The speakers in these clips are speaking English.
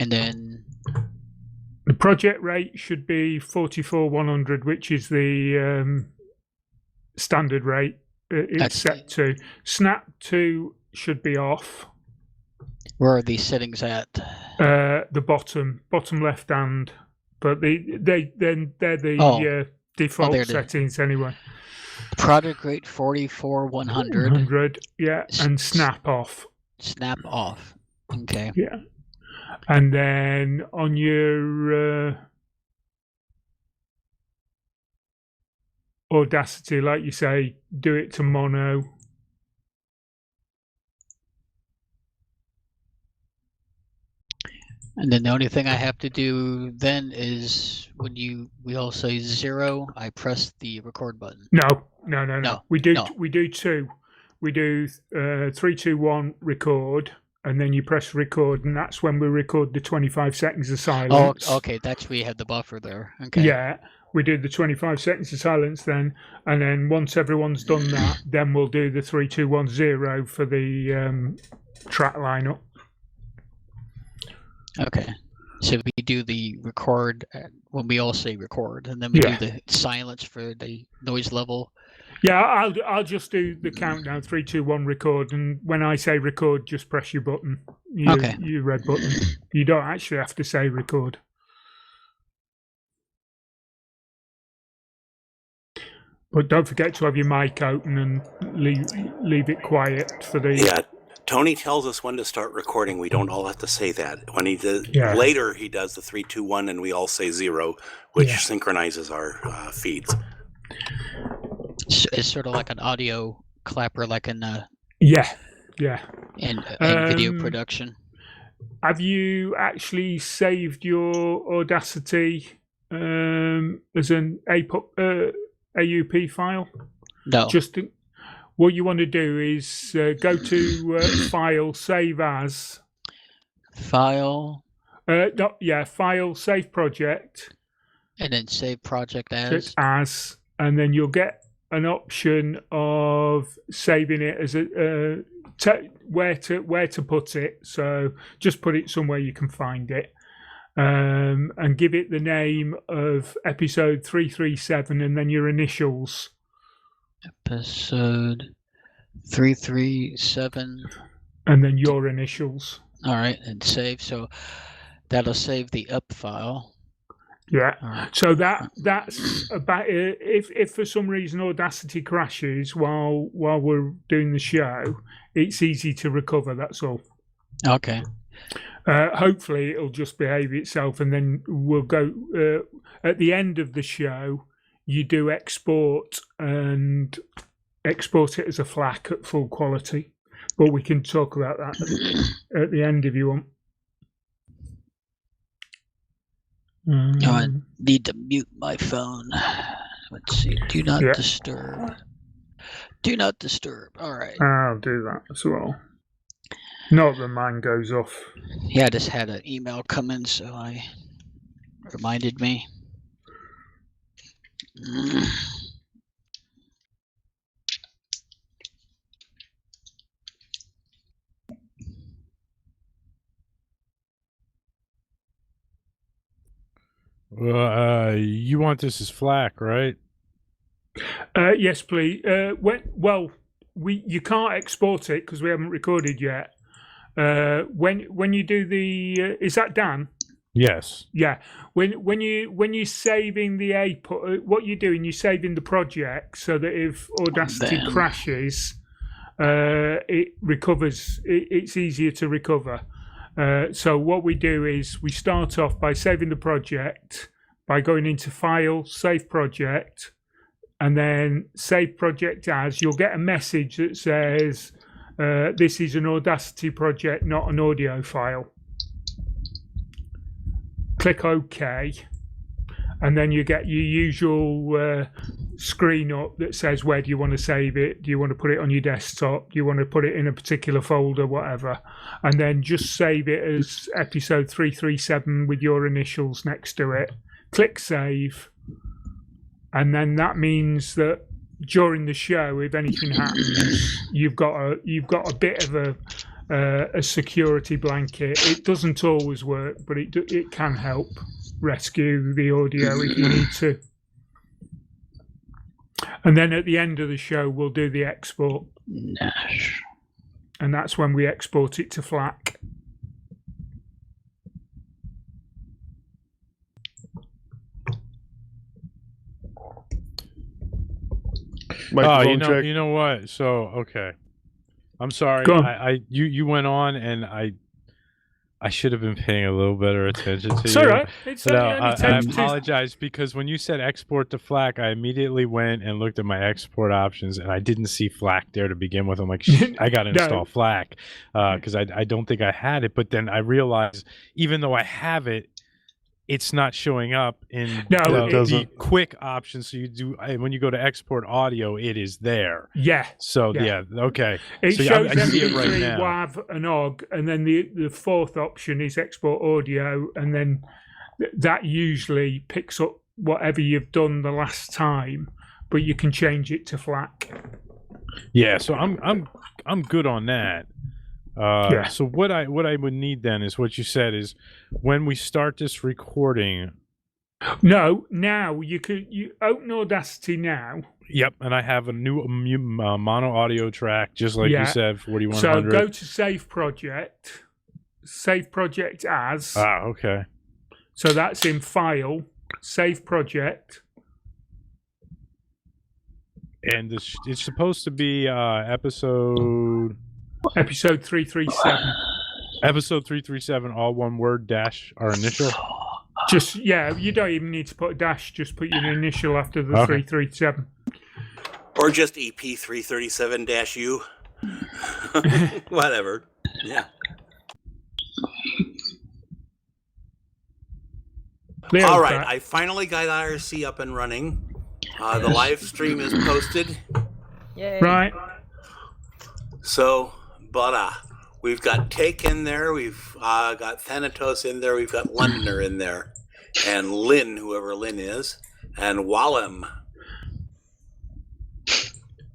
And then the project rate should be 44,100, which is the standard rate. It's set to. Snap to should be off. Where are these settings at? The bottom left hand, but they're the default settings anyway. Project rate 44,100. 100, yeah, and snap off. Snap off. Okay. Yeah, and then on your Audacity, like you say, do it to mono. And then the only thing I have to do then is when we all say 0, I press the record button. No. We do two. We do 3, 2, 1 record, and then you press record, and that's when we record the 25 seconds of silence. Oh, okay, that's where you have the buffer there. Okay. Yeah, we do the 25 seconds of silence then, and then once everyone's done that, then we'll do the 3, 2, 1, 0 for the track lineup. Okay, so we do the record when we all say record, and then we do the silence for the noise level. Yeah, I'll just do the countdown, 3, 2, 1, record, and when I say record, just press your button, your red button. You don't actually have to say record. But don't forget to have your mic open and leave it quiet for the... Yeah. Tony tells us when to start recording. We don't all have to say that. When he does later, he does the 3, 2, 1, and we all say 0, which synchronizes our feeds. It's sort of like an audio clapper, like in in video production. Have you actually saved your Audacity as an AUP file? No. What you want to do is go to File, Save As. File? File, Save Project. And then Save Project As. And then you'll get an option of saving it as where to put it. So just put it somewhere you can find it. And give it the name of episode 337 and then your initials. Episode 337. And then your initials. All right, and save. So that'll save the up file. Yeah. Right. So that's about if for some reason Audacity crashes while we're doing the show, it's easy to recover. That's all. Okay. Hopefully it'll just behave itself, and then we'll go at the end of the show. You do export and export it as a FLAC at full quality, but we can talk about that at the end if you want. I need to mute my phone. Let's see. Do not disturb. Do not disturb. All right. I'll do that as well. Not that mine goes off. Yeah, I just had an email come in, so I reminded me. Well, you want this as FLAC, right? Yes, please. You can't export it because we haven't recorded yet. When you do the, is that Dan? Yes. Yeah. When you're saving the APUT, what you're doing, you're saving the project so that if Audacity crashes, it recovers. It's easier to recover. So what we do is we start off by saving the project by going into File, Save Project, and then Save Project As. You'll get a message that says this is an Audacity project, not an audio file. Click OK, and then you get your usual screen up that says where do you want to save it? Do you want to put it on your desktop? Do you want to put it in a particular folder, whatever? And then just save it as episode 337 with your initials next to it. Click Save, and then that means that during the show, if anything happens, you've got a bit of a security blanket. It doesn't always work, but it can help rescue the audio if you need to. And then at the end of the show, we'll do the export. Nash. And that's when we export it to FLAC. You know what? So, okay. I'm sorry. You went on, and I should have been paying a little better attention to you. It's all right. I apologize, because when you said export to FLAC, I immediately went and looked at my export options, and I didn't see FLAC there to begin with. I'm like, I got to install FLAC because I don't think I had it. But then I realized, even though I have it, it's not showing up in the quick option. So when you go to export audio, it is there. Yeah. So okay. It so shows MP3, right WAV, and OGG, and then the fourth option is export audio, and then that usually picks up whatever you've done the last time, but you can change it to FLAC. Yeah. So I'm good on that. So what I would need then is what you said is when we start this recording. No, now you open Audacity now. Yep, and I have a new mono audio track, just like you said, 4100. So go to Save Project as. Okay. So that's in File, Save Project. And it's supposed to be episode 337. Episode 337, all one word, dash our initial. You don't even need to put a dash. Just put your initial after the 337. Or just EP 337-U. Whatever. Yeah. All right, I finally got IRC up and running. The live stream is posted. Yay. Right. So, but we've got Take in there, we've got Thanatos in there, we've got Londoner in there, and Lynn, whoever Lynn is, and Wallem.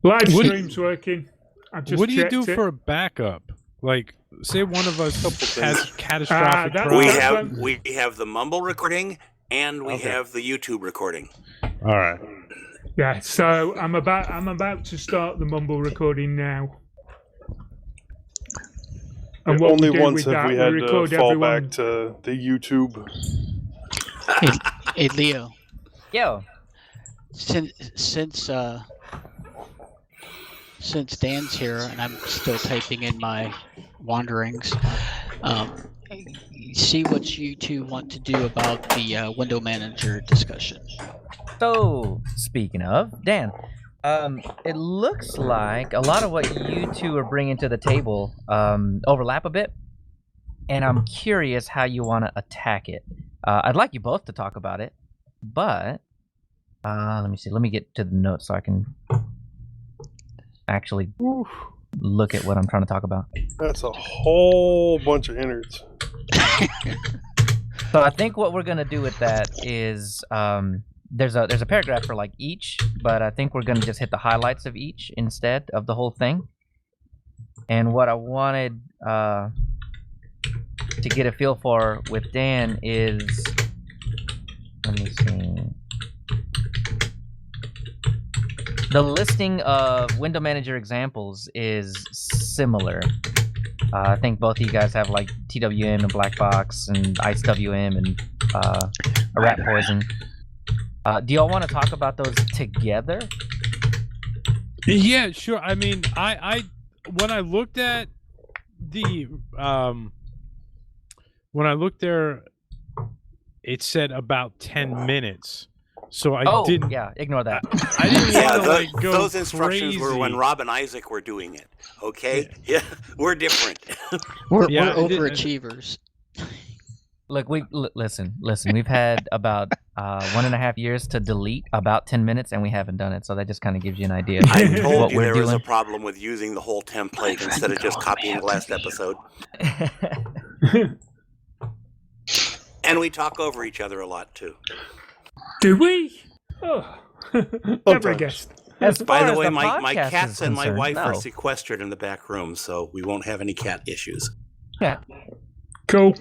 Live stream's working. What do you do for a backup? Like, say one of us has catastrophic problems. We have the Mumble recording, and we have the YouTube recording. All right. Yeah, so I'm about to start the Mumble recording now. And what only we do once with have that, we had to fall back to the YouTube. Hey, Leo. Yo. Since Dan's here and I'm still typing in my wanderings, see what you two want to do about the window manager discussion. So, speaking of, Dan, it looks like a lot of what you two are bringing to the table overlap a bit, and I'm curious how you want to attack it. I'd like you both to talk about it, but let me see. Let me get to the notes so I can actually look at what I'm trying to talk about. That's a whole bunch of innards. So I think what we're gonna do with that is there's a paragraph for like each, but I think we're gonna just hit the highlights of each instead of the whole thing. And what I wanted to get a feel for with Dan is, let me see. The listing of window manager examples is similar. I think both of you guys have like TWM and Black Box and IceWM and a Rat Poison. Do y'all want to talk about those together? Yeah, sure. I mean, I when I looked at the when I looked there, it said about 10 minutes. So I didn't. Yeah, ignore that. I didn't want to go those instructions crazy. were when Rob and Isaac were doing it. Okay, yeah, we're different. We're overachievers. Look, listen. We've had about 1.5 years to delete about 10 minutes, and we haven't done it. So that just kind of gives you an idea of I told what you we're there doing. was a problem with using the whole template instead of just copying the last episode. And we talk over each other a lot too. Do we? Oh, never guessed. By the way, the my podcast cats is and my concerned, wife are no. sequestered in the back room, so we won't have any cat issues. Yeah. Cool.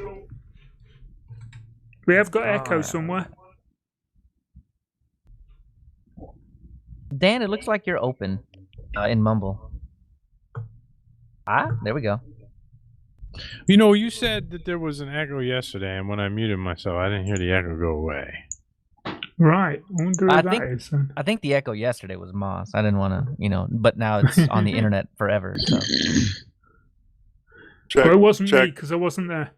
We have got echo Alright. somewhere. Dan, it looks like you're open in Mumble. There we go. You know, you said that there was an echo yesterday, and when I muted myself, I didn't hear the echo go away. Right. I wonder who that is. Then. I think the echo yesterday was Moss. I didn't want to, but now it's on the internet forever. So. Check, Well, it wasn't me check. because I wasn't there.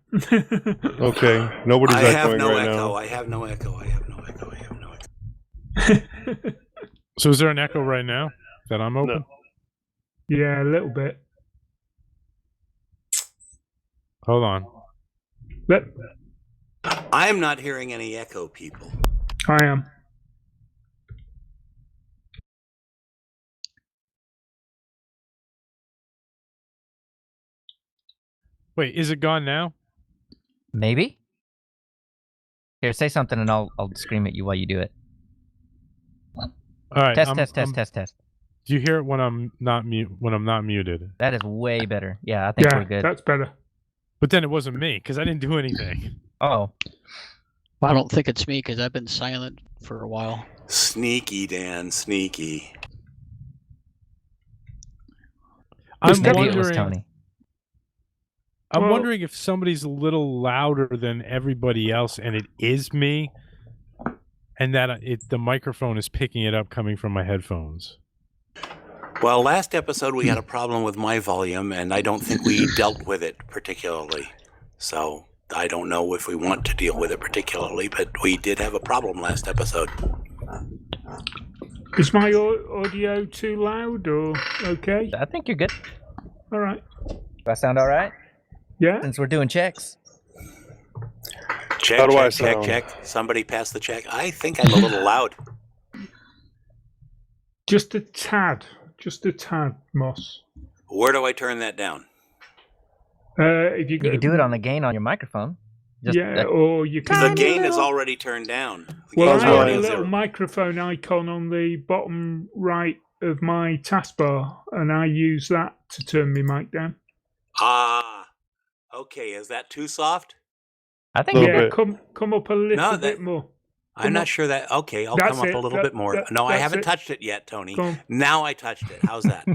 Okay, nobody's I have echoing no right echo. now. I have no echo. I have no echo. I have no echo. So is there an echo right now that I'm open? No. Yeah, a little bit. Hold on. But I am not hearing any echo, people. I am. Wait, is it gone now? Maybe. Here, say something, and I'll scream at you while you do it. All right. Test. Do you hear it when I'm not muted? That is way better. Yeah, I think we're good. That's better. But then it wasn't me because I didn't do anything. Oh. Well, I don't think it's me because I've been silent for a while. Sneaky, Dan. Sneaky. I'm Maybe it was wondering. Tony. I'm wondering if somebody's a little louder than everybody else, and it is me, and that the microphone is picking it up coming from my headphones. Well, last episode we had a problem with my volume, and I don't think we dealt with it particularly. So I don't know if we want to deal with it particularly, but we did have a problem last episode. Is my audio too loud or okay? I think you're good. All right. Do I sound all right? Yeah. Since we're doing checks. Check, How do I check, sound? check. Somebody pass the check. I think I'm a little loud. Just a tad, Moss. Where do I turn that down? If You can do it on the gain on your microphone. or you can. The gain is already turned down. Well, That's I have right. a little microphone icon on the bottom right of my taskbar, and I use that to turn my mic down. Okay. Is that too soft? I think Little Yeah, bit. come up a little bit more. I'm not sure that. Okay, I'll That's come up it. a little bit more. No, I that's haven't it. touched it yet, Tony. Come. Now I touched it. How's that?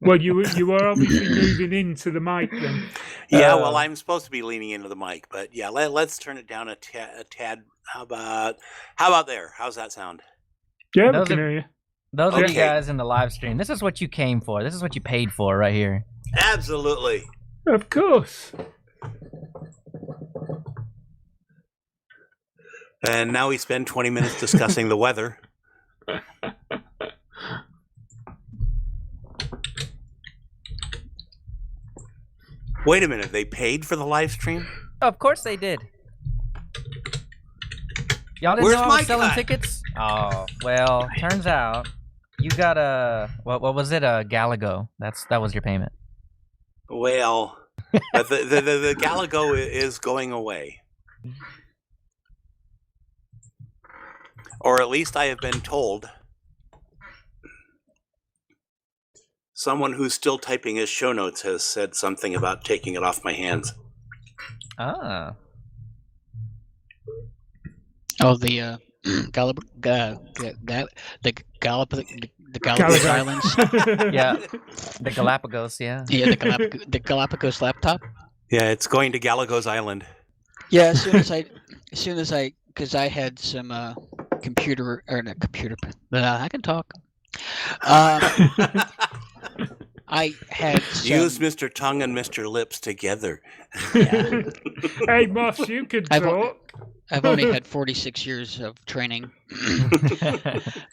Well, you are obviously moving into the mic then. Yeah, well, I'm supposed to be leaning into the mic, but yeah, let's turn it down a tad. How about there? How's that sound? Yeah, we Those can are- hear you. Those of you Okay. guys in the live stream, this is what you came for. This is what you paid for right here. Absolutely. Of course. And now we spend 20 minutes discussing the weather. Wait a minute, they paid for the live stream? Of course they did. Y'all didn't Where's know I my was selling cut? tickets? Oh, well, turns out you got a what was it? A Galago. That was your payment. Well, but the Galago is going away. Or at least I have been told. Someone who's still typing his show notes has said something about taking it off my hands. Ah. Oh, the Galapagos Gallagher. Islands. Yeah. The Galapagos, yeah. Yeah, the Galapagos laptop. Yeah, it's going to Galagos Island. Yeah, as soon as I, because I had some computer or not computer. I can talk. I had some, Use Mr. Tongue and Mr. Lips together. yeah, Hey, Moss, you can I've- talk. I've only had 46 years of training,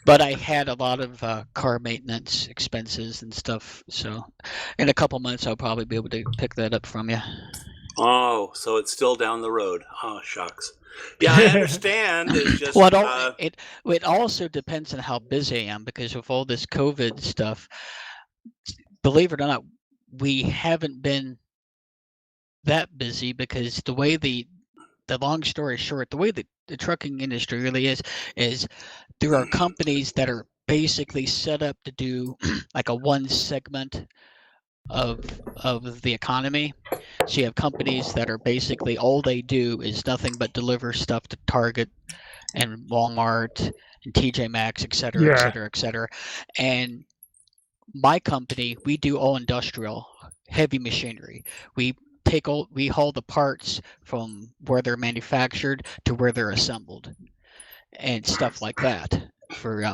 but I had a lot of car maintenance expenses and stuff. So, in a couple months, I'll probably be able to pick that up from you. Oh, so it's still down the road. Oh, shucks. Yeah, I understand. It's just Well, it also depends on how busy I am because of all this COVID stuff. Believe it or not, we haven't been that busy because the way the long story short, the way the trucking industry really is there are companies that are basically set up to do like a one segment of the economy. So you have companies that are basically all they do is nothing but deliver stuff to Target and Walmart and TJ Maxx, et cetera, et cetera, et cetera. And my company, we do all industrial, heavy machinery. We haul the parts from where they're manufactured to where they're assembled, and stuff like that. For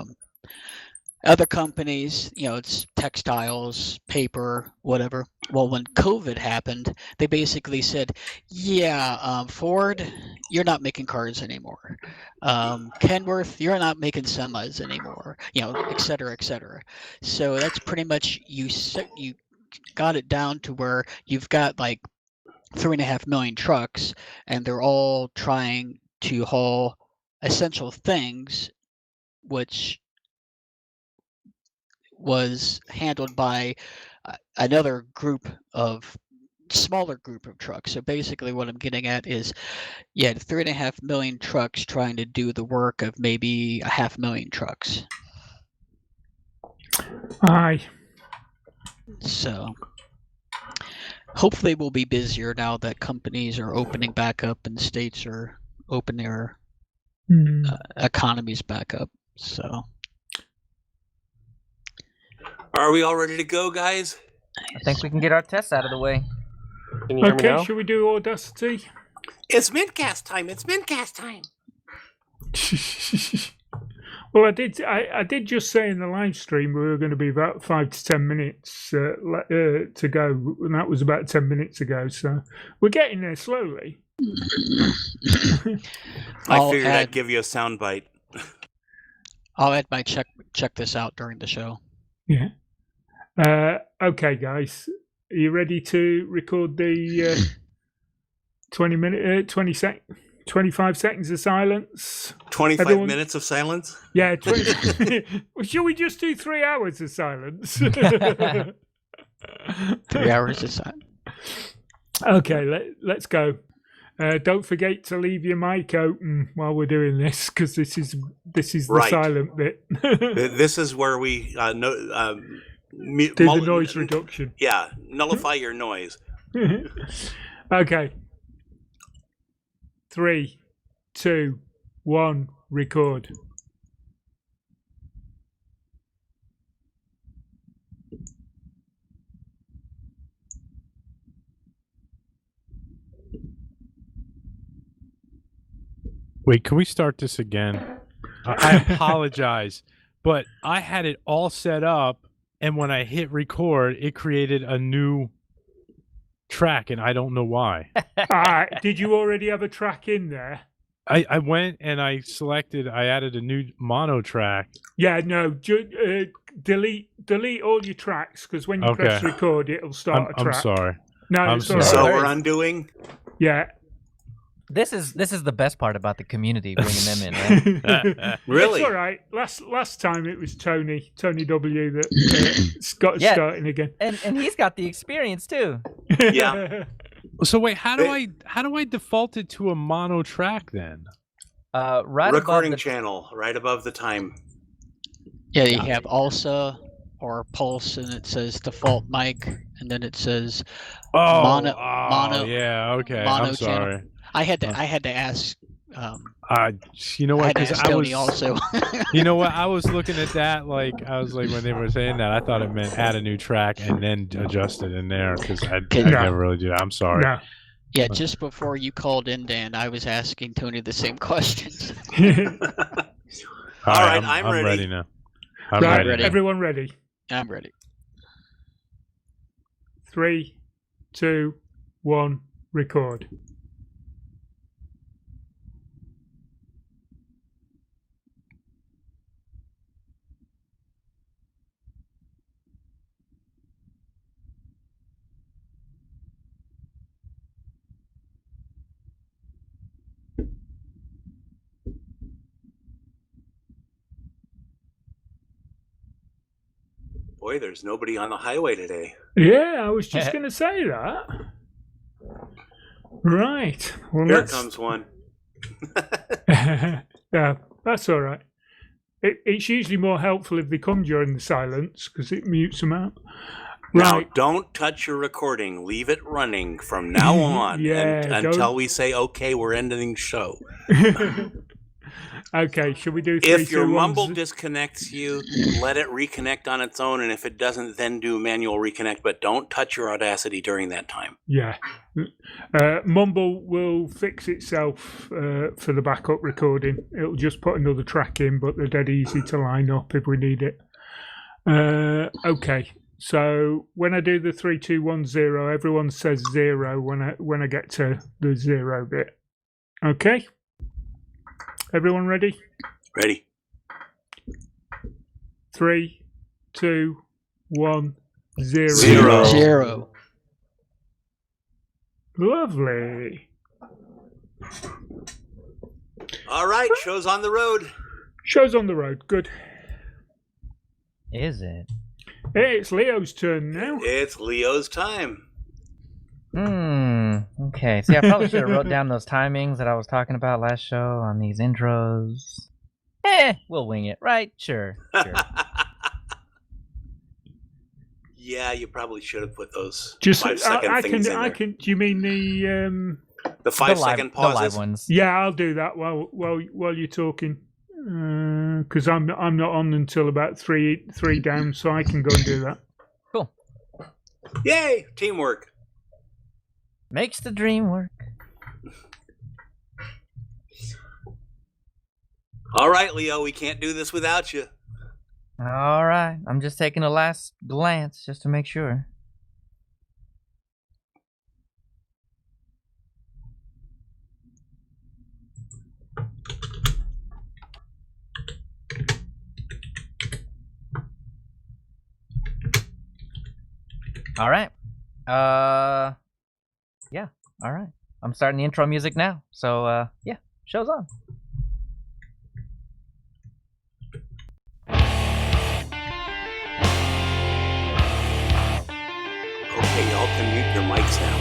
other companies, it's textiles, paper, whatever. Well, when COVID happened, they basically said, yeah, Ford, you're not making cars anymore. Kenworth, you're not making semis anymore, et cetera, et cetera. So that's pretty much, you got it down to where you've got like 3.5 million trucks, and they're all trying to haul essential things, which was handled by another smaller group of trucks. So basically what I'm getting at is, 3.5 million trucks trying to do the work of maybe 500,000 trucks. Aye. So hopefully we'll be busier now that companies are opening back up and states are opening their economies back up. So are we all ready to go, guys? I think we can get our tests out of the way. Can you hear me now? Okay, should we do Audacity? It's mintCast time. It's mintCast time. Well, I did just say in the live stream we were going to be about 5 to 10 minutes to go, and that was about 10 minutes ago. So we're getting there slowly. I figured I'd give you a soundbite. I'll add my check this out during the show. Yeah. Okay, guys, are you ready to record the 25 seconds of silence? 25 minutes of silence? Yeah. Should we just do 3 hours of silence? 3 hours of silence. Okay, let's go. Don't forget to leave your mic open while we're doing this, because this is the Right. silent bit. This is where we do the noise reduction. Yeah, nullify your noise. Okay. 3, 2, 1, record. Wait, can we start this again? I apologize, but I had it all set up, and when I hit record, it created a new track, and I don't know why. Did you already have a track in there? I went and I added a new mono track. Yeah, no, delete all your tracks, because when you press record, it'll start a track. I'm sorry. No, I'm it's sorry. all So right. we're undoing? Yeah. This is the best part about the community, bringing them in, right? Really? It's all right. Last time it was Tony W that got us starting again. And he's got the experience too. Yeah. So wait, how do I default it to a mono track then? Right Recording above the channel, right above the time. Yeah, you have ALSA or Pulse, and it says default mic, and then it says mono. Yeah, okay. Mono I'm sorry. channel. I had to ask. You know what? Because Tony also. You know what? I was looking at that when they were saying that, I thought it meant add a new track and then adjust it in there, because I never really do that. I'm sorry. No. Yeah, just before you called in, Dan, I was asking Tony the same questions. All right, I'm ready now. I'm ready. Everyone ready? I'm ready. 3, 2, 1, record. Boy, there's nobody on the highway today. Yeah, I was just going to say that. Right. Well, Here comes one. Yeah, that's all right. It's usually more helpful if they come during the silence because it mutes them out. Now, Right. don't touch your recording. Leave it running from now on until we say, okay, we're ending the show. Okay, should we do 3, If 2, your 1, mumble disconnects you, let it reconnect on its own, and if it doesn't, then do manual reconnect, but don't touch your Audacity during that time. Yeah. Mumble will fix itself for the backup recording. It'll just put another track in, but they're dead easy to line up if we need it. Okay. So when I do the 3, 2, 1, 0, everyone says 0 when I get to the 0 bit. Okay? Everyone ready? Ready. 3, 2, 1, 0. 0. 0. Lovely. All right, show's on the road. Show's on the road. Good. Is it? Hey, it's Leo's turn now. It's Leo's time. Okay. See, I probably should have wrote down those timings that I was talking about last show on these intros. We'll wing it, right? Sure. Yeah, you probably should have put those Just 5-second things in there. do you mean the 5-second pauses. The live ones. Yeah, I'll do that while you're talking. Because I'm not on until about three down, so I can go and do that. Cool. Yay! Teamwork. Makes the dream work. All right, Leo, we can't do this without you. All right. I'm just taking a last glance just to make sure. All right. Yeah. All right. I'm starting the intro music now. So, yeah, show's on. Okay, y'all can mute your mics now.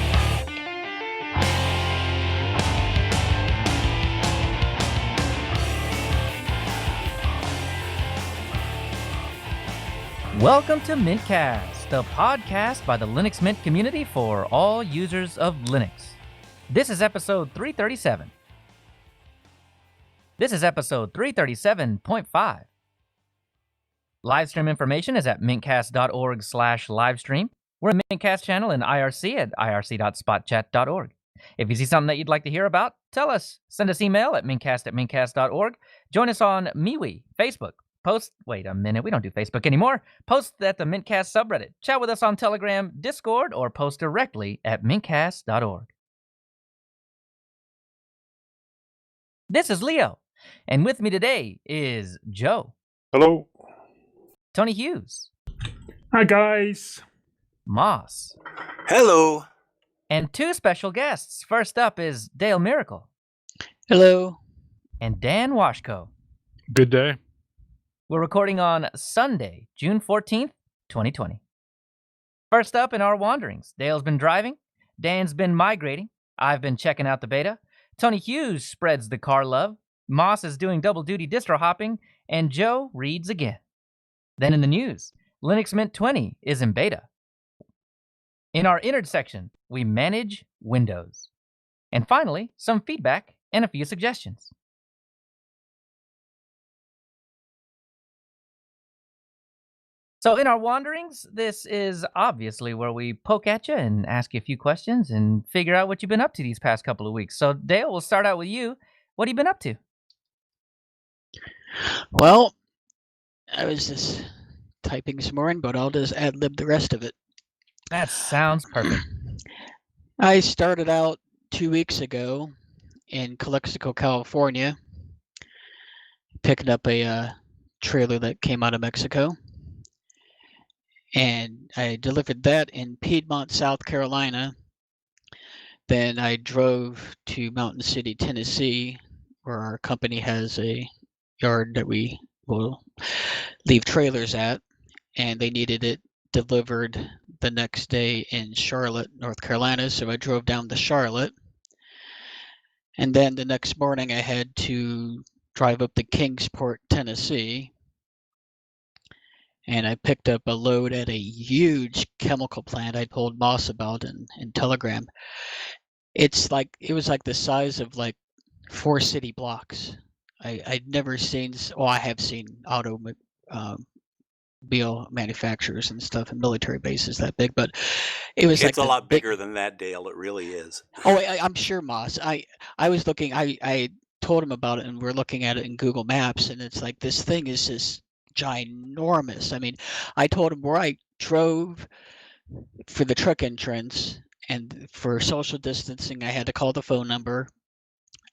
Welcome to mintCast, the podcast by the Linux Mint community for all users of Linux. This is episode 337. This is episode 337.5. Livestream information is at mintcast.org/livestream. We're a mintcast channel in IRC at irc.spotchat.org. If you see something that you'd like to hear about, tell us. Send us email at mintcast@mintcast.org. Join us on MeWe, Facebook. Wait a minute, we don't do Facebook anymore. Post at the mintcast subreddit. Chat with us on Telegram, Discord, or post directly at mintcast.org. This is Leo, and with me today is Joe. Hello. Tony Hughes. Hi, guys. Moss. Hello. And two special guests. First up is Dale Miracle. Hello. And Dan Washko. Good day. We're recording on Sunday, June 14th, 2020. First up in our wanderings, Dale's been driving, Dan's been migrating, I've been checking out the beta, Tony Hughes spreads the car love, Moss is doing double duty distro hopping, and Joe reads again. Then in the news, Linux Mint 20 is in beta. In our innards section, we manage Windows. And finally, some feedback and a few suggestions. So in our wanderings, this is obviously where we poke at you and ask you a few questions and figure out what you've been up to these past couple of weeks. So Dale, we'll start out with you. What have you been up to? Well, I was just typing some more in, but I'll just ad-lib the rest of it. That sounds perfect. I started out 2 weeks ago in Calexico, California, picking up a trailer that came out of Mexico. And I delivered that in Piedmont, South Carolina. Then I drove to Mountain City, Tennessee, where our company has a yard that we will leave trailers at. And they needed it delivered the next day in Charlotte, North Carolina. So I drove down to Charlotte. And then the next morning I had to drive up to Kingsport, Tennessee. and I picked up a load at a huge chemical plant I told Moss about in Telegram. It was like the size of like 4 city blocks. I'd never seen. Well, I have seen automobile manufacturers and stuff and military bases that big, but it was It's like a lot bigger than that, Dale. It really is. Oh, I'm sure, Moss. I was looking. I told him about it, and we're looking at it in Google Maps, and it's like this thing is just ginormous. I mean, I told him where I drove for the truck entrance, and for social distancing, I had to call the phone number.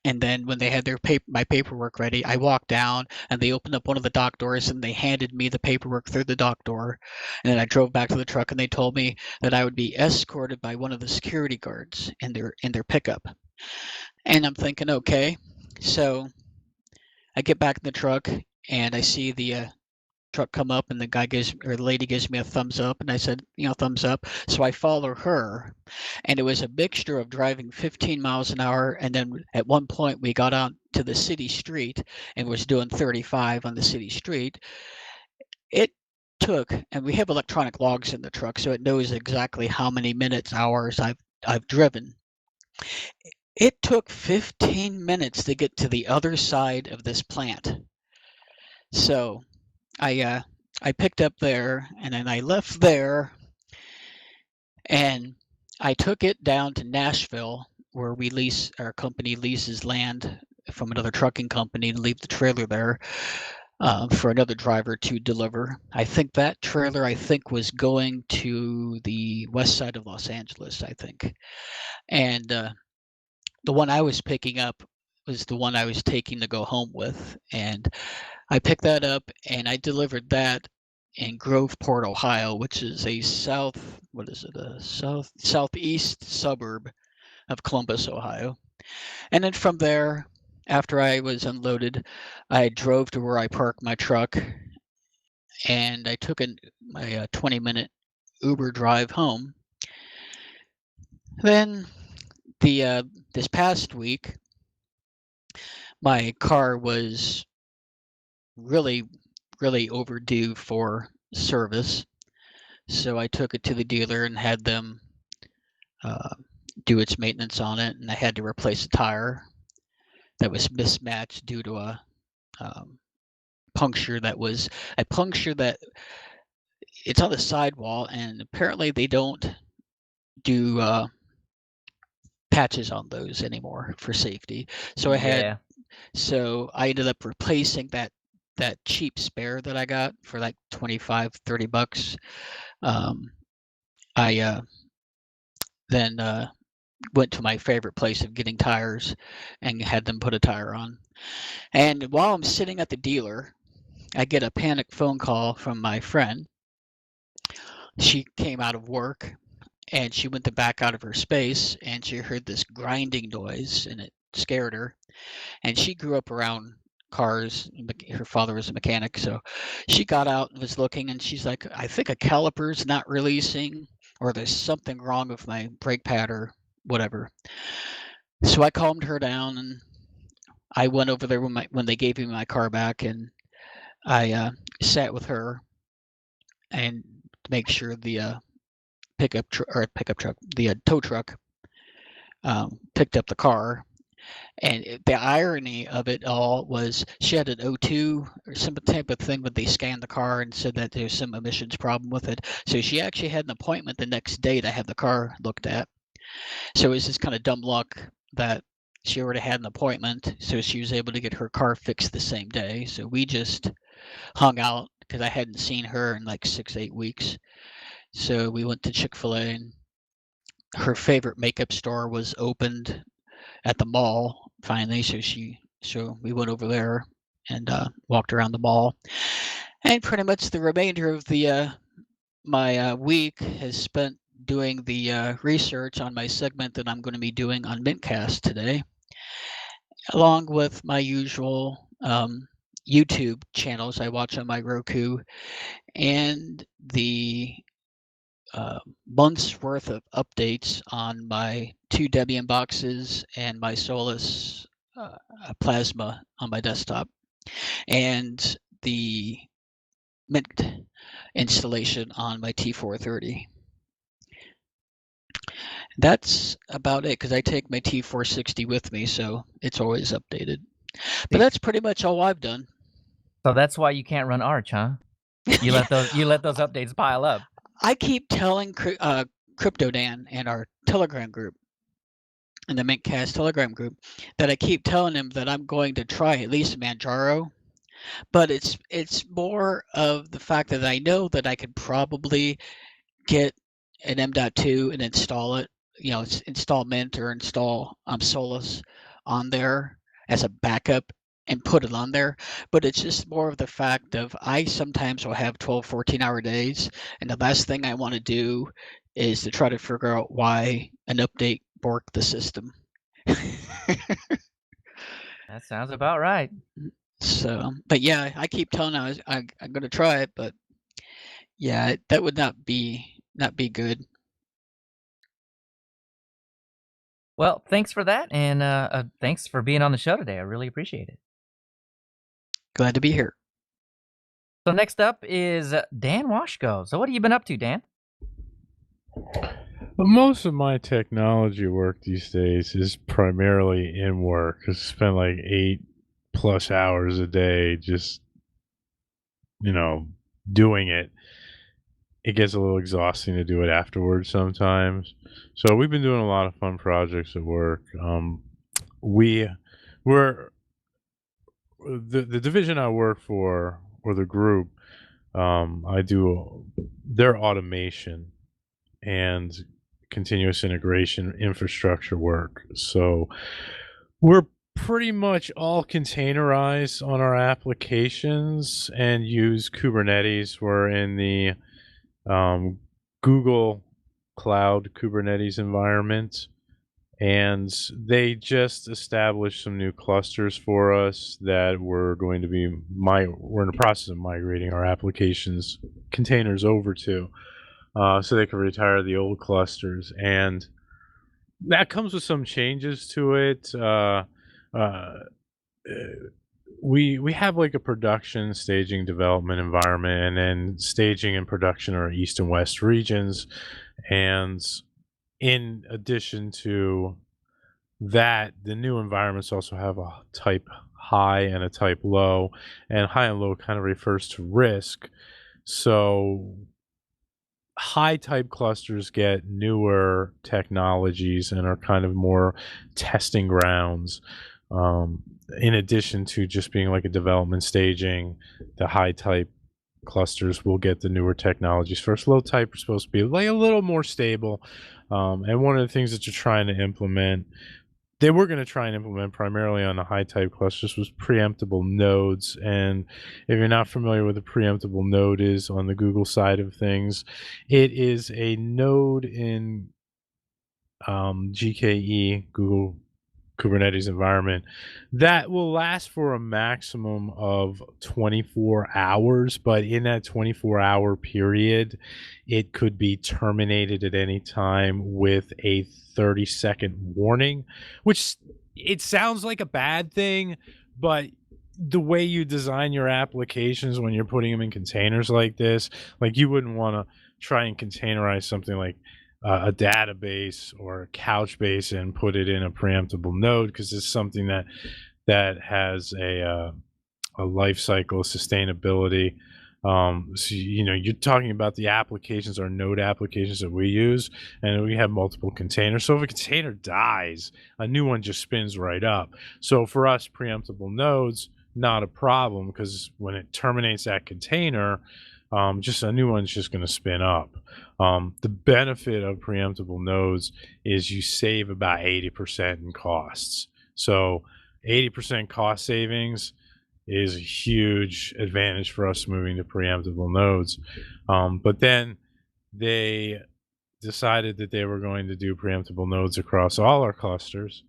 And then when they had my paperwork ready, I walked down and they opened up one of the dock doors and they handed me the paperwork through the dock door. And then I drove back to the truck and they told me that I would be escorted by one of the security guards in their pickup. And I'm thinking, okay. So I get back in the truck and I see the truck come up and the lady gives me a thumbs up, and I said, thumbs up. So I follow her, and it was a mixture of driving 15 miles an hour, and then at one point we got out to the city street and was doing 35 on the city street. It took, and we have electronic logs in the truck, so it knows exactly how many minutes, hours I've driven. It took 15 minutes to get to the other side of this plant. So I picked up there, and then I left there, and I took it down to Nashville, where our company leases land from another trucking company, and leave the trailer there for another driver to deliver. I think that trailer was going to the west side of Los Angeles, I think. And the one I was picking up was the one I was taking to go home with. And I picked that up and I delivered that in Groveport, Ohio, which is a southeast suburb of Columbus, Ohio. And then from there, after I was unloaded, I drove to where I parked my truck and I took my 20-minute Uber drive home. Then this past week, my car was really, really overdue for service. So I took it to the dealer and had them do its maintenance on it. And I had to replace a tire that was mismatched due to a puncture that it's on the sidewall. And apparently they don't do patches on those anymore for safety. So I ended up replacing that cheap spare that I got for like $25-$30. I then went to my favorite place of getting tires and had them put a tire on. And while I'm sitting at the dealer, I get a panic phone call from my friend. She came out of work and she went to back out of her space and she heard this grinding noise and it scared her. And she grew up around cars. Her father was a mechanic, so she got out and was looking, and she's like, I think a caliper's not releasing, or there's something wrong with my brake pad or whatever. So I calmed her down, and I went over there when they gave me my car back, and I sat with her and to make sure the the tow truck picked up the car. And the irony of it all was she had an O2 or some type of thing when they scanned the car and said that there's some emissions problem with it. So she actually had an appointment the next day to have the car looked at. So it was just kind of dumb luck that she already had an appointment. So she was able to get her car fixed the same day. So we just hung out because I hadn't seen her in like 6-8 weeks. So we went to Chick-fil-A and her favorite makeup store was opened at the mall finally, so we went over there and walked around the mall, and pretty much the remainder of my week has spent doing the research on my segment that I'm going to be doing on mintCast today, along with my usual YouTube channels I watch on my Roku, and the month's worth of updates on my 2 Debian boxes and my Solus Plasma on my desktop. And the Mint installation on my T430. That's about it because I take my T460 with me, so it's always updated. But that's pretty much all I've done. So that's why you can't run Arch, huh? You let those updates pile up. I keep telling Crypto Dan and our Telegram group, and the mintCast Telegram group, that I keep telling him that I'm going to try at least Manjaro. But it's more of the fact that I know that I could probably get an M.2 and install it, install Mint or install Solus on there as a backup and put it on there. But it's just more of the fact of I sometimes will have 12, 14-hour days, and the last thing I want to do is to try to figure out why an update borked the system. That sounds about right. So, but yeah, I keep telling him I'm going to try it, but yeah, that would not be good. Well, thanks for that, and thanks for being on the show today. I really appreciate it. Glad to be here. So next up is Dan Washko. So what have you been up to, Dan? Well, most of my technology work these days is primarily in work. I spend like 8+ hours a day just, doing it. It gets a little exhausting to do it afterwards sometimes. So we've been doing a lot of fun projects at work. The division I work for, or the group, I do their automation and continuous integration infrastructure work. So we're pretty much all containerized on our applications and use Kubernetes. We're in the Google Cloud Kubernetes environment, and they just established some new clusters for us that we're in the process of migrating our applications containers over to, so they can retire the old clusters, and that comes with some changes to it. We have like a production, staging, development environment, and then staging and production are east and west regions. And in addition to that, the new environments also have a type high and a type low, and high and low kind of refers to risk. So high type clusters get newer technologies and are kind of more testing grounds. In addition to just being like a development staging, the high type clusters will get the newer technologies first. Low type are supposed to be like a little more stable. And one of the things that they were going to try and implement primarily on the high type clusters was preemptible nodes. And if you're not familiar with a preemptible node is on the Google side of things, it is a node in GKE, Google Kubernetes environment, that will last for a maximum of 24 hours. But in that 24-hour period, it could be terminated at any time with a 30-second warning, which it sounds like a bad thing, but the way you design your applications when you're putting them in containers like this, like you wouldn't want to try and containerize something like a database or a Couchbase and put it in a preemptible node, because it's something that has a life cycle sustainability. So you're talking about the applications or node applications that we use, and we have multiple containers. So if a container dies, a new one just spins right up. So for us, preemptible nodes, not a problem, because when it terminates that container, just a new one's just going to spin up. The benefit of preemptible nodes is you save about 80% in costs. So 80% cost savings is a huge advantage for us moving to preemptible nodes. But then they decided that they were going to do preemptible nodes across all our clusters,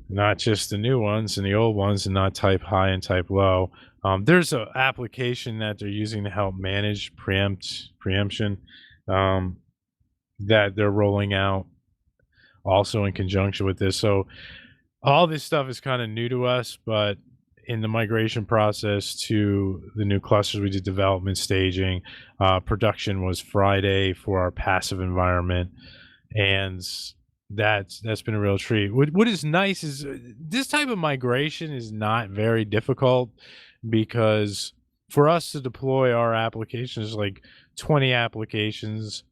not just the new ones and the old ones, and not type high and type low. There's an application that they're using to help manage preemption that they're rolling out also in conjunction with this. So all this stuff is kind of new to us, but in the migration process to the new clusters. We did development staging. Production was Friday for our passive environment, and that's been a real treat. What is nice is this type of migration is not very difficult, because for us to deploy our applications, like 20 applications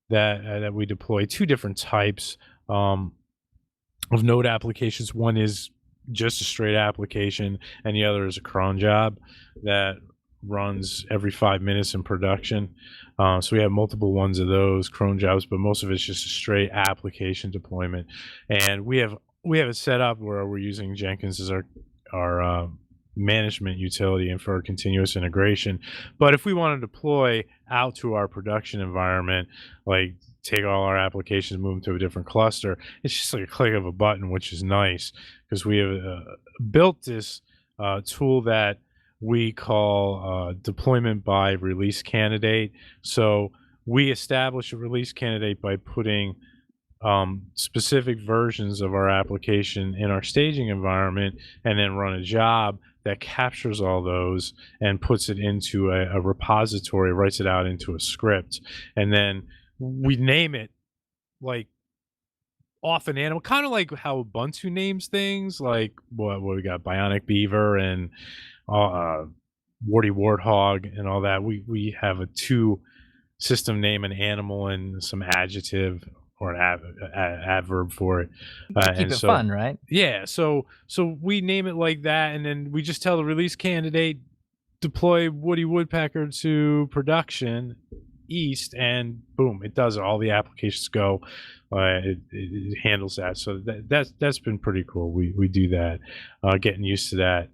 that we deploy, two different types of node applications. One is just a straight application, and the other is a cron job that runs every 5 minutes in production. So we have multiple ones of those cron jobs, but most of it's just a straight application deployment. And we have it set up where we're using Jenkins as our management utility and for continuous integration. But if we want to deploy out to our production environment, like take all our applications, move them to a different cluster, it's just like a click of a button, which is nice, because we have built this tool that we call deployment by release candidate. So we establish a release candidate by putting specific versions of our application in our staging environment, and then run a job that captures all those and puts it into a repository, writes it out into a script, and then we name it like off an animal, kind of like how Ubuntu names things, like what we got, Bionic Beaver and Warty Warthog and all that. We have a two system name, an animal and some adjective or an adverb for it. Keep it fun, right? Yeah, so we name it like that, and then we just tell the release candidate, deploy Woody Woodpecker to production east, and boom, it does it. All the applications go. It handles that. So that's been pretty cool. We do that, getting used to that,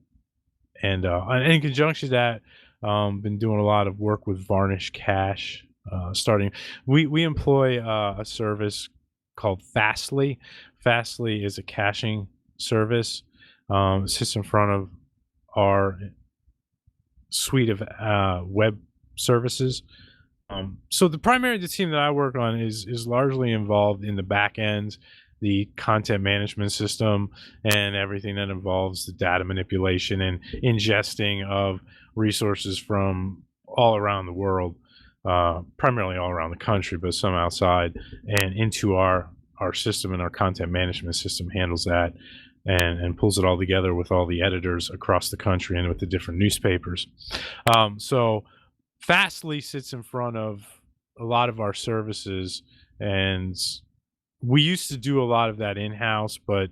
and in conjunction to that, been doing a lot of work with Varnish Cache. Starting, we employ a service called Fastly. Fastly is a caching service. It sits in front of our suite of web services. So the team that I work on is largely involved in the back end, the content management system, and everything that involves the data manipulation and ingesting of resources from all around the world. Primarily all around the country, but some outside, and into our system, and our content management system handles that and pulls it all together with all the editors across the country and with the different newspapers. So Fastly sits in front of a lot of our services, and we used to do a lot of that in-house, but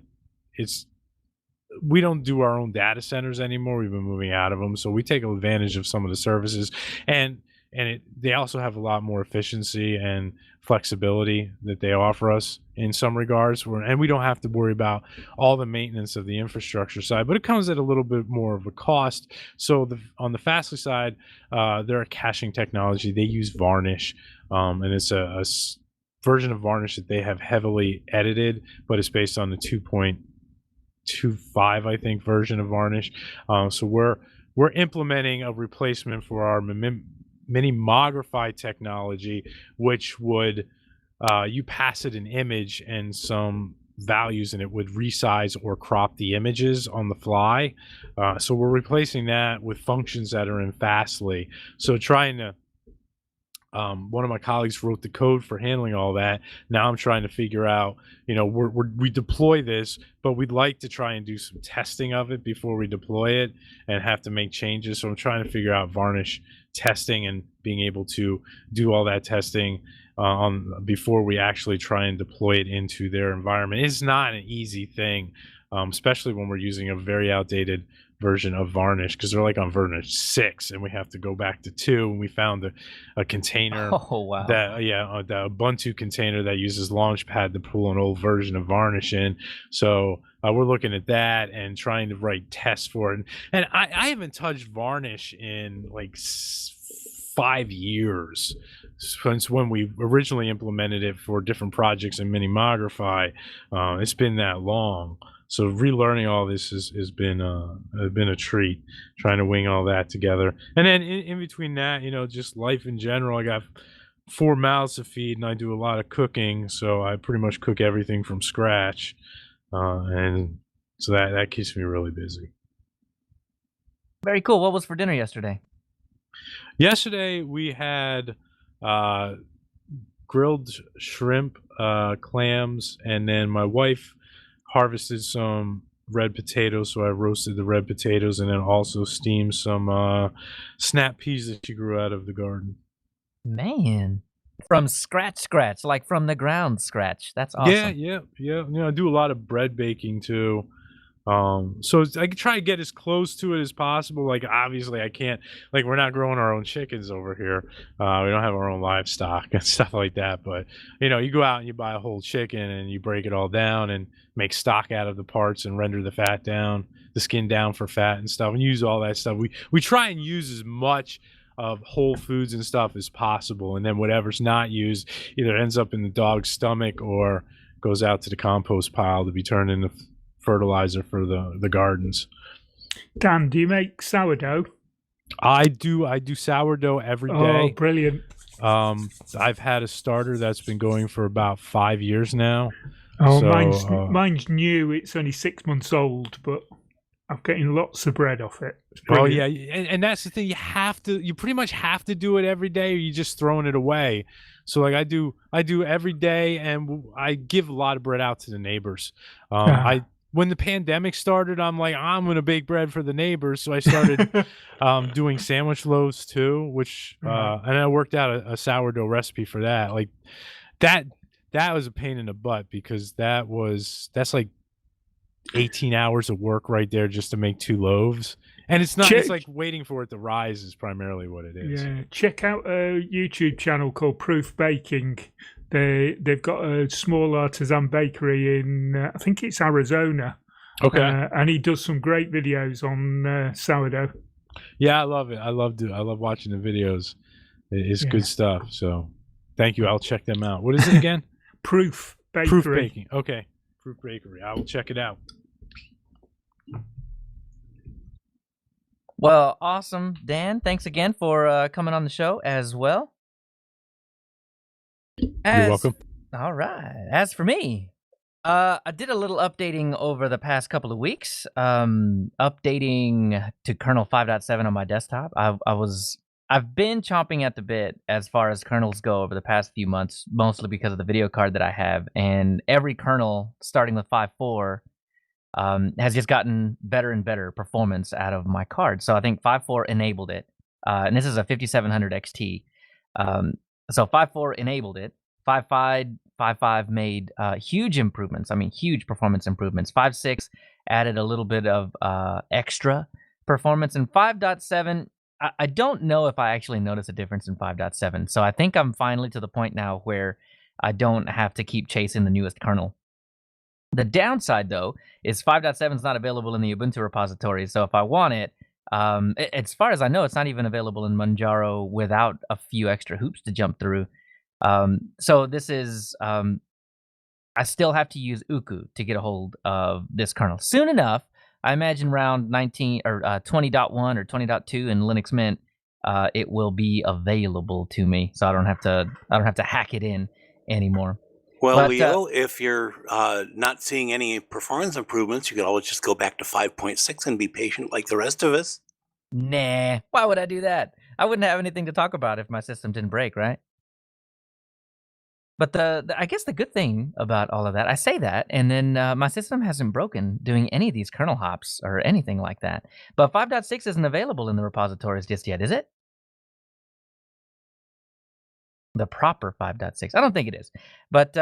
we don't do our own data centers anymore. We've been moving out of them, so we take advantage of some of the services, and they also have a lot more efficiency and flexibility that they offer us in some regards, and we don't have to worry about all the maintenance of the infrastructure side, but it comes at a little bit more of a cost. So on the Fastly side, they're a caching technology. They use Varnish, and it's a version of Varnish that they have heavily edited, but it's based on the 2.25, I think, version of Varnish. So we're implementing a replacement for our Minimogrify technology, which would you pass it an image and some values, and it would resize or crop the images on the fly. So we're replacing that with functions that are in Fastly. So trying to one of my colleagues wrote the code for handling all that. Now I'm trying to figure out, we deploy this, but we'd like to try and do some testing of it before we deploy it and have to make changes. So I'm trying to figure out Varnish testing and being able to do all that testing before we actually try and deploy it into their environment. It's not an easy thing, especially when we're using a very outdated version of Varnish, because they're like on Varnish 6 and we have to go back to 2, and we found a container the Ubuntu container that uses Launchpad to pull an old version of Varnish in. So we're looking at that and trying to write tests for it, and I haven't touched Varnish in like 5 years since when we originally implemented it for different projects in Minimogrify. It's been that long. So relearning all this has been a treat, trying to wing all that together. And then in between that, just life in general. I got 4 mouths to feed, and I do a lot of cooking, so I pretty much cook everything from scratch, and so that keeps me really busy. Very cool. What was for dinner yesterday? Yesterday we had grilled shrimp, clams, and then my wife harvested some red potatoes, so I roasted the red potatoes and then also steamed some snap peas that she grew out of the garden. Man, from scratch, like from the ground scratch. That's awesome. Yeah. You know, I do a lot of bread baking too. So I can try to get as close to it as possible. Like, obviously I can't, like, we're not growing our own chickens over here. We don't have our own livestock and stuff like that. But, you know, you go out and you buy a whole chicken and you break it all down and make stock out of the parts and render the fat down, the skin down for fat and stuff, and use all that stuff. We try and use as much of whole foods and stuff as possible. And then whatever's not used either ends up in the dog's stomach or goes out to the compost pile to be turned into fertilizer for the gardens. Dan, do you make sourdough? I do sourdough every day. Oh, brilliant. I've had a starter that's been going for about 5 years now. Oh, so, mine's new. It's only 6 months old, but I'm getting lots of bread off it. Oh yeah, and that's the thing. You pretty much have to do it every day, or you're just throwing it away. So like I do every day, and I give a lot of bread out to the neighbors. When the pandemic started, I'm like, I'm going to bake bread for the neighbors. So I started doing sandwich loaves too, which, and I worked out a sourdough recipe for that. Like that was a pain in the butt because that's like 18 hours of work right there just to make 2 loaves. And it's not, it's like waiting for it to rise is primarily what it is. Yeah. Check out a YouTube channel called Proof Baking. They've got a small artisan bakery in I think it's Arizona. Okay. And he does some great videos on sourdough. Yeah, I love it. I love watching the videos. It's good stuff. So thank you. I'll check them out. What is it again? Proof Bakery. Proof Baking. Okay. Proof Bakery. I will check it out. Well, awesome, Dan. Thanks again for coming on the show as well. You're welcome. All right. As for me, I did a little updating over the past couple of weeks. Updating to kernel 5.7 on my desktop. I've been chomping at the bit as far as kernels go over the past few months, mostly because of the video card that I have. And every kernel, starting with 5.4, has just gotten better and better performance out of my card. So I think 5.4 enabled it. And this is a 5700 XT. So 5.4 enabled it. 5.5 made huge improvements. I mean, huge performance improvements. 5.6 added a little bit of extra performance. And 5.7, I don't know if I actually noticed a difference in 5.7. So I think I'm finally to the point now where I don't have to keep chasing the newest kernel. The downside, though, is 5.7 is not available in the Ubuntu repository. So if I want it, as far as I know, it's not even available in Manjaro without a few extra hoops to jump through. So this is, I still have to use Uku to get a hold of this kernel. Soon enough, I imagine around 19 or 20.1 or 20.2 in Linux Mint, it will be available to me. So I don't have to hack it in anymore. Well, but, Leo, if you're not seeing any performance improvements, you could always just go back to 5.6 and be patient like the rest of us. Nah, why would I do that? I wouldn't have anything to talk about if my system didn't break, right? But I guess the good thing about all of that, I say that, and then my system hasn't broken doing any of these kernel hops or anything like that. But 5.6 isn't available in the repositories just yet, is it? The proper 5.6. I don't think it is. But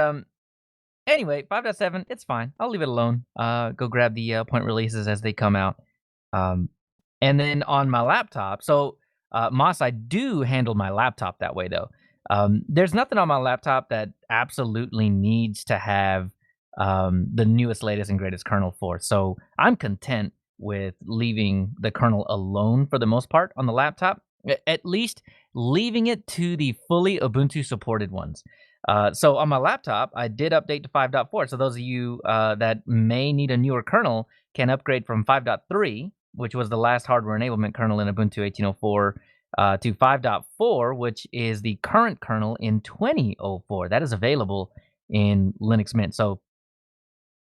anyway, 5.7, it's fine. I'll leave it alone. Go grab the point releases as they come out. And then on my laptop, so Moss, I do handle my laptop that way, though. There's nothing on my laptop that absolutely needs to have the newest, latest, and greatest kernel for. So I'm content with leaving the kernel alone for the most part on the laptop, at least leaving it to the fully Ubuntu supported ones. So on my laptop, I did update to 5.4. So those of you that may need a newer kernel can upgrade from 5.3, which was the last hardware enablement kernel in Ubuntu 18.04, to 5.4, which is the current kernel in 20.04. That is available in Linux Mint. So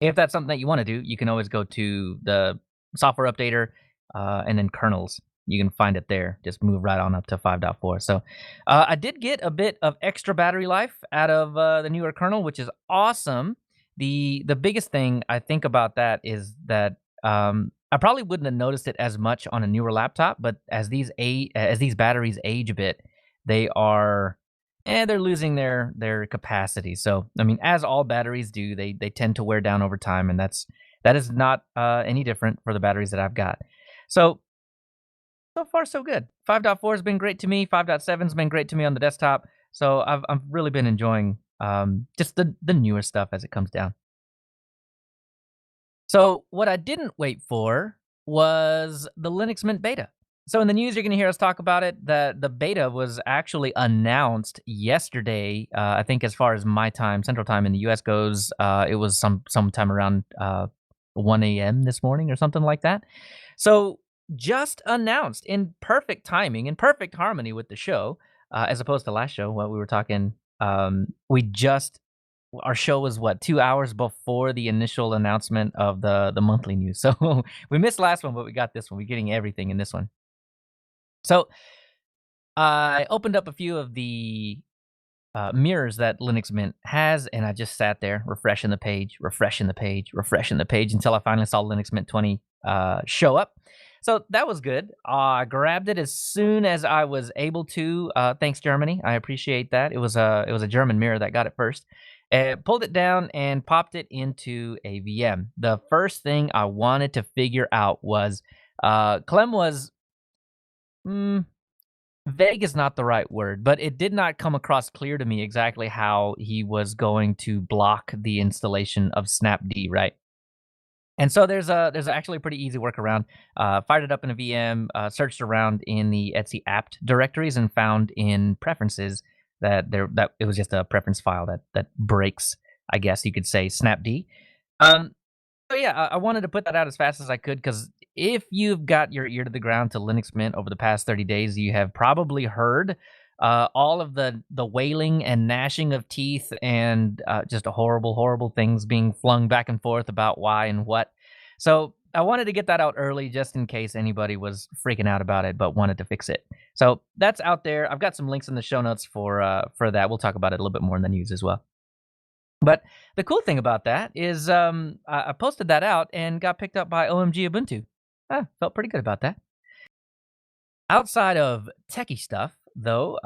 if that's something that you want to do, you can always go to the software updater and then kernels you can find it there. Just move right on up to 5.4. So I did get a bit of extra battery life out of the newer kernel, which is awesome. The biggest thing I think about that is that I probably wouldn't have noticed it as much on a newer laptop, but as these batteries age a bit, they are they're losing their capacity. So I mean, as all batteries do, they tend to wear down over time, and that is not any different for the batteries that I've got. So far so good. 5.4 has been great to me. 5.7 has been great to me on the desktop. So I've really been enjoying just the newer stuff as it comes down. So what I didn't wait for was the Linux Mint beta. So in the news, you're going to hear us talk about it. The beta was actually announced yesterday. I think as far as my time, Central Time in the U.S. goes, it was sometime around 1 a.m. this morning or something like that. So just announced in perfect timing, in perfect harmony with the show, as opposed to last show, what we were talking. Our show was 2 hours before the initial announcement of the monthly news. So we missed last one, but we got this one. We're getting everything in this one. So I opened up a few of the mirrors that Linux Mint has, and I just sat there refreshing the page until I finally saw Linux Mint 20 show up. So that was good. I grabbed it as soon as I was able to. Thanks, Germany. I appreciate that. It was a German mirror that got it first. Pulled it down and popped it into a VM. The first thing I wanted to figure out was Clem was vague is not the right word, but it did not come across clear to me exactly how he was going to block the installation of snapd, right? And so there's actually a pretty easy workaround. Fired it up in a VM, searched around in the Etsy apt directories, and found in preferences that it was just a preference file that breaks, I guess you could say, snapd. So yeah, I wanted to put that out as fast as I could, because if you've got your ear to the ground to Linux Mint over the past 30 days, you have probably heard all of the wailing and gnashing of teeth and just horrible things being flung back and forth about why and what. So I wanted to get that out early just in case anybody was freaking out about it but wanted to fix it. So that's out there. I've got some links in the show notes for that. We'll talk about it a little bit more in the news as well. But the cool thing about that is I posted that out and got picked up by OMG Ubuntu. Felt pretty good about that. Outside of techie stuff, though,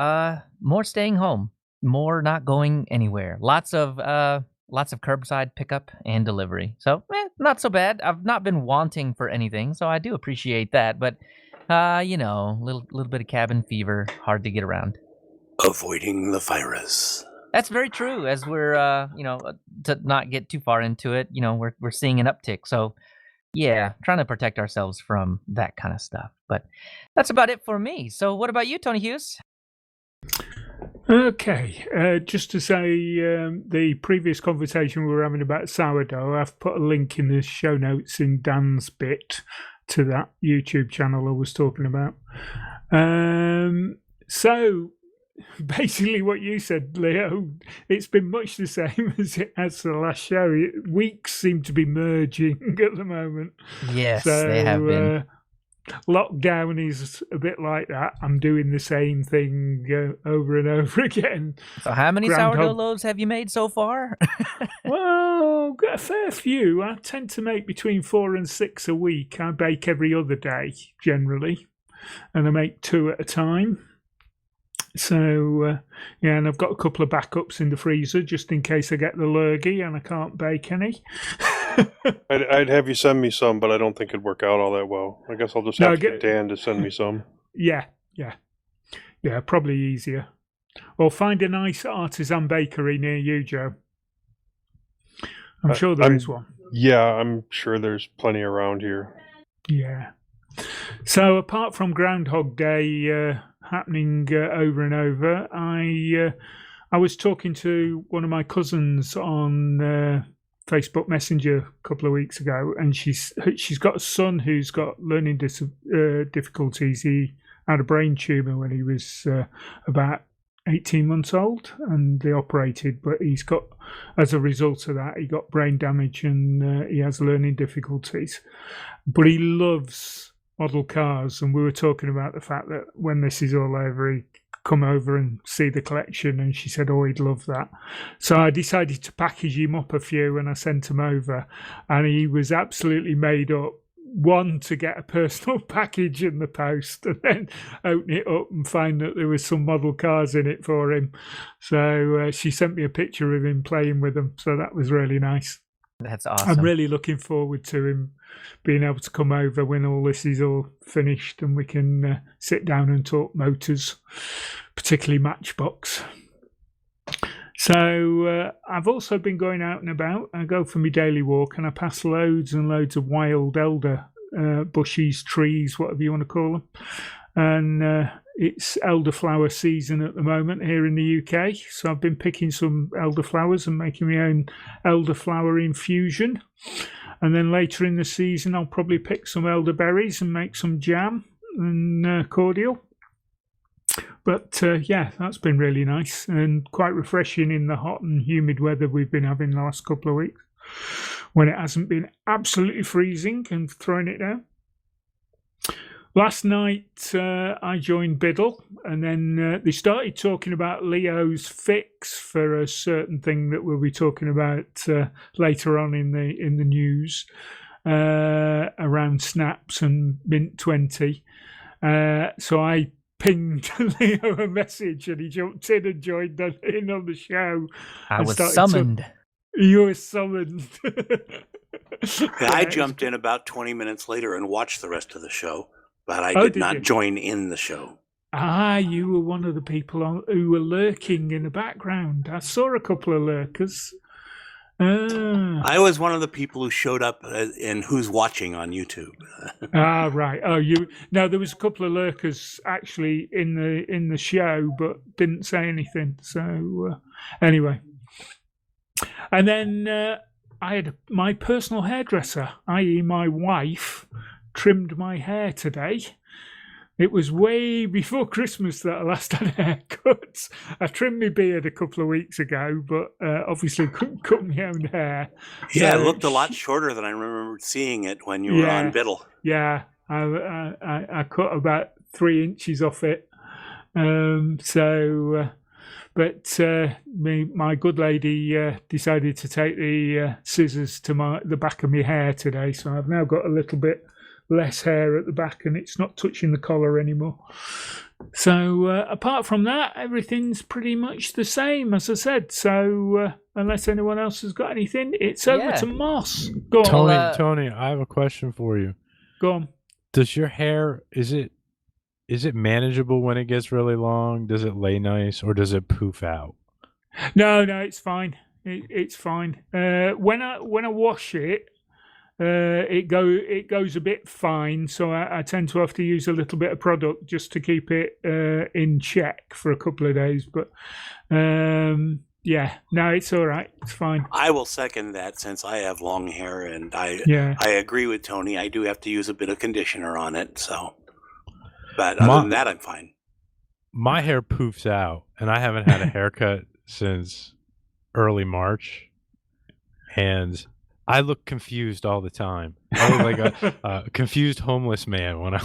more staying home, more not going anywhere. Lots of curbside pickup and delivery. So, not so bad. I've not been wanting for anything, so I do appreciate that. But, little bit of cabin fever, hard to get around. Avoiding the virus. That's very true. As we're, to not get too far into it, we're seeing an uptick. So, yeah, trying to protect ourselves from that kind of stuff. But that's about it for me. So what about you, Tony Hughes? Okay, just to say, the previous conversation we were having about sourdough, I've put a link in the show notes in Dan's bit to that YouTube channel I was talking about. So basically what you said, Leo, it's been much the same as it has the last show. Weeks seem to be merging at the moment. Yes, they have been. Lockdown is a bit like that. I'm doing the same thing over and over again. So how many sourdough loaves have you made so far? Well, got a fair few. I tend to make between 4 and 6 a week. I bake every other day, generally, and I make 2 at a time. So, and I've got a couple of backups in the freezer just in case I get the lurgy and I can't bake any. I'd have you send me some, but I don't think it'd work out all that well. I guess I'll just have to get Dan to send me some. Yeah, probably easier. Or find a nice artisan bakery near you, Joe. I'm sure there is one. Yeah, I'm sure there's plenty around here. Yeah. So apart from Groundhog Day happening over and over, I was talking to one of my cousins on Facebook Messenger a couple of weeks ago, and she's got a son who's got learning difficulties. He had a brain tumor when he was about 18 months old, and they operated, but he's got, as a result of that, he got brain damage and he has learning difficulties. But he loves model cars, and we were talking about the fact that when this is all over, he'd come over and see the collection, and she said, oh, he'd love that. So I decided to package him up a few, and I sent him over, and he was absolutely made up. One, to get a personal package in the post, and then open it up and find that there was some model cars in it for him. So she sent me a picture of him playing with them, so that was really nice. That's awesome. I'm really looking forward to him being able to come over when all this is all finished, and we can sit down and talk motors, particularly Matchbox. So I've also been going out and about. I go for my daily walk, and I pass loads and loads of wild elder bushes, trees, whatever you want to call them. And it's elderflower season at the moment here in the UK. So I've been picking some elderflowers and making my own elderflower infusion. And then later in the season, I'll probably pick some elderberries and make some jam and cordial. But yeah, that's been really nice and quite refreshing in the hot and humid weather we've been having the last couple of weeks, when it hasn't been absolutely freezing and throwing it down. Last night I joined Biddle, and then they started talking about Leo's fix for a certain thing that we'll be talking about later on in the news around snaps and Mint 20. So I pinged Leo a message, and he jumped in and joined in on the show. I was summoned. You were summoned. I jumped in about 20 minutes later and watched the rest of the show, but I did not join in the show. Ah, you were one of the people who were lurking in the background. I saw a couple of lurkers. I was one of the people who showed up in Who's Watching on YouTube. Right. Oh, there was a couple of lurkers actually in the show, but didn't say anything. So anyway, and then I had my personal hairdresser, i.e., my wife, trimmed my hair today. It was way before Christmas that I last had a haircut. I trimmed my beard a couple of weeks ago, but obviously couldn't cut my own hair. Yeah, So it looked a lot shorter than I remember seeing it when you were on Biddle. Yeah, I cut about 3 inches off it. But my good lady decided to take the scissors to the back of my hair today, so I've now got a little bit less hair at the back, and it's not touching the collar anymore. So apart from that, everything's pretty much the same, as I said. So unless anyone else has got anything, it's over to Moss. Go on. Tony, I have a question for you. Go on. Does your hair, is it manageable when it gets really long? Does it lay nice, or does it poof out? No, it's fine. It's fine. When I wash it, it goes a bit fine, so I tend to have to use a little bit of product just to keep it in check for a couple of days. But yeah, no, it's all right. It's fine. I will second that, since I have long hair, and I agree with Tony. I do have to use a bit of conditioner on it. So, but other than that, I'm fine. My hair poofs out, and I haven't had a haircut since early March, and I look confused all the time. I look like a confused homeless man when I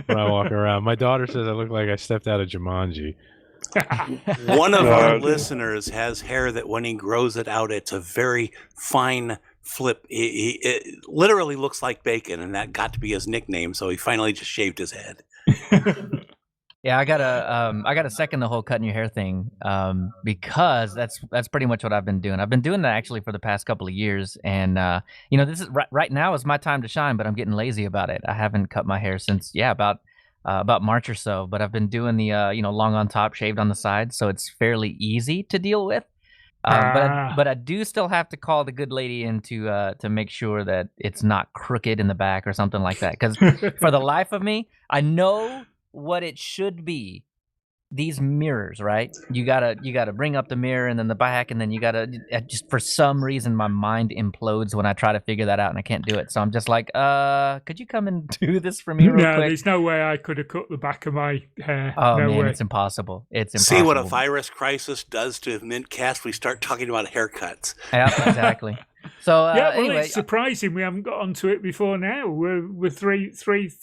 walk around. My daughter says I look like I stepped out of Jumanji. One of our listeners has hair that when he grows it out, it's a very fine flip. It literally looks like bacon, and that got to be his nickname, so he finally just shaved his head. Yeah, I gotta second the whole cutting your hair thing, because that's pretty much what I've been doing. I've been doing that actually for the past couple of years, and this is right now is my time to shine, but I'm getting lazy about it. I haven't cut my hair since about March or so, but I've been doing the long on top, shaved on the sides, so it's fairly easy to deal with. But I do still have to call the good lady in to make sure that it's not crooked in the back or something like that, because for the life of me, I know what it should be. These mirrors, right? You gotta bring up the mirror and then the back, and then you gotta just, for some reason my mind implodes when I try to figure that out, and I can't do it. So I'm just like, could you come and do this for me real quick? There's no way I could have cut the back of my hair. Oh no man, way. It's impossible. It's impossible. See what a virus crisis does to mintCast? We start talking about haircuts. Yeah, exactly. So anyway, it's surprising we haven't got onto it before now. We're three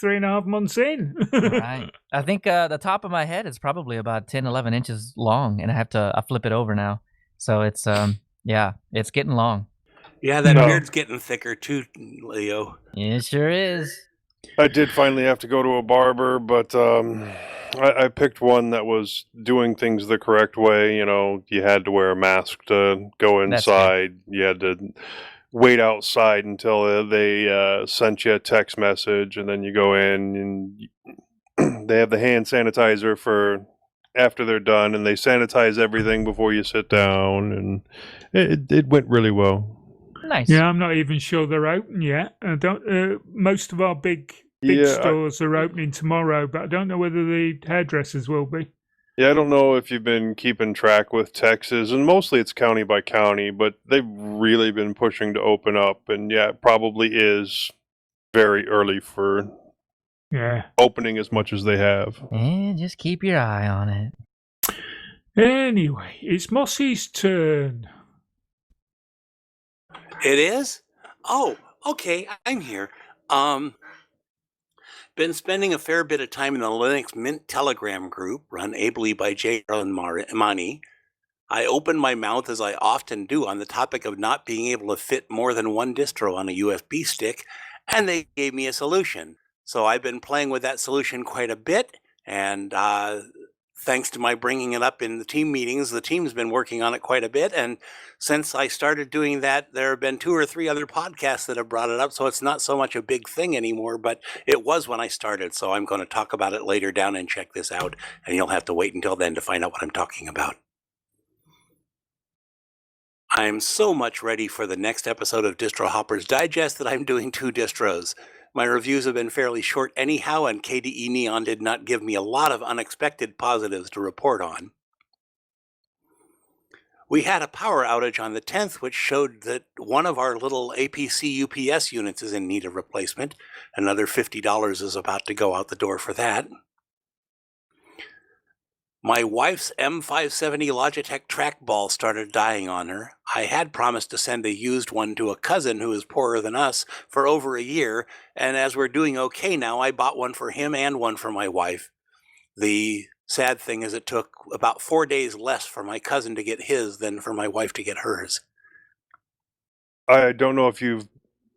and a half months in. Right. I think the top of my head is probably about 10, 11 inches long, and I flip it over now. So it's it's getting long. Yeah, that beard's getting thicker too, Leo. It sure is. I did finally have to go to a barber, but I picked one that was doing things the correct way. You know, you had to wear a mask to go inside. You had to wait outside until they sent you a text message, and then you go in and they have the hand sanitizer for after they're done, and they sanitize everything before you sit down, and it went really well. Nice. Yeah, I'm not even sure they're open yet. Most of our big stores are opening tomorrow, but I don't know whether the hairdressers will be. Yeah, I don't know if you've been keeping track with Texas, and mostly it's county by county, but they've really been pushing to open up, and it probably is very early for opening as much as they have. And just keep your eye on it. Anyway, it's Mossy's turn. It is? Oh, okay, I'm here. Been spending a fair bit of time in the Linux Mint Telegram group, run ably by J.R. and Mani. I opened my mouth, as I often do, on the topic of not being able to fit more than one distro on a USB stick, and they gave me a solution. So I've been playing with that solution quite a bit, and thanks to my bringing it up in the team meetings, the team's been working on it quite a bit. And since I started doing that, there have been 2 or 3 other podcasts that have brought it up. So it's not so much a big thing anymore, but it was when I started. So I'm going to talk about it later down and check this out. And you'll have to wait until then to find out what I'm talking about. I'm so much ready for the next episode of Distro Hopper's Digest that I'm doing 2 distros. My reviews have been fairly short anyhow, and KDE Neon did not give me a lot of unexpected positives to report on. We had a power outage on the 10th, which showed that one of our little APC UPS units is in need of replacement. Another $50 is about to go out the door for that. My wife's M570 Logitech trackball started dying on her. I had promised to send a used one to a cousin who is poorer than us for over a year, and as we're doing okay now, I bought one for him and one for my wife. The sad thing is it took about 4 days less for my cousin to get his than for my wife to get hers. I don't know if you've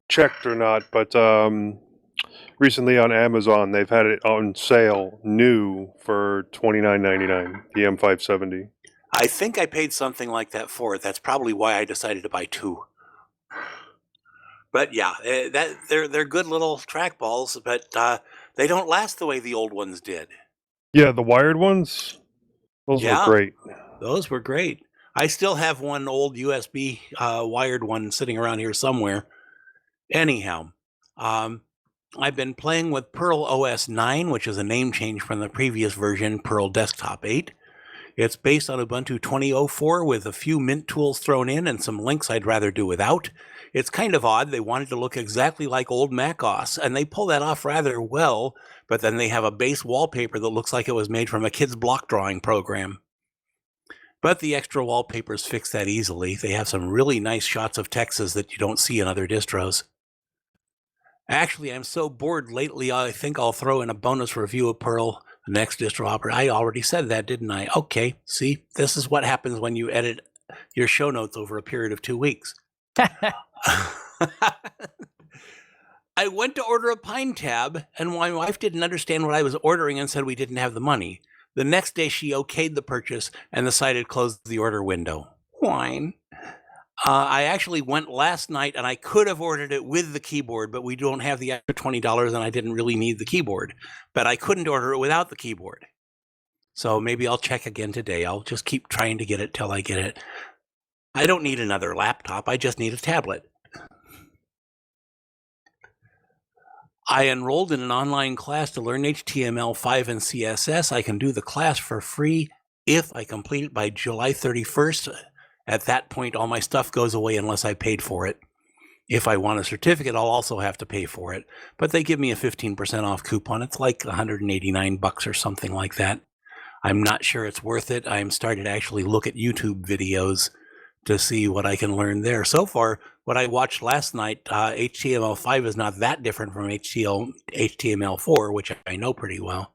checked or not, but recently on Amazon, they've had it on sale new for $29.99, the M570. I think I paid something like that for it. That's probably why I decided to buy 2. But yeah, they're good little trackballs, but they don't last the way the old ones did. Yeah, the wired ones, those were great. Those were great. I still have one old USB wired one sitting around here somewhere. Anyhow, I've been playing with Perl OS 9, which is a name change from the previous version, Perl Desktop 8. It's based on Ubuntu 20.04 with a few Mint tools thrown in and some links I'd rather do without. It's kind of odd. They wanted to look exactly like old macOS, and they pull that off rather well, but then they have a base wallpaper that looks like it was made from a kid's block drawing program. But the extra wallpapers fix that easily. They have some really nice shots of Texas that you don't see in other distros. Actually, I'm so bored lately, I think I'll throw in a bonus review of Perl, the next distro hopper. I already said that, didn't I? Okay, see, this is what happens when you edit your show notes over a period of 2 weeks. I went to order a Pine Tab, and my wife didn't understand what I was ordering and said we didn't have the money. The next day, she okayed the purchase, and the site had closed the order window. Whine. I actually went last night, and I could have ordered it with the keyboard, but we don't have the extra $20, and I didn't really need the keyboard. But I couldn't order it without the keyboard. So maybe I'll check again today. I'll just keep trying to get it till I get it. I don't need another laptop. I just need a tablet. I enrolled in an online class to learn HTML5 and CSS. I can do the class for free if I complete it by July 31st. At that point, all my stuff goes away unless I paid for it. If I want a certificate, I'll also have to pay for it. But they give me a 15% off coupon. It's like $189 or something like that. I'm not sure it's worth it. I'm starting to actually look at YouTube videos to see what I can learn there. So far, what I watched last night, HTML5 is not that different from HTML4, which I know pretty well.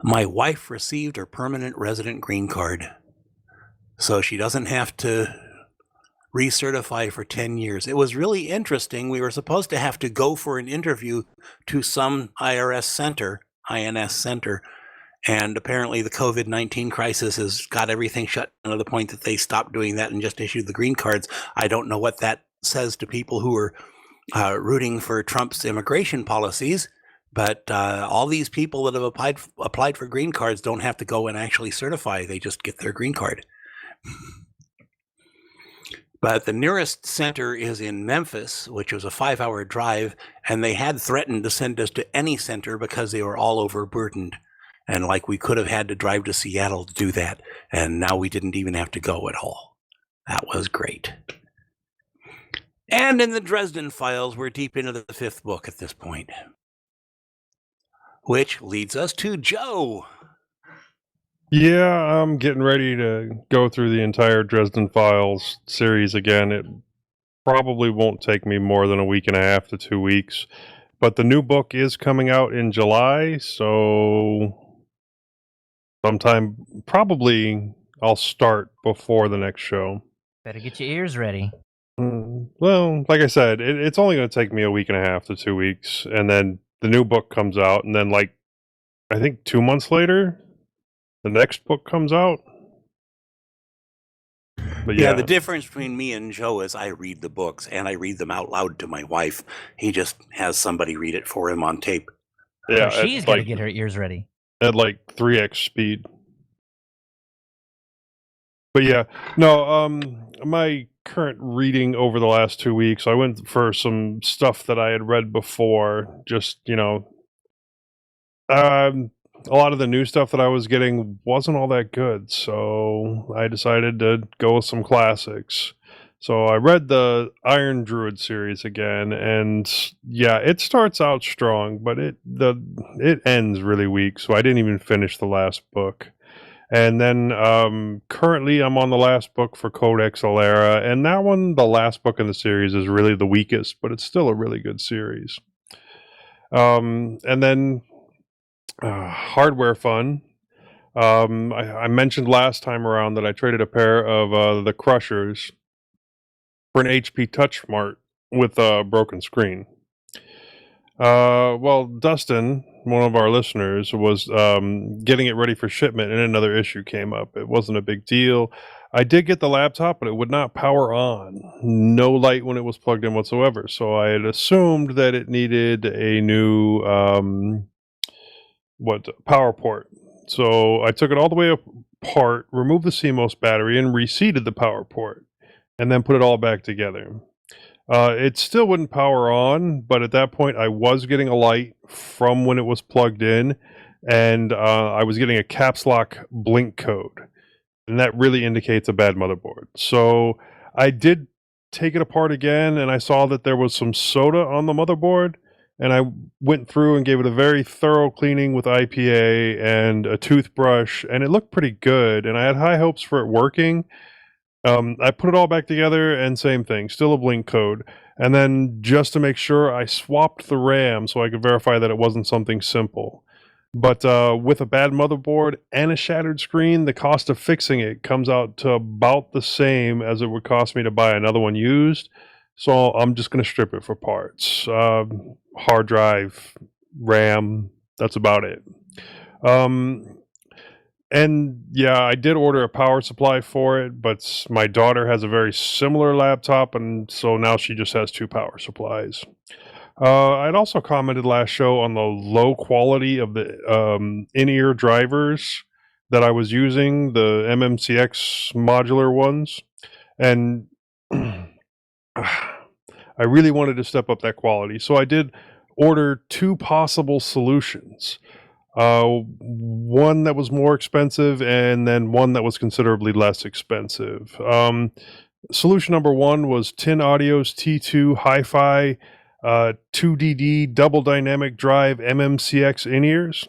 My wife received her permanent resident green card, so she doesn't have to recertify for 10 years. It was really interesting. We were supposed to have to go for an interview to some INS center, and apparently the COVID-19 crisis has got everything shut down to the point that they stopped doing that and just issued the green cards. I don't know what that says to people who are rooting for Trump's immigration policies, but all these people that have applied for green cards don't have to go and actually certify. They just get their green card. But the nearest center is in Memphis, which was a 5-hour drive, and they had threatened to send us to any center because they were all overburdened. And like we could have had to drive to Seattle to do that, and now we didn't even have to go at all. That was great. And in the Dresden Files, we're deep into the 5th book at this point. Which leads us to Joe. Yeah, I'm getting ready to go through the entire Dresden Files series again. It probably won't take me more than a week and a half to 2 weeks. But the new book is coming out in July, so sometime probably I'll start before the next show. Better get your ears ready. Well, like I said, it's only going to take me a week and a half to 2 weeks, and then the new book comes out, and then like I think 2 months later, the next book comes out. But yeah, the difference between me and Joe is I read the books, and I read them out loud to my wife. He just has somebody read it for him on tape. Yeah, so she's got to get her ears ready. At like 3x speed. But yeah, no, my current reading over the last 2 weeks, I went for some stuff that I had read before, just, a lot of the new stuff that I was getting wasn't all that good, so I decided to go with some classics. So I read the Iron Druid series again, and yeah, it starts out strong, but it ends really weak, so I didn't even finish the last book. And then currently I'm on the last book for Codex Alera, and that one, the last book in the series, is really the weakest, but it's still a really good series. And then hardware fun. I mentioned last time around that I traded a pair of the Crushers for an HP TouchSmart with a broken screen. Well, Dustin, one of our listeners, was getting it ready for shipment, and another issue came up. It wasn't a big deal. I did get the laptop, but it would not power on. No light when it was plugged in whatsoever. So I had assumed that it needed a new power port. So I took it all the way apart, removed the CMOS battery, and reseated the power port, and then put it all back together. It still wouldn't power on, but at that point I was getting a light from when it was plugged in, and I was getting a caps lock blink code, and that really indicates a bad motherboard. So I did take it apart again, and I saw that there was some soda on the motherboard, and I went through and gave it a very thorough cleaning with IPA and a toothbrush, and it looked pretty good, and I had high hopes for it working. I put it all back together, and same thing, still a blink code. And then just to make sure, I swapped the RAM so I could verify that it wasn't something simple. But with a bad motherboard and a shattered screen, the cost of fixing it comes out to about the same as it would cost me to buy another one used. So I'm just going to strip it for parts. Hard drive, RAM, that's about it. And yeah, I did order a power supply for it, but my daughter has a very similar laptop, and so now she just has 2 power supplies. I'd also commented last show on the low quality of the in-ear drivers that I was using, the MMCX modular ones, and I really wanted to step up that quality, so I did order 2 possible solutions. One that was more expensive, and then one that was considerably less expensive. Solution number 1 was Tin Audio's T2 Hi-Fi 2DD double dynamic drive MMCX in-ears.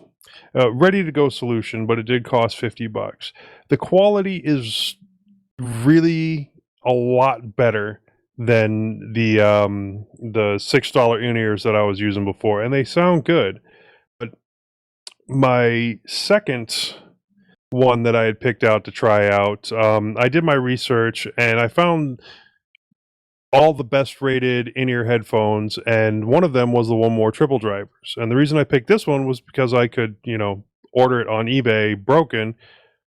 ready to go solution, but it did cost $50. The quality is really a lot better than the $6 in-ears that I was using before, and they sound good. But my second one that I had picked out to try out, I did my research and I found all the best rated in-ear headphones, and one of them was the One More triple drivers. And the reason I picked this one was because I could, order it on eBay broken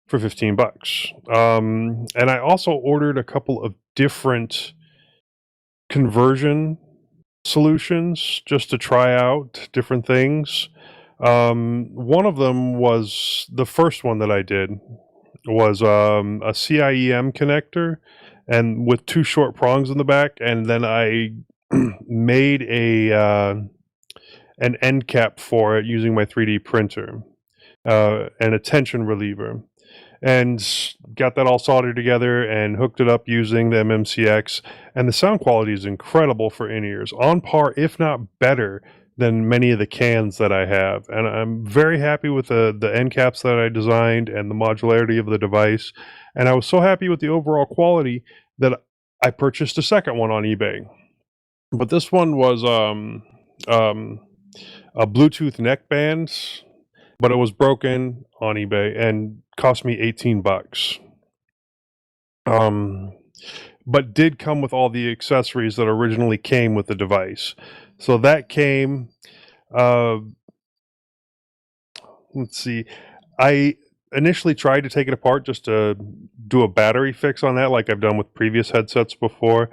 for $15. And I also ordered a couple of different conversion solutions just to try out different things. One of them was the first one that I did was a CIEM connector and with two short prongs in the back, and then I made an end cap for it using my 3D printer and a tension reliever, and got that all soldered together and hooked it up using the MMCX, and the sound quality is incredible for in-ears, on par if not better than many of the cans that I have. And I'm very happy with the end caps that I designed and the modularity of the device, and I was so happy with the overall quality that I purchased a second one on eBay. But this one was a Bluetooth neckband, but it was broken on eBay and cost me $18. But did come with all the accessories that originally came with the device. So that came, let's see, I initially tried to take it apart just to do a battery fix on that like I've done with previous headsets before.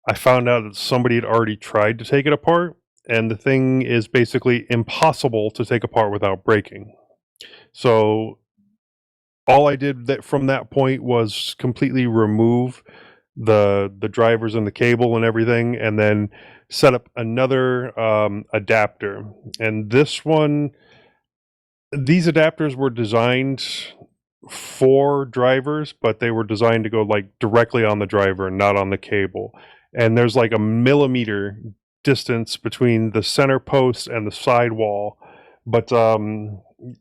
I found out that somebody had already tried to take it apart, and the thing is basically impossible to take apart without breaking. So all I did from that point was completely remove the drivers and the cable and everything, and then set up another adapter. And these adapters were designed for drivers, but they were designed to go like directly on the driver, not on the cable. And there's like a millimeter distance between the center post and the sidewall, but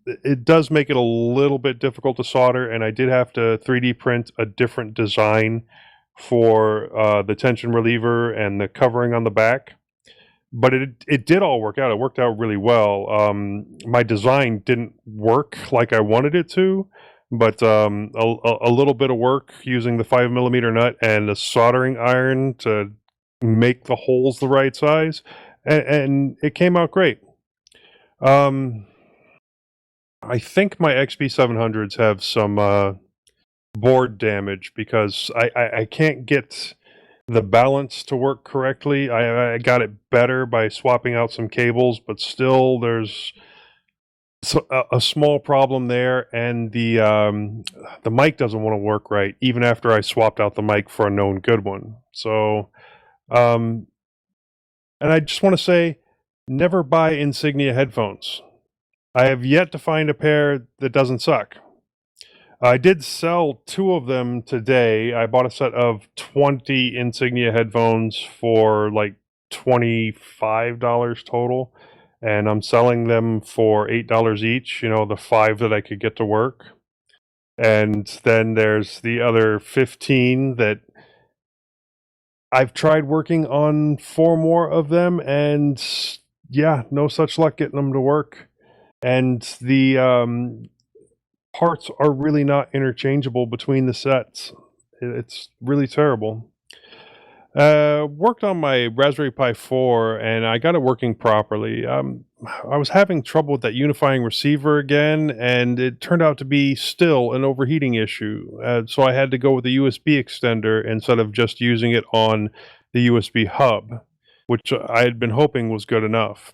it does make it a little bit difficult to solder, and I did have to 3D print a different design for the tension reliever and the covering on the back. But it did all work out. It worked out really well. My design didn't work like I wanted it to, but a little bit of work using the 5mm nut and a soldering iron to make the holes the right size, and it came out great. I think my XP700s have some board damage because I can't get the balance to work correctly. I got it better by swapping out some cables, but still there's a small problem there, and the mic doesn't want to work right even after I swapped out the mic for a known good one. So and I just want to say, never buy Insignia headphones. I have yet to find a pair that doesn't suck. I did sell 2 of them today. I bought a set of 20 Insignia headphones for like $25 total, and I'm selling them for $8 each, the 5 that I could get to work. And then there's the other 15 that I've tried working on 4 more of them, and yeah, no such luck getting them to work. And the parts are really not interchangeable between the sets. It's really terrible. Worked on my Raspberry Pi 4, and I got it working properly. I was having trouble with that unifying receiver again, and it turned out to be still an overheating issue. So I had to go with a USB extender instead of just using it on the USB hub, which I had been hoping was good enough.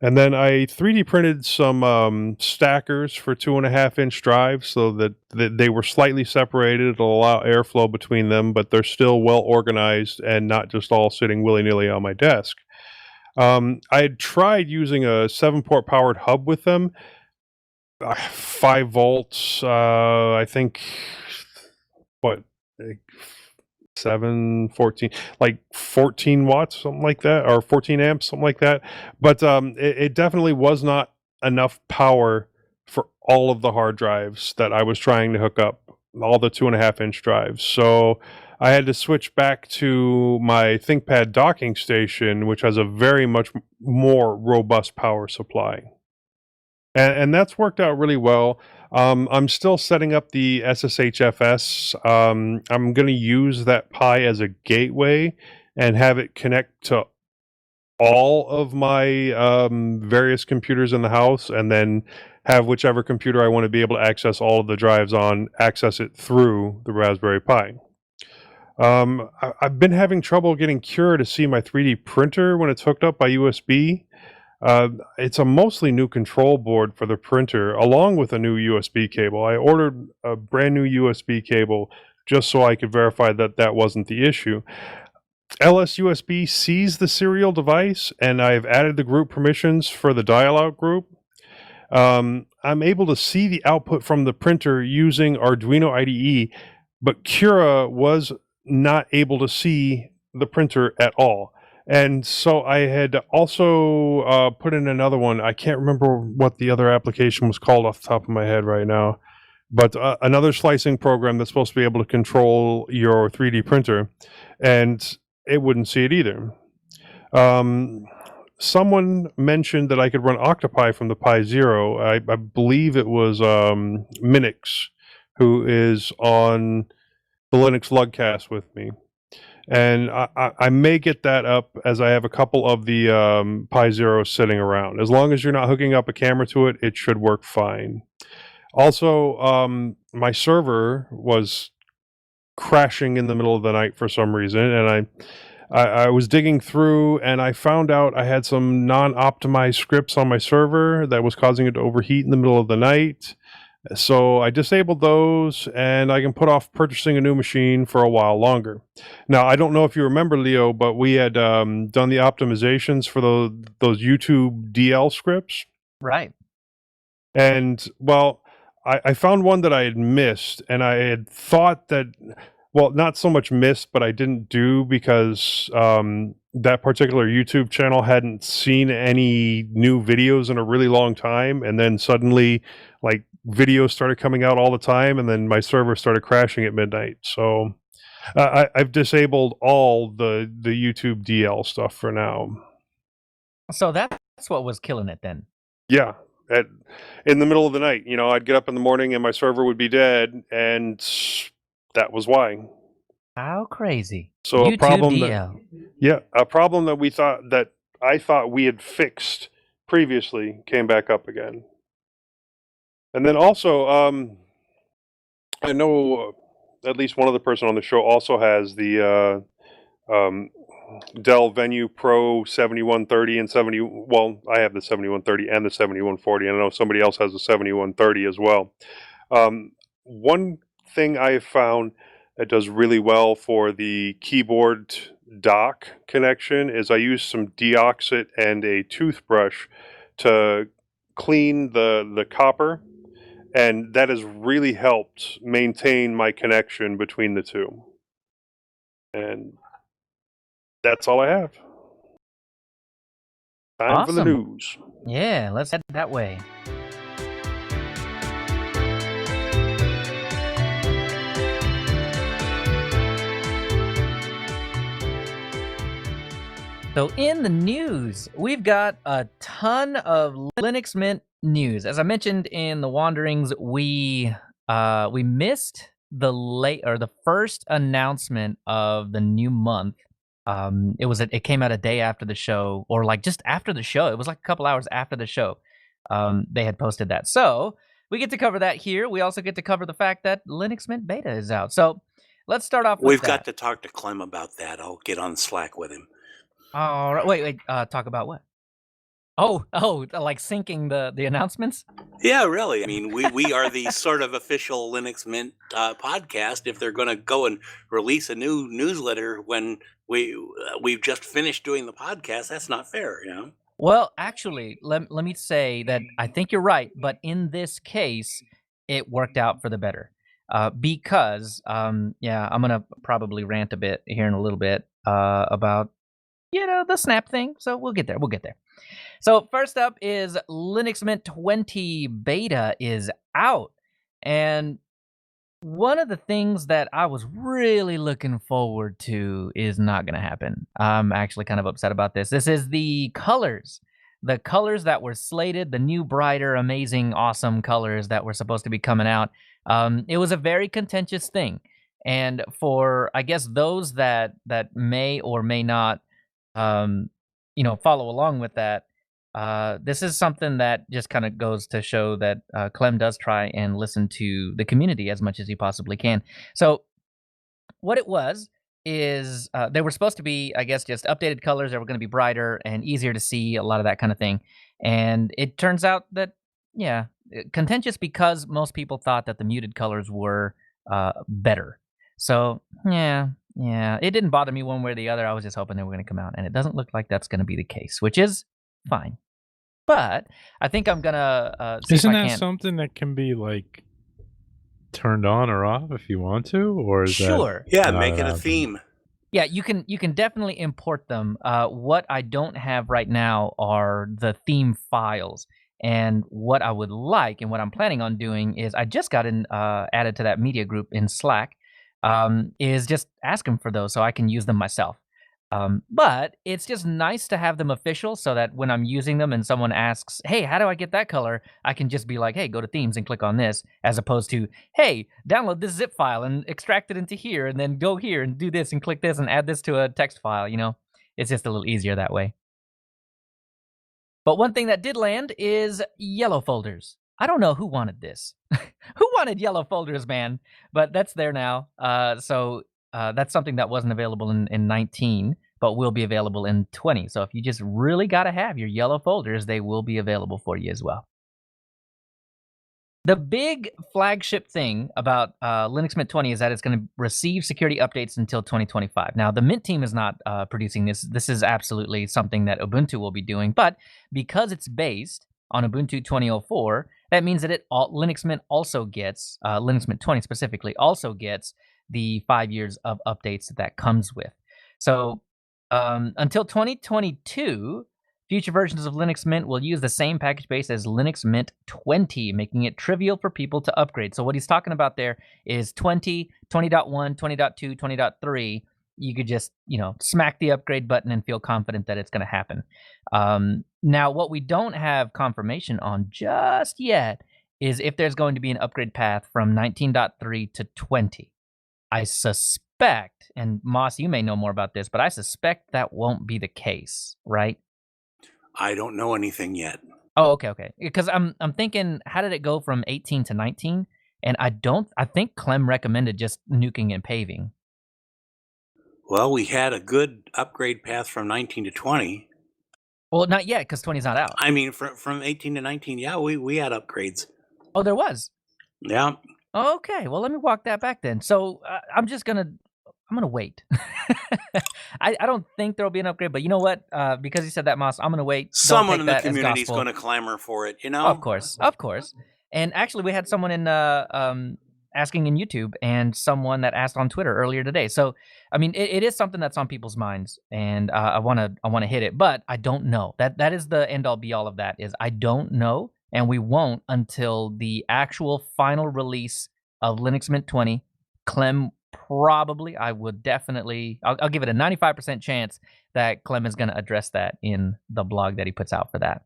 And then I 3D printed some stackers for 2.5-inch drives so that they were slightly separated. It'll allow airflow between them, but they're still well organized and not just all sitting willy-nilly on my desk. I had tried using a 7-port powered hub with them. 5 volts, I think, 14 watts, something like that, or 14 amps, something like that. But it definitely was not enough power all of the hard drives that I was trying to hook up, all the 2.5-inch drives. So I had to switch back to my ThinkPad docking station, which has a very much more robust power supply. And that's worked out really well. I'm still setting up the SSHFS. I'm going to use that Pi as a gateway and have it connect to all of my various computers in the house, and then have whichever computer I want to be able to access all of the drives on, access it through the Raspberry Pi. I've been having trouble getting Cura to see my 3D printer when it's hooked up by USB. It's a mostly new control board for the printer, along with a new USB cable. I ordered a brand new USB cable just so I could verify that that wasn't the issue. LSUSB sees the serial device, and I've added the group permissions for the dial-out group. I'm able to see the output from the printer using Arduino IDE, but Cura was not able to see the printer at all. And so I had also put in another one. I can't remember what the other application was called off the top of my head right now, but another slicing program that's supposed to be able to control your 3D printer, and it wouldn't see it either. Someone mentioned that I could run Octopi from the Pi Zero. I believe it was Minix, who is on the Linux Lugcast with me. And I may get that up, as I have a couple of the Pi Zeros sitting around. As long as you're not hooking up a camera to it, it should work fine. Also, my server was crashing in the middle of the night for some reason, and I was digging through, and I found out I had some non-optimized scripts on my server that was causing it to overheat in the middle of the night. So I disabled those, and I can put off purchasing a new machine for a while longer. Now, I don't know if you remember, Leo, but we had done the optimizations for those YouTube DL scripts. Right. And, well, I found one that I had missed, and I had thought that, well, not so much missed, but I didn't do because that particular YouTube channel hadn't seen any new videos in a really long time. And then suddenly, like, videos started coming out all the time, and then my server started crashing at midnight. So I've disabled all the YouTube DL stuff for now. So that's what was killing it then. Yeah. In the middle of the night, I'd get up in the morning and my server would be dead, and that was why. How crazy. So YouTube a problem DL. a problem that I thought we had fixed previously came back up again. And then also, I know at least one other person on the show also has the Dell Venue Pro 7130 and I have the 7130 and the 7140, and I know somebody else has the 7130 as well. One thing I've found that does really well for the keyboard dock connection is I use some deoxit and a toothbrush to clean the copper, and that has really helped maintain my connection between the two. And that's all I have. Time for the news. Yeah, let's head that way. So in the news, we've got a ton of Linux Mint news. As I mentioned in the Wanderings, we missed the first announcement of the new month. It came out a day after the show, or like just after the show. It was like a couple hours after the show. They had posted that. So we get to cover that here. We also get to cover the fact that Linux Mint Beta is out. So let's start off with We've got to talk to Clem about that. I'll get on Slack with him. All right. Wait. Talk about what? Oh, like syncing the announcements? Yeah, really. I mean, we are the sort of official Linux Mint podcast. If they're going to go and release a new newsletter when we've just finished doing the podcast, that's not fair, Well, actually, let me say that I think you're right, but in this case, it worked out for the better. Because I'm going to probably rant a bit here in a little bit about the snap thing. So we'll get there. We'll get there. So first up is Linux Mint 20 beta is out. And one of the things that I was really looking forward to is not going to happen. I'm actually kind of upset about this. This is the colors. The colors that were slated, the new, brighter, amazing, awesome colors that were supposed to be coming out. It was a very contentious thing. And for, I guess, those that may or may not, follow along with that, this is something that just kind of goes to show that Clem does try and listen to the community as much as he possibly can. So what it was is they were supposed to be, I guess, just updated colors that were going to be brighter and easier to see, a lot of that kind of thing. And it turns out that, yeah, contentious because most people thought that the muted colors were better. So, yeah, it didn't bother me one way or the other. I was just hoping they were going to come out, and it doesn't look like that's going to be the case, which is fine. But I think I'm gonna see Isn't if I that can. something that can be like turned on or off if you want to, or is Sure. that Yeah, not make it a allowed? theme. Yeah, you can definitely import them. What I don't have right now are the theme files. And what I would like and what I'm planning on doing is I just got added to that media group in Slack, is just ask them for those so I can use them myself. But it's just nice to have them official so that when I'm using them and someone asks, hey, how do I get that color? I can just be like, hey, go to themes and click on this, as opposed to, hey, download this zip file and extract it into here and then go here and do this and click this and add this to a text file, It's just a little easier that way. But one thing that did land is yellow folders. I don't know who wanted this. Who wanted yellow folders, man? But that's there now. So that's something that wasn't available in 19, but will be available in 20. So if you just really got to have your yellow folders, they will be available for you as well. The big flagship thing about Linux Mint 20 is that it's going to receive security updates until 2025. Now, the Mint team is not producing this. This is absolutely something that Ubuntu will be doing. But because it's based on Ubuntu 20.04, that means that Linux Mint also gets, Linux Mint 20 specifically, also gets the 5 years of updates that comes with. So until 2022, future versions of Linux Mint will use the same package base as Linux Mint 20, making it trivial for people to upgrade. So what he's talking about there is 20, 20.1, 20.2, 20.3. You could just, smack the upgrade button and feel confident that it's going to happen. Now, what we don't have confirmation on just yet is if there's going to be an upgrade path from 19.3 to 20. I suspect, and Moss, you may know more about this, but I suspect that won't be the case, right? I don't know anything yet. Oh, okay. Because I'm thinking, how did it go from 18 to 19? And I think Clem recommended just nuking and paving. Well, we had a good upgrade path from 19 to 20. Well, not yet, because 20's not out. I mean, from 18 to 19, yeah, we had upgrades. Oh, there was? Yeah. Okay, well, let me walk that back then. So I'm gonna wait. I don't think there'll be an upgrade, but you know what? Because you said that, Moss, I'm gonna wait. Someone in the community is going to clamor for it, Of course. And actually, we had someone in asking in YouTube and someone that asked on Twitter earlier today. So, I mean, it is something that's on people's minds, and I wanna hit it, but I don't know. That is the end all be all of that. Is I don't know, and we won't until the actual final release of Linux Mint 20. Clem probably, I would definitely, I'll give it a 95% chance that Clem is going to address that in the blog that he puts out for that.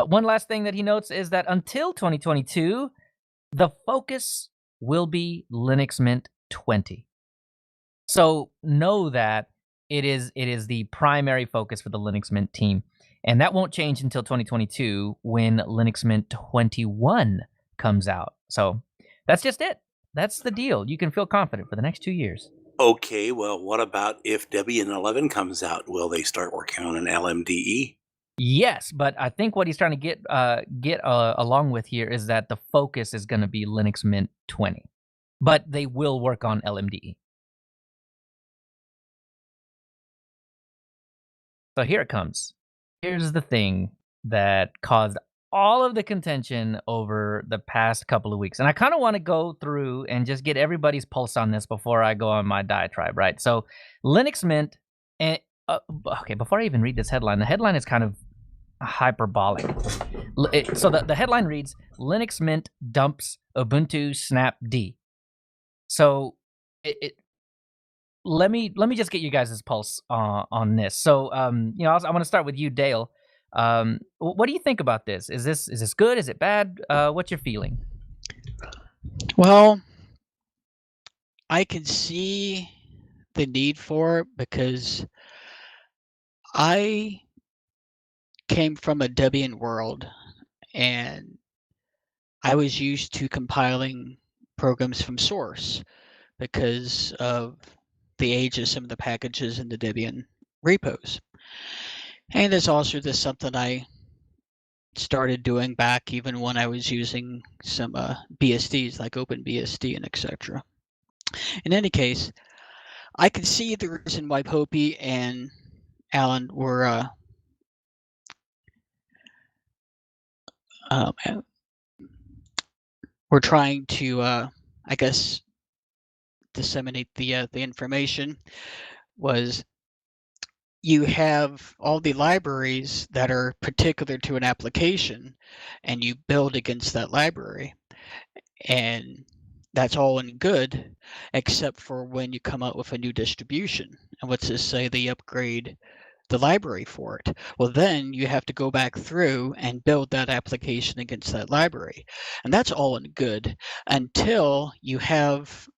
One last thing that he notes is that until 2022, the focus will be Linux Mint 20. So know that it is the primary focus for the Linux Mint team. And that won't change until 2022 when Linux Mint 21 comes out. So that's just it. That's the deal. You can feel confident for the next 2 years. Okay, well, what about if Debian 11 comes out? Will they start working on an LMDE? Yes, but I think what he's trying to get along with here is that the focus is going to be Linux Mint 20. But they will work on LMDE. So here it comes. Here's the thing that caused all of the contention over the past couple of weeks. And I kind of want to go through and just get everybody's pulse on this before I go on my diatribe, right? So Linux Mint And okay, before I even read this headline, the headline is kind of hyperbolic. So the headline reads, Linux Mint dumps Ubuntu Snap-D. So let me just get you guys' pulse on this. So I want to start with you, Dale. What do you think about this? Is this good? Is it bad? What's your feeling? Well, I can see the need for it because I came from a Debian world and I was used to compiling programs from source because of the age of some of the packages in the Debian repos. And it's also just something I started doing back even when I was using some BSDs like OpenBSD and etc. In any case, I can see the reason why Popey and Alan were trying to, I guess, disseminate the information. Was you have all the libraries that are particular to an application, and you build against that library, and that's all and good, except for when you come out with a new distribution. And let's just say they upgrade the library for it. Well, then you have to go back through and build that application against that library. And that's all and good until you have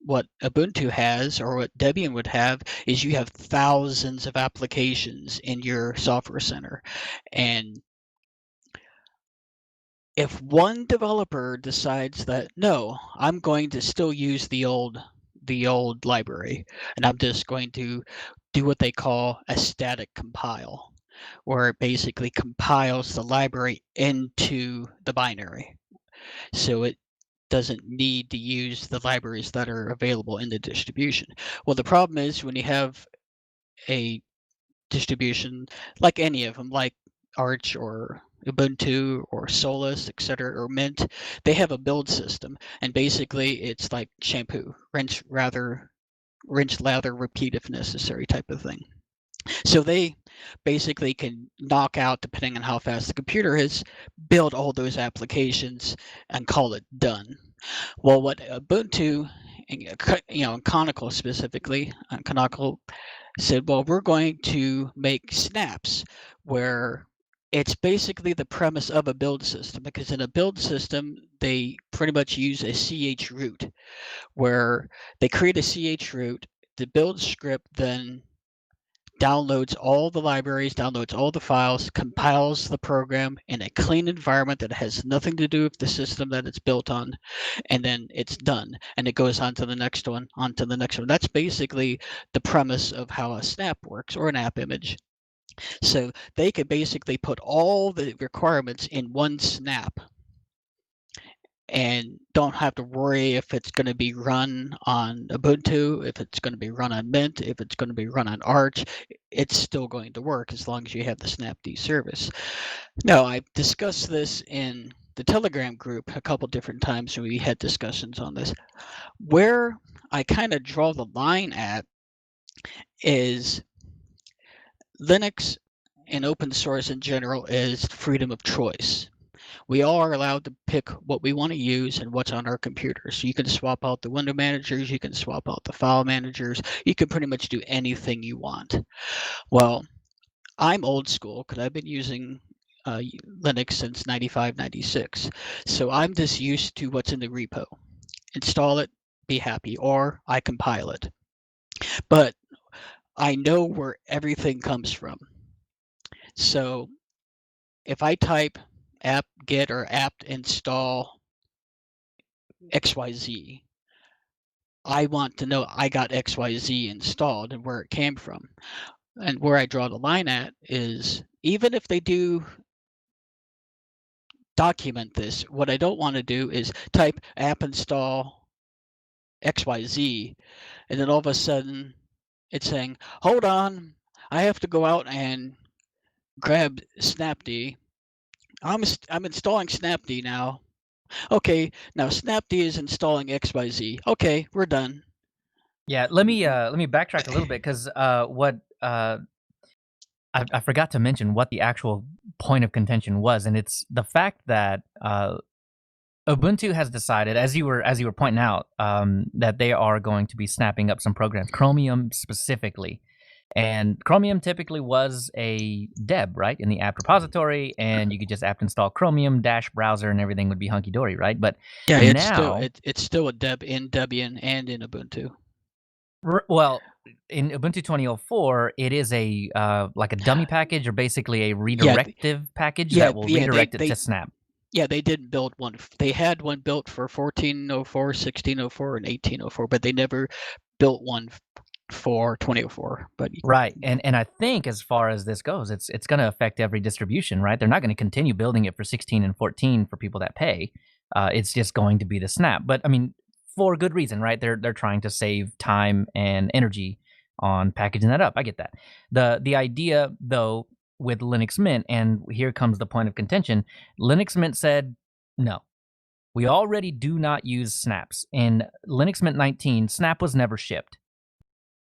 what Ubuntu has or what Debian would have is you have thousands of applications in your software center. And if one developer decides that, no, I'm going to still use the old library, and I'm just going to do what they call a static compile, where it basically compiles the library into the binary. So it doesn't need to use the libraries that are available in the distribution. Well, the problem is when you have a distribution like any of them, like Arch or Ubuntu or Solus, etc., or Mint, they have a build system, and basically it's like shampoo, rinse, lather, repeat if necessary type of thing. So they basically can knock out, depending on how fast the computer is, build all those applications and call it done. Well, what Ubuntu, and Canonical specifically, Canonical said, well, we're going to make snaps where it's basically the premise of a build system, because in a build system, they pretty much use a CH root where they create a CH root. The build script then downloads all the libraries, downloads all the files, compiles the program in a clean environment that has nothing to do with the system that it's built on, and then it's done. And it goes on to the next one, on to the next one. That's basically the premise of how a snap works, or an app image. So they could basically put all the requirements in one snap and don't have to worry if it's going to be run on Ubuntu, if it's going to be run on Mint, if it's going to be run on Arch. It's still going to work as long as you have the Snapd service. Now, I've discussed this in the Telegram group a couple different times when we had discussions on this. Where I kind of draw the line at is Linux and open source in general is freedom of choice. We all are allowed to pick what we want to use and what's on our computers. So you can swap out the window managers, you can swap out the file managers, you can pretty much do anything you want. Well, I'm old school because I've been using Linux since 95, 96. So I'm just used to what's in the repo. Install it, be happy, or I compile it. But I know where everything comes from. So if I type apt-get or apt-install XYZ, I want to know I got XYZ installed and where it came from. And where I draw the line at is, even if they do document this, what I don't want to do is type app install XYZ, and then all of a sudden it's saying, hold on, I have to go out and grab Snapd. I'm installing Snapd now. Okay, now Snapd is installing XYZ. Okay, we're done. Yeah, let me backtrack a little bit, because what I forgot to mention what the actual point of contention was, and it's the fact that Ubuntu has decided, as you were pointing out, that they are going to be snapping up some programs, Chromium specifically. And Chromium typically was a deb, right, in the app repository, and you could just apt install Chromium -browser and everything would be hunky dory, right? But yeah, it's now still a deb in Debian and in Ubuntu. Well, in Ubuntu 2004, it is a like a dummy package or basically a redirective package that will redirect it to Snap. Yeah, they didn't build one. They had one built for 1404, 1604, and 1804, but they never built one for 2004. But right, and I think as far as this goes, it's going to affect every distribution, right? They're not going to continue building it for 16 and 14 for people that pay. It's just going to be the Snap. But I mean, for good reason, right? They're trying to save time and energy on packaging that up. I get that. The idea though with Linux Mint, and here comes the point of contention, Linux Mint said, no, we already do not use snaps. In Linux Mint 19, snap was never shipped.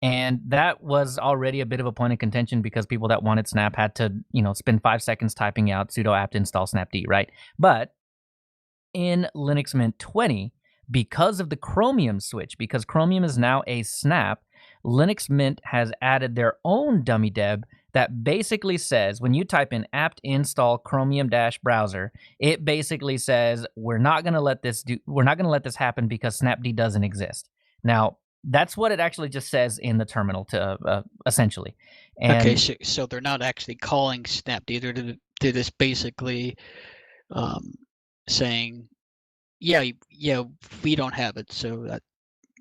And that was already a bit of a point of contention because people that wanted snap had to, spend 5 seconds typing out sudo apt install snapd, right? But in Linux Mint 20, because of the Chromium switch, because Chromium is now a snap, Linux Mint has added their own dummy deb that basically says, when you type in apt install Chromium-browser, it basically says we're not going to let this happen because snapd doesn't exist. Now, that's what it actually just says in the terminal, to essentially. And okay, so they're not actually calling snapd. They're just basically saying, yeah, we don't have it, so that's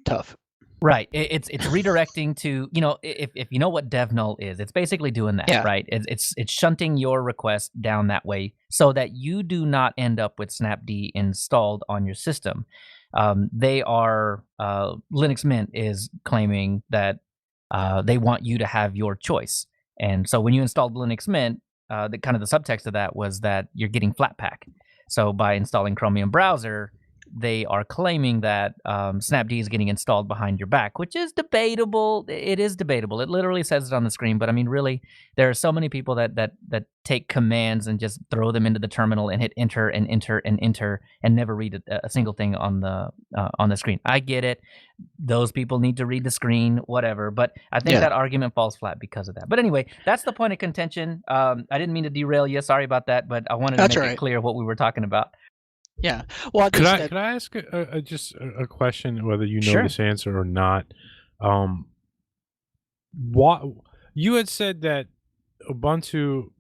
tough. Right. It's redirecting to, if you know what dev null is, it's basically doing that, right? It's shunting your request down that way so that you do not end up with snapd installed on your system. Linux Mint is claiming that they want you to have your choice. And so when you installed Linux Mint, the subtext of that was that you're getting Flatpak. So by installing Chromium browser, they are claiming that snapd is getting installed behind your back, which is debatable. It is debatable. It literally says it on the screen, but I mean, really, there are so many people that take commands and just throw them into the terminal and hit enter and enter and enter and never read a single thing on the screen. I get it. Those people need to read the screen, whatever. But I think that argument falls flat because of that. But anyway, that's the point of contention. I didn't mean to derail you. Sorry about that, but I wanted to make it clear what we were talking about. Yeah. Well, could I ask just a question, whether you know this answer or not? What you had said that Ubuntu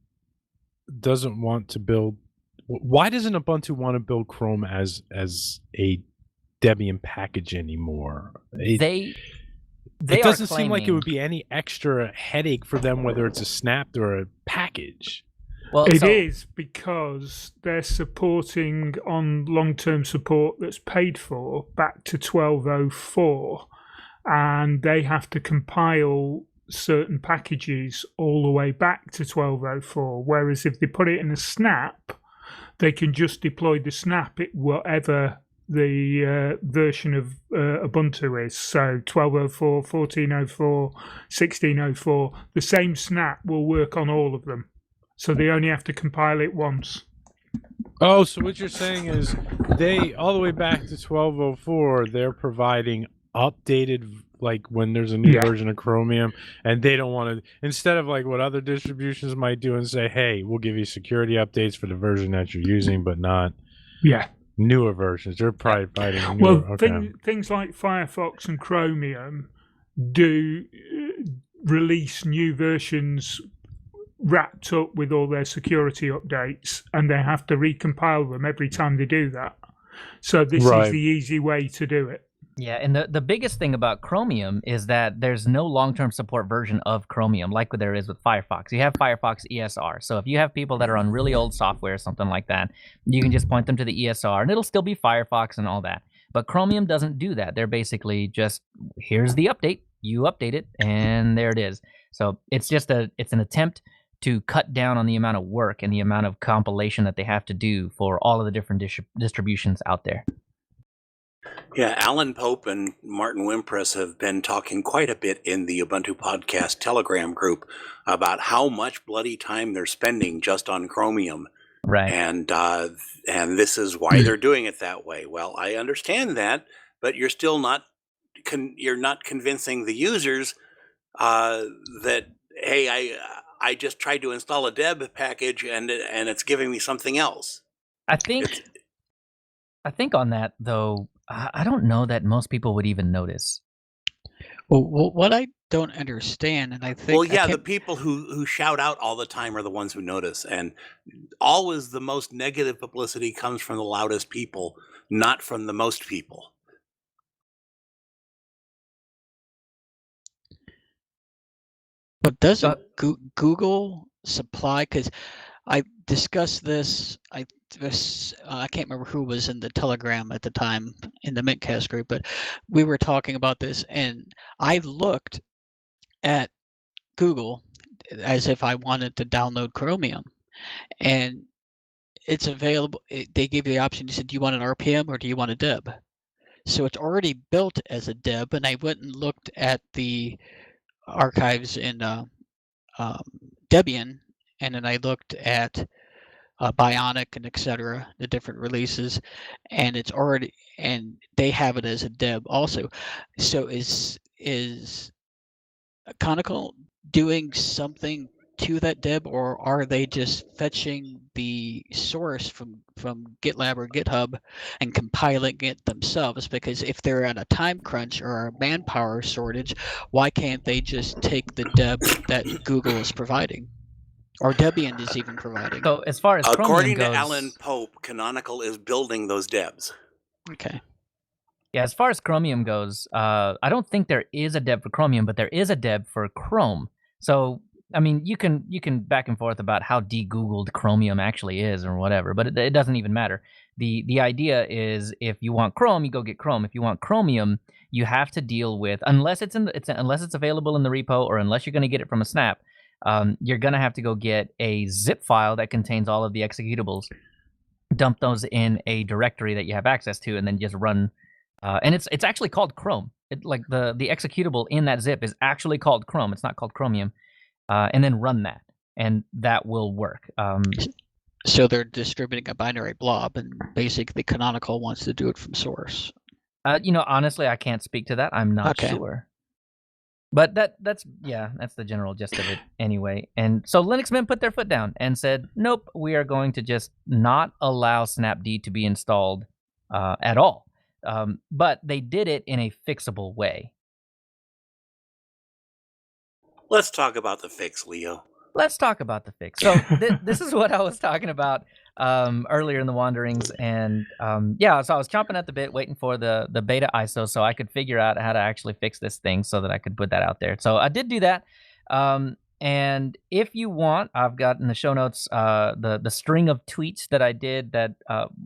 doesn't want to build. Why doesn't Ubuntu want to build Chrome as a Debian package anymore? It doesn't seem like it would be any extra headache for them, whether it's a snapped or a package. Well, it is because they're supporting on long-term support that's paid for back to 1204, and they have to compile certain packages all the way back to 1204. Whereas if they put it in a snap, they can just deploy the snap at whatever the version of Ubuntu is. So 1204, 1404, 1604, the same snap will work on all of them. So they only have to compile it once. Oh, so what you're saying is they, all the way back to 1204, they're providing updated, like when there's a new version of Chromium, and they don't want to, instead of like what other distributions might do and say, hey, we'll give you security updates for the version that you're using, but not newer versions. They're providing newer. Things like Firefox and Chromium do release new versions wrapped up with all their security updates, and they have to recompile them every time they do that. So this is the easy way to do it. Yeah, and the biggest thing about Chromium is that there's no long-term support version of Chromium like there is with Firefox. You have Firefox ESR. So if you have people that are on really old software or something like that, you can just point them to the ESR, and it'll still be Firefox and all that. But Chromium doesn't do that. They're basically just, here's the update, you update it, and there it is. So it's just it's an attempt to cut down on the amount of work and the amount of compilation that they have to do for all of the different distributions out there. Yeah, Alan Pope and Martin Wimpress have been talking quite a bit in the Ubuntu Podcast Telegram group about how much bloody time they're spending just on Chromium. Right. And this is why they're doing it that way. Well, I understand that, but you're still not you're not convincing the users that, hey, I just tried to install a deb package and it's giving me something else. I think on that though, I don't know that most people would even notice. Well, what I don't understand, and I think, well, yeah, the people who shout out all the time are the ones who notice, and always the most negative publicity comes from the loudest people, not from the most people. But doesn't Google supply? Because I discussed this. I can't remember who was in the Telegram at the time in the mintCast group, but we were talking about this, and I looked at Google as if I wanted to download Chromium, and it's available. They gave you the option. You said, do you want an RPM or do you want a deb? So it's already built as a deb, and I went and looked at the archives in Debian, and then I looked at Bionic and etc., the different releases, and it's already, and they have it as a deb also. So is Conical doing something to that deb, or are they just fetching the source from GitLab or GitHub and compiling it themselves? Because if they're at a time crunch or a manpower shortage, why can't they just take the deb that Google is providing, or Debian is even providing? So as far as Chromium according goes, to Alan Pope, Canonical is building those debs. Okay. Yeah, as far as Chromium goes, I don't think there is a deb for Chromium, but there is a deb for Chrome. So I mean, you can back and forth about how de-Googled Chromium actually is or whatever, but it doesn't even matter. The idea is, if you want Chrome, you go get Chrome. If you want Chromium, you have to deal with, unless it's available in the repo, or unless you're going to get it from a snap, you're going to have to go get a zip file that contains all of the executables, dump those in a directory that you have access to, and then just run. And it's actually called Chrome. Like the executable in that zip is actually called Chrome. It's not called Chromium. And then run that, and that will work. So they're distributing a binary blob, and basically Canonical wants to do it from source. Honestly, I can't speak to that. I'm not sure. But that's the general gist of it anyway. And so Linux Mint put their foot down and said, nope, we are going to just not allow snapd to be installed at all. But they did it in a fixable way. Let's talk about the fix, Leo. Let's talk about the fix. So this is what I was talking about earlier in the wanderings, and so I was chomping at the bit, waiting for the beta ISO so I could figure out how to actually fix this thing so that I could put that out there. So I did do that. And if you want, I've got in the show notes the string of tweets that I did that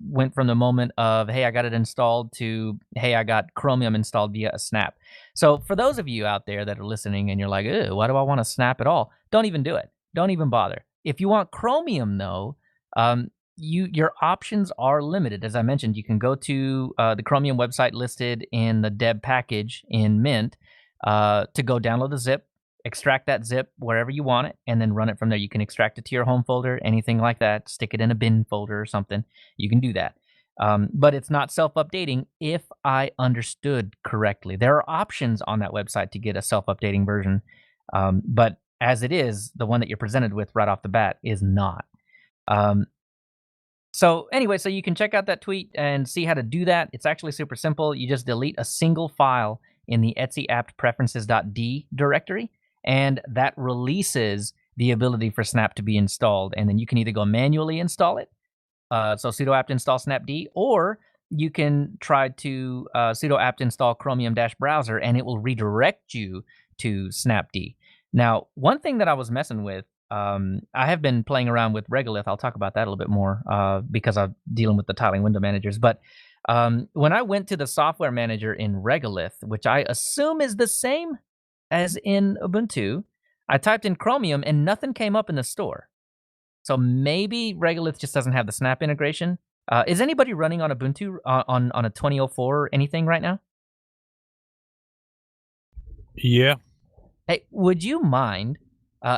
went from the moment of, hey, I got it installed, to, hey, I got Chromium installed via a snap. So for those of you out there that are listening and you're like, ew, why do I want to snap at all? Don't even do it. Don't even bother. If you want Chromium, though, your options are limited. As I mentioned, you can go to the Chromium website listed in the deb package in Mint to go download the zip, extract that zip wherever you want it, and then run it from there. You can extract it to your home folder, anything like that, stick it in a bin folder or something. You can do that. But it's not self-updating, if I understood correctly. There are options on that website to get a self-updating version, but as it is, the one that you're presented with right off the bat is not. So anyway, so you can check out that tweet and see how to do that. It's actually super simple. You just delete a single file in the etc apt preferences.d directory, and that releases the ability for snap to be installed. And then you can either go manually install it, so sudo apt install snapd, or you can try to sudo apt install chromium-browser, and it will redirect you to snapd. Now, one thing that I was messing with, I have been playing around with Regolith. I'll talk about that a little bit more because I'm dealing with the tiling window managers. But when I went to the software manager in Regolith, which I assume is the same as in Ubuntu, I typed in Chromium and nothing came up in the store. So maybe Regolith just doesn't have the snap integration. Is anybody running on Ubuntu on a 2004 or anything right now? Yeah. Hey, would you mind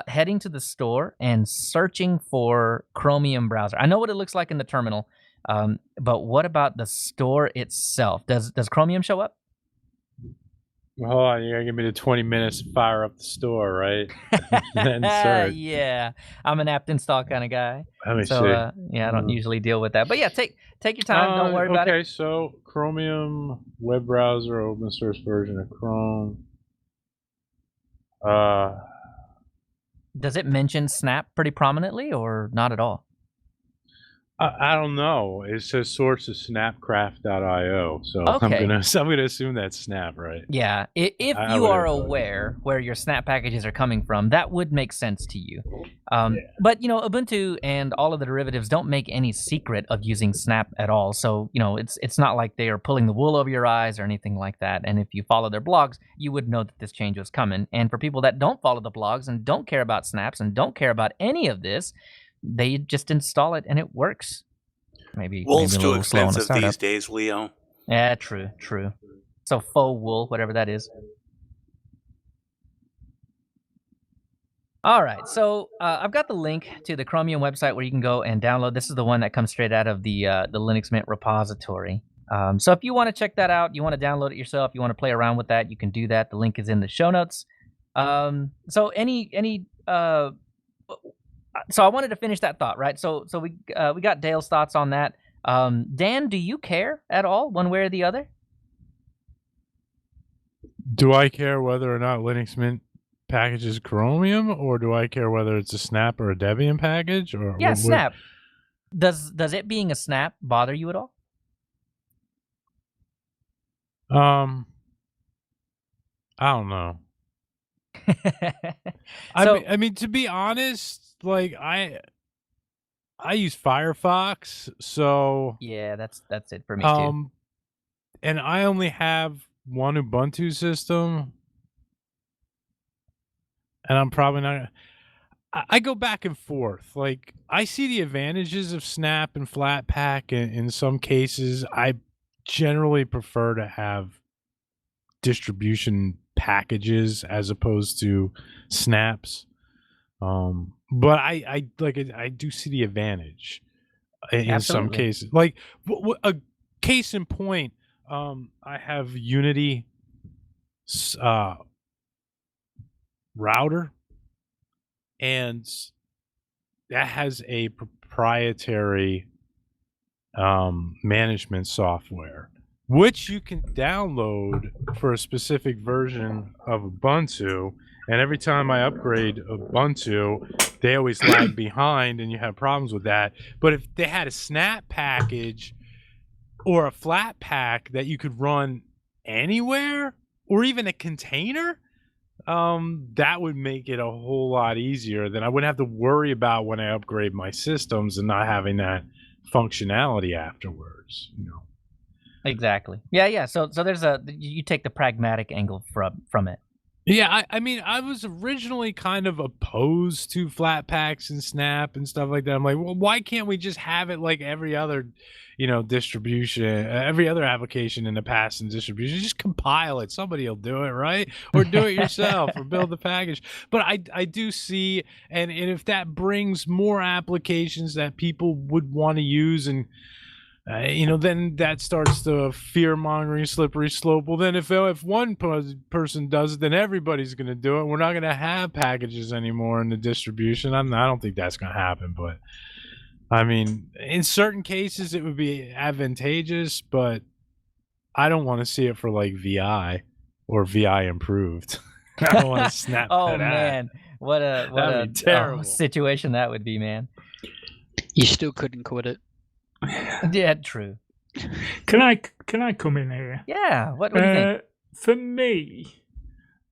heading to the store and searching for Chromium browser? I know what it looks like in the terminal, but what about the store itself? Does Chromium show up? Hold on, you're gonna give me the 20 minutes to fire up the store, right? Then search. Yeah, I'm an apt install kind of guy. Let me So see. yeah, I don't usually deal with that. But yeah, take your time. Don't worry about it. Okay, so Chromium web browser, open source version of Chrome. Does it mention Snap pretty prominently or not at all? I don't know. It says source is snapcraft.io, so Okay. I'm gonna assume that's Snap, right? Yeah, if you are aware where your Snap packages are coming from, that would make sense to you. But Ubuntu and all of the derivatives don't make any secret of using Snap at all. So it's not like they are pulling the wool over your eyes or anything like that. And if you follow their blogs, you would know that this change was coming. And for people that don't follow the blogs and don't care about snaps and don't care about any of this, they just install it and it works. Maybe Wool's a too little slow on the expensive startup. these days, Leo. Yeah, true. So faux wool, whatever that is. All right, so I've got the link to the Chromium website where you can go and download. This is the one that comes straight out of the Linux Mint repository. So if you want to check that out, you want to download it yourself, you want to play around with that, you can do that. The link is in the show notes. So I wanted to finish that thought, right? So we got Dale's thoughts on that. Dan, do you care at all, one way or the other? Do I care whether or not Linux Mint packages Chromium, or do I care whether it's a Snap or a Debian package? Or yeah, Snap. Does it being a Snap bother you at all? I don't know. I mean, to be honest, like I use Firefox, so yeah, that's it for me too. And I only have one Ubuntu system, and I'm probably not. I go back and forth. Like I see the advantages of Snap and Flatpak, and in some cases, I generally prefer to have distribution packages as opposed to snaps. But I do see the advantage in some cases. Like a case in point, I have Unity router, and that has a proprietary management software, which you can download for a specific version of Ubuntu. And every time I upgrade Ubuntu, they always lag behind, and you have problems with that. But if they had a Snap package or a Flatpak that you could run anywhere, or even a container, that would make it a whole lot easier. Then I wouldn't have to worry about when I upgrade my systems and not having that functionality afterwards. Exactly. Yeah. So there's you take the pragmatic angle from it. Yeah, I mean, I was originally kind of opposed to Flatpaks and Snap and stuff like that. I'm like, well, why can't we just have it like every other, distribution, every other application in the past in distribution? Just compile it. Somebody will do it, right? Or do it yourself, or build the package. But I do see, and if that brings more applications that people would want to use, and then that starts the fear-mongering slippery slope. Well, then if one person does it, then everybody's going to do it. We're not going to have packages anymore in the distribution. I don't think that's going to happen. But, I mean, in certain cases, it would be advantageous, but I don't want to see it for, like, VI or VI improved. I don't want to snap oh, man. What a terrible situation that would be, man. You still couldn't quit it. Yeah, true. Can I come in here? Yeah. What do you think? For me,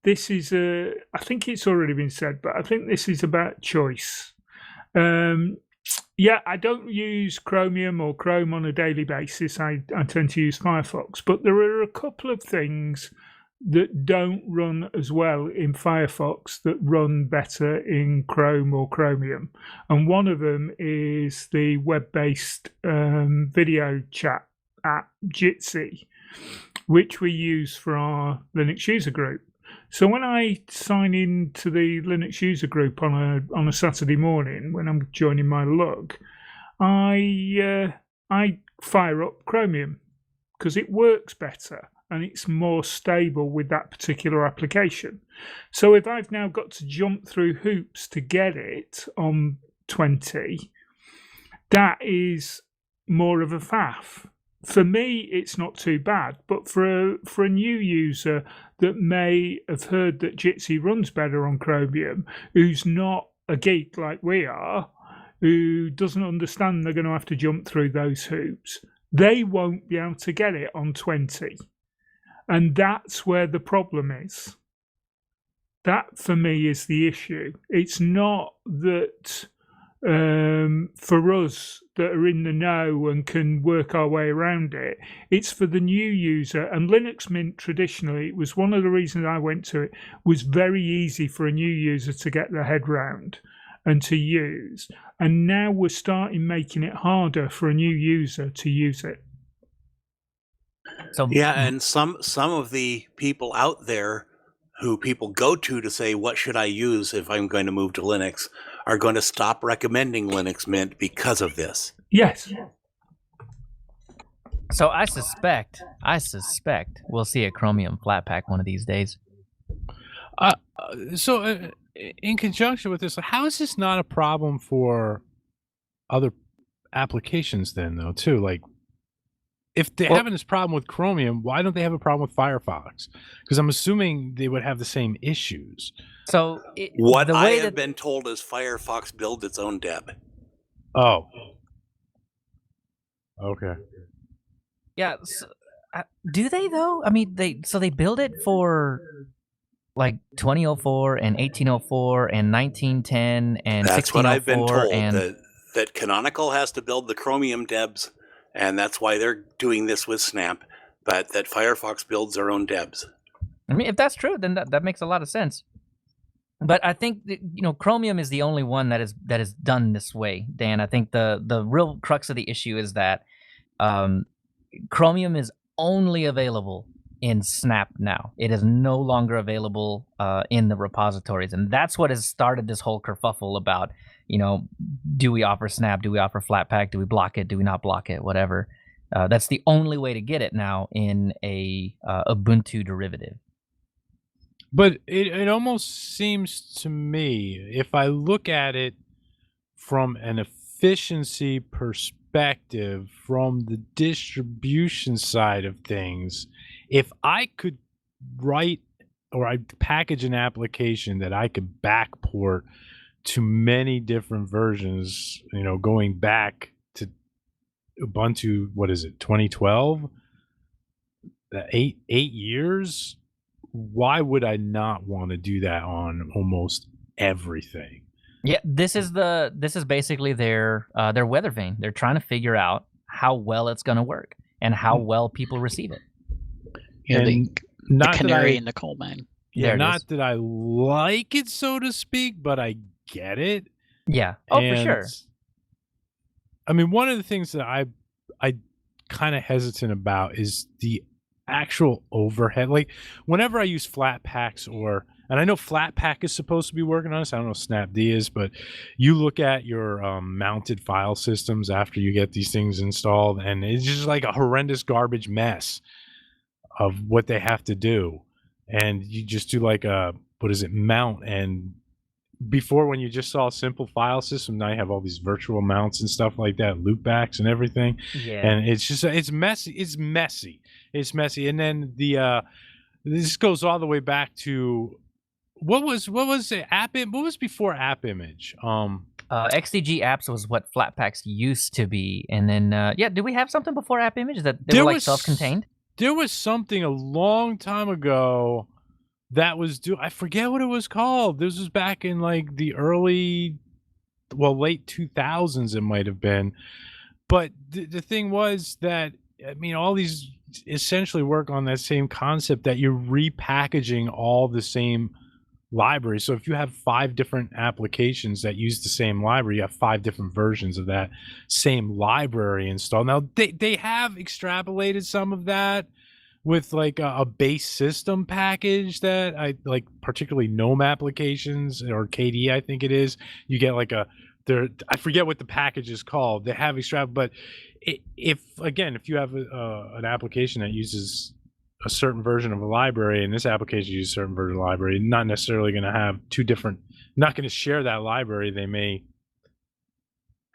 this is I think it's already been said, but I think this is about choice. Yeah, I don't use Chromium or Chrome on a daily basis. I tend to use Firefox, but there are a couple of things that don't run as well in Firefox that run better in Chrome or Chromium. And one of them is the web-based video chat app Jitsi, which we use for our Linux user group. So when I sign in to the Linux user group on a Saturday morning when I'm joining my lug, I fire up Chromium because it works better and it's more stable with that particular application. So if I've now got to jump through hoops to get it on 20, that is more of a faff. For me, it's not too bad, but for a new user that may have heard that Jitsi runs better on Chromium, who's not a geek like we are, who doesn't understand they're going to have to jump through those hoops, they won't be able to get it on 20. And that's where the problem is. That, for me, is the issue. It's not that for us that are in the know and can work our way around it. It's for the new user. And Linux Mint, traditionally, it was one of the reasons I went to it, was very easy for a new user to get their head round and to use. And now we're starting making it harder for a new user to use it. So yeah, and some of the people out there who people go to say, what should I use if I'm going to move to Linux, are going to stop recommending Linux Mint because of this. Yes. So I suspect we'll see a Chromium Flatpak one of these days. So in conjunction with this, how is this not a problem for other applications then, though, too? Like, if they're having this problem with Chromium, why don't they have a problem with Firefox? Because I'm assuming they would have the same issues. So what I have been told is Firefox builds its own deb. Oh. Okay. Yeah. So, do they though? I mean, they build it for like 2004 and 1804 and 1910 and 1604. That's what I've been told. And that Canonical has to build the Chromium debs. And that's why they're doing this with Snap, but that Firefox builds their own debs. I mean, if that's true, then that makes a lot of sense. But I think that, Chromium is the only one that is done this way, Dan. I think the real crux of the issue is that Chromium is only available in Snap now. It is no longer available in the repositories, and that's what has started this whole kerfuffle about. Do we offer Snap? Do we offer Flatpak? Do we block it? Do we not block it? Whatever. That's the only way to get it now in a Ubuntu derivative. But it almost seems to me, if I look at it from an efficiency perspective, from the distribution side of things, if I could write or I package an application that I could backport to many different versions, going back to Ubuntu, what is it, 2012? 8 years? Why would I not want to do that on almost everything? Yeah, this is basically their weather vane. They're trying to figure out how well it's going to work and how well people receive it. Yeah, the canary in the coal mine. Yeah, not that I like it, so to speak, but I get it. Yeah. Oh, for sure. I mean, one of the things that I kind of hesitant about is the actual overhead. Like, whenever I use Flatpaks and I know Flatpak is supposed to be working on this. I don't know if Snapd is, but you look at your mounted file systems after you get these things installed, and it's just like a horrendous garbage mess of what they have to do. And you just do like a, mount. And before, when you just saw a simple file system, now you have all these virtual mounts and stuff like that, loopbacks and everything. Yeah. And it's messy. It's messy. And then this goes all the way back to what was the app? What was before App Image? XDG apps was what Flatpaks used to be. And then, did we have something before App Image that they were like self-contained? There was something a long time ago that was I forget what it was called. This was back in like the late 2000s it might have been. But the thing was that, I mean, all these essentially work on that same concept that you're repackaging all the same library. So if you have 5 different applications that use the same library, you have 5 different versions of that same library installed. Now they have extrapolated some of that with like a base system package that I like, particularly GNOME applications or KDE, I think it is. You get like I forget what the package is called. They have but if you have an application that uses a certain version of a library, and this application uses a certain version of the library, not necessarily going to have not going to share that library. They may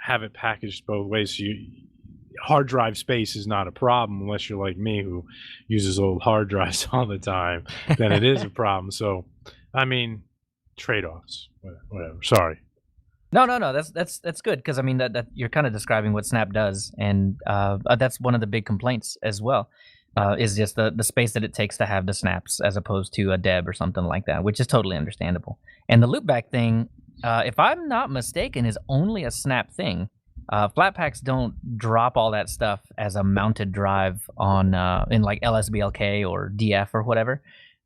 have it packaged both ways. So hard drive space is not a problem unless you're like me who uses old hard drives all the time. Then it is a problem. So, I mean, trade-offs, whatever. Sorry. No. That's good, because I mean that you're kind of describing what Snap does, and that's one of the big complaints as well. Is just the space that it takes to have the snaps as opposed to a deb or something like that, which is totally understandable. And the loopback thing, if I'm not mistaken, is only a Snap thing. Flatpaks don't drop all that stuff as a mounted drive on in like LSBLK or DF or whatever.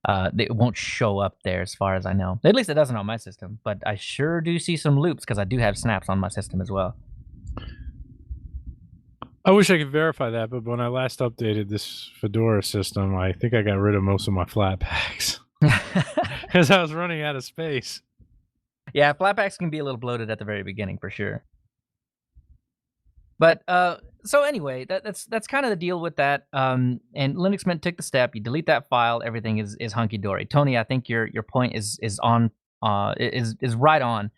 It won't show up there as far as I know. At least it doesn't on my system, but I sure do see some loops because I do have snaps on my system as well. I wish I could verify that, but when I last updated this Fedora system, I think I got rid of most of my Flatpaks because I was running out of space. Yeah, Flatpaks can be a little bloated at the very beginning for sure. But so anyway, that's kind of the deal with that. And Linux Mint took the step. You delete that file, everything is hunky dory. Tony, I think your point is on is right on,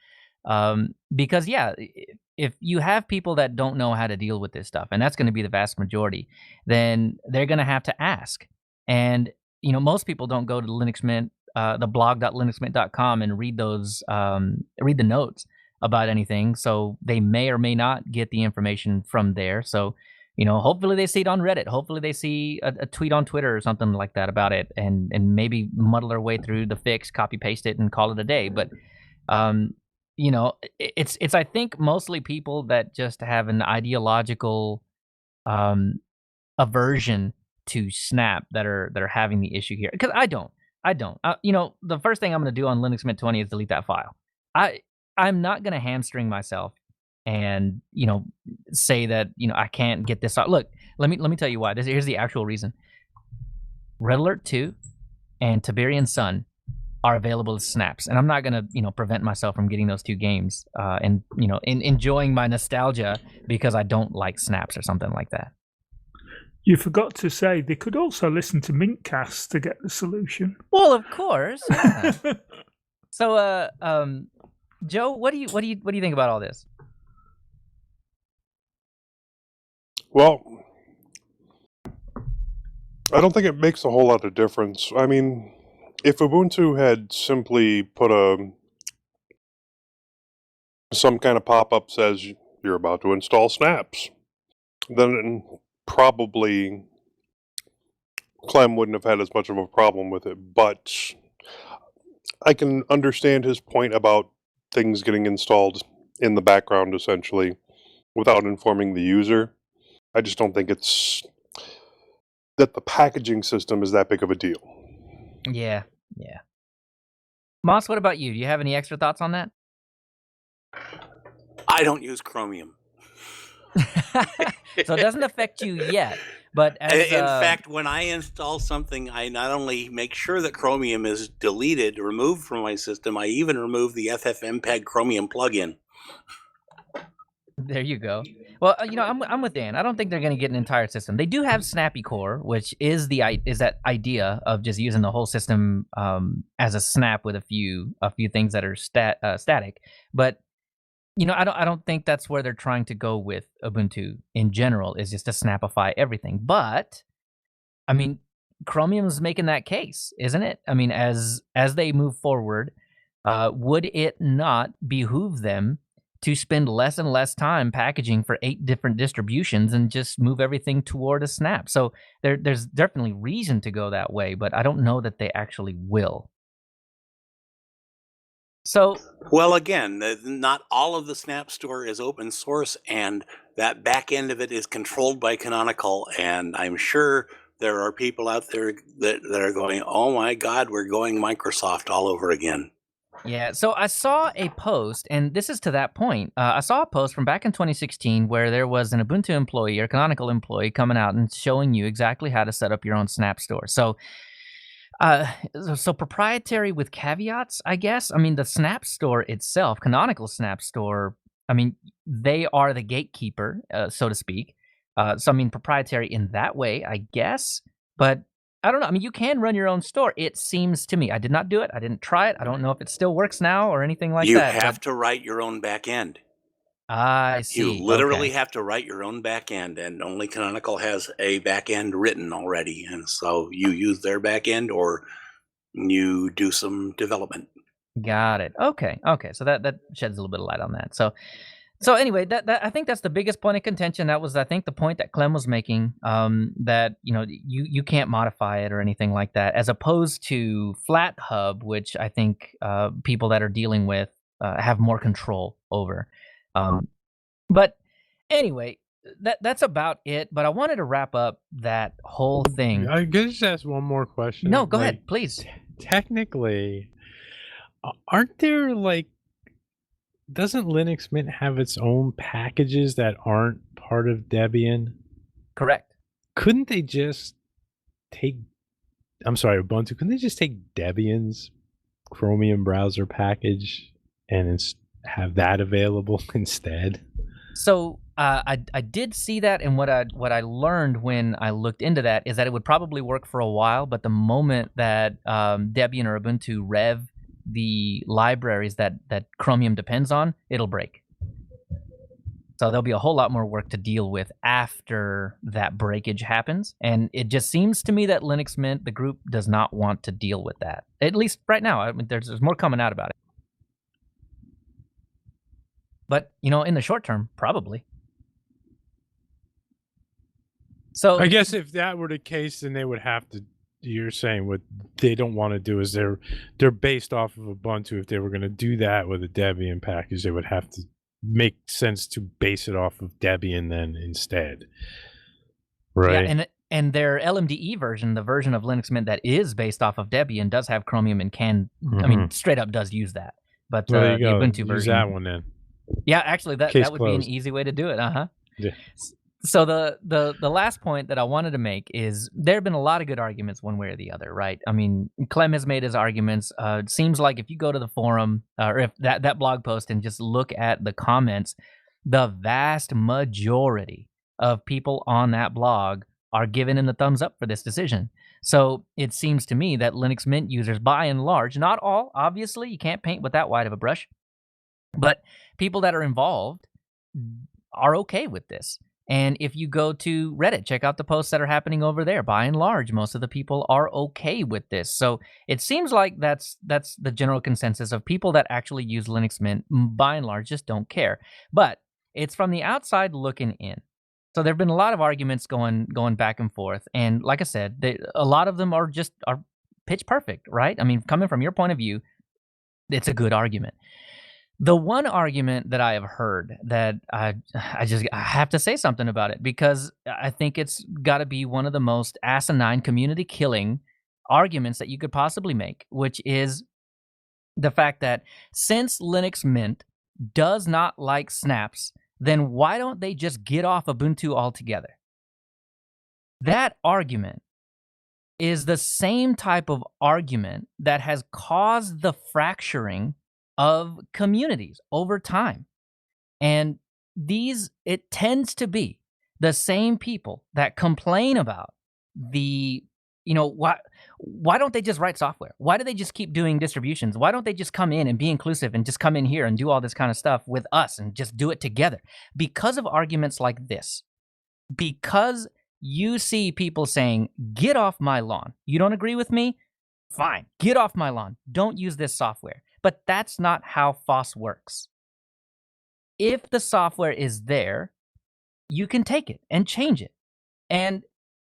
because yeah, if you have people that don't know how to deal with this stuff, and that's going to be the vast majority, then they're going to have to ask. And most people don't go to Linux Mint, the blog.linuxmint.com, and read the notes about anything, so they may or may not get the information from there. So hopefully they see it on Reddit, hopefully they see a tweet on Twitter or something like that about it, and maybe muddle their way through the fix, copy paste it, and call it a day. But it's I think mostly people that just have an ideological aversion to Snap that are having the issue here, because I don't the first thing I'm going to do on Linux Mint 20 is delete that file. I'm not going to hamstring myself and say that I can't get this out. Look, let me tell you why. Here's the actual reason. Red Alert 2 and Tiberian Sun are available as snaps, and I'm not going to prevent myself from getting those 2 games and enjoying my nostalgia because I don't like snaps or something like that. You forgot to say they could also listen to mintCast to get the solution. Well, of course. Yeah. So Joe, what do you think about all this? Well, I don't think it makes a whole lot of difference. I mean, if Ubuntu had simply put some kind of pop-up says you're about to install snaps, then probably Clem wouldn't have had as much of a problem with it. But I can understand his point about things getting installed in the background, essentially, without informing the user. I just don't think it's that the packaging system is that big of a deal. Yeah. Moss, what about you? Do you have any extra thoughts on that? I don't use Chromium. So it doesn't affect you yet. But in fact, when I install something, I not only make sure that Chromium is deleted, removed from my system, I even remove the FFmpeg Chromium plugin. There you go. Well, I'm with Dan. I don't think they're going to get an entire system. They do have Snappy Core, which is that idea of just using the whole system as a snap with a few things that are static. But I don't think that's where they're trying to go with Ubuntu in general, is just to snapify everything. But I mean, Chromium's making that case, isn't it? I mean, as they move forward, would it not behoove them to spend less and less time packaging for 8 different distributions and just move everything toward a snap? So there's definitely reason to go that way, but I don't know that they actually will. So, well, again, not all of the Snap Store is open source, and that back end of it is controlled by Canonical, and I'm sure there are people out there that are going, oh my God, we're going Microsoft all over again. Yeah, so I saw a post, and this is to that point. I saw a post from back in 2016 where there was an Ubuntu employee or Canonical employee coming out and showing you exactly how to set up your own Snap store. So proprietary with caveats, I guess. I mean, the Snap store itself, Canonical Snap store, I mean, they are the gatekeeper, so to speak. So, I mean, proprietary in that way, I guess. But I don't know. I mean, you can run your own store, it seems to me. I did not do it. I didn't try it. I don't know if it still works now or anything like You that. have to write your own back end. I see. You literally Okay. have to write your own back end, and only Canonical has a back end written already. And so you use their back end or you do some development. Got it. Okay. Okay. So that sheds a little bit of light on that. So anyway, that I think that's the biggest point of contention. That was, I think, the point that Clem was making. That you can't modify it or anything like that, as opposed to Flat Hub, which I think people that are dealing with have more control over. But anyway, that's about it. But I wanted to wrap up that whole thing. I could just ask one more question. No, go ahead, please. Technically, aren't there doesn't Linux Mint have its own packages that aren't part of Debian? Correct. Couldn't they just take, I'm sorry, Ubuntu, couldn't they just take Debian's Chromium browser package and have that available instead? So I did see that, and what I learned when I looked into that is that it would probably work for a while, but the moment that Debian or Ubuntu rev the libraries that Chromium depends on, it'll break. So there'll be a whole lot more work to deal with after that breakage happens, and it just seems to me that Linux Mint, the group, does not want to deal with that, at least right now. I mean, there's more coming out about it. But, in the short term, probably. So I guess if that were the case, then they would have to, you're saying what they don't want to do is they're based off of Ubuntu. If they were going to do that with a Debian package, they would have to make sense to base it off of Debian then instead. Right. Yeah, and their LMDE version, the version of Linux Mint that is based off of Debian, does have Chromium and can, I mean, straight up does use that. But Well, there you the go. Ubuntu Use version, that one then. yeah, actually, that Case would be an closed. easy way to do it. Yeah. So the last point that I wanted to make is there have been a lot of good arguments one way or the other, right? I mean, Clem has made his arguments. It seems like if you go to the forum or if that blog post and just look at the comments, the vast majority of people on that blog are giving him the thumbs up for this decision. So it seems to me that Linux Mint users, by and large, not all, obviously, you can't paint with that wide of a brush, but people that are involved are okay with this. And if you go to Reddit, check out the posts that are happening over there. By and large, most of the people are okay with this. So it seems like that's the general consensus of people that actually use Linux Mint, by and large, just don't care. But it's from the outside looking in. So there have been a lot of arguments going back and forth. And like I said, a lot of them are pitch perfect, right? I mean, coming from your point of view, it's a good argument. The one argument that I have heard that I have to say something about it, because I think it's got to be one of the most asinine community killing arguments that you could possibly make, which is the fact that since Linux Mint does not like snaps, then why don't they just get off Ubuntu altogether? That argument is the same type of argument that has caused the fracturing of communities over time. And it tends to be the same people that complain about why don't they just write software? Why do they just keep doing distributions? Why don't they just come in and be inclusive and just come in here and do all this kind of stuff with us and just do it together? Because of arguments like this, because you see people saying, get off my lawn. You don't agree with me? Fine, get off my lawn. Don't use this software. But that's not how FOSS works. If the software is there, you can take it and change it. And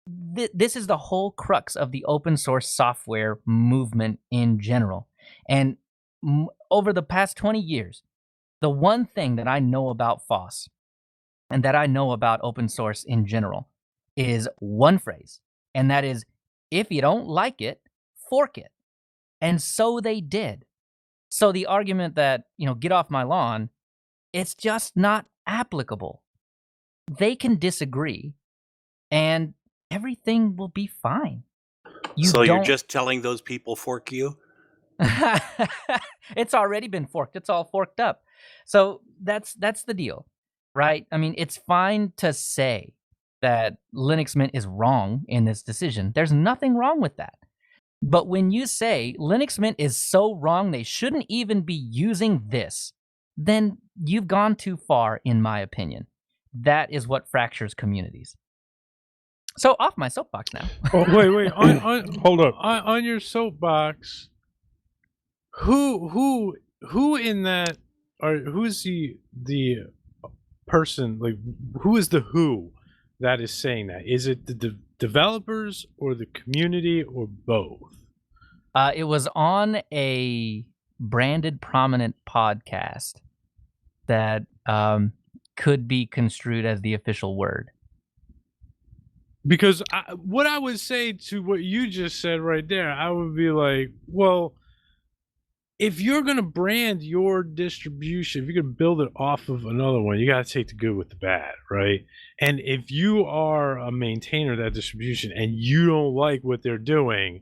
this is the whole crux of the open source software movement in general. And over the past 20 years, the one thing that I know about FOSS and that I know about open source in general is one phrase, and that is, if you don't like it, fork it. And so they did. So the argument that, get off my lawn, it's just not applicable. They can disagree, and everything will be fine. You're just telling those people fork you? It's already been forked. It's all forked up. So that's the deal, right? I mean, it's fine to say that Linux Mint is wrong in this decision. There's nothing wrong with that. But when you say Linux Mint is so wrong they shouldn't even be using this, then you've gone too far, in my opinion. That is what fractures communities. So off my soapbox now. Oh, wait. Hold up. On your soapbox, who in that, or who's the person, like, who is the who that is saying that? Is it the developers or the community or both? It was on a branded prominent podcast that could be construed as the official word. Because what I would say to what you just said right there, I would be like, well, if you're going to brand your distribution, if you're going to build it off of another one, you got to take the good with the bad, right? And if you are a maintainer of that distribution and you don't like what they're doing,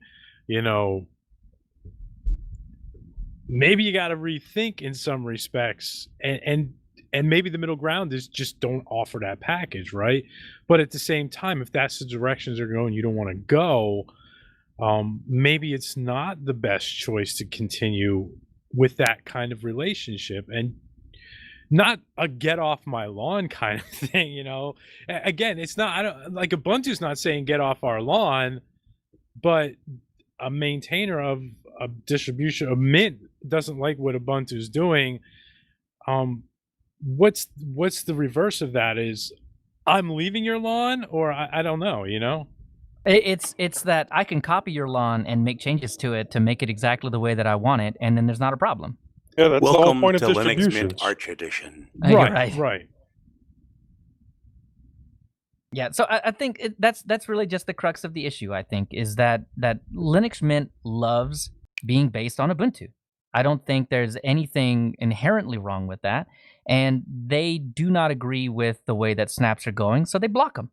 maybe you got to rethink in some respects, and maybe the middle ground is just don't offer that package, right? But at the same time, if that's the directions they're going, you don't want to go, maybe it's not the best choice to continue with that kind of relationship, and not a get off my lawn kind of thing. Again, it's not, I don't like, Ubuntu's not saying get off our lawn, but a maintainer of a distribution of Mint doesn't like what Ubuntu's doing. What's the reverse of that? Is I'm leaving your lawn, or I don't know, It's that I can copy your lawn and make changes to it to make it exactly the way that I want it, and then there's not a problem. Yeah, that's the whole point of Welcome to Linux distributions. Mint Arch Edition. Right. Yeah, so I think that's really just the crux of the issue, I think, is that Linux Mint loves being based on Ubuntu. I don't think there's anything inherently wrong with that, and they do not agree with the way that snaps are going, so they block them.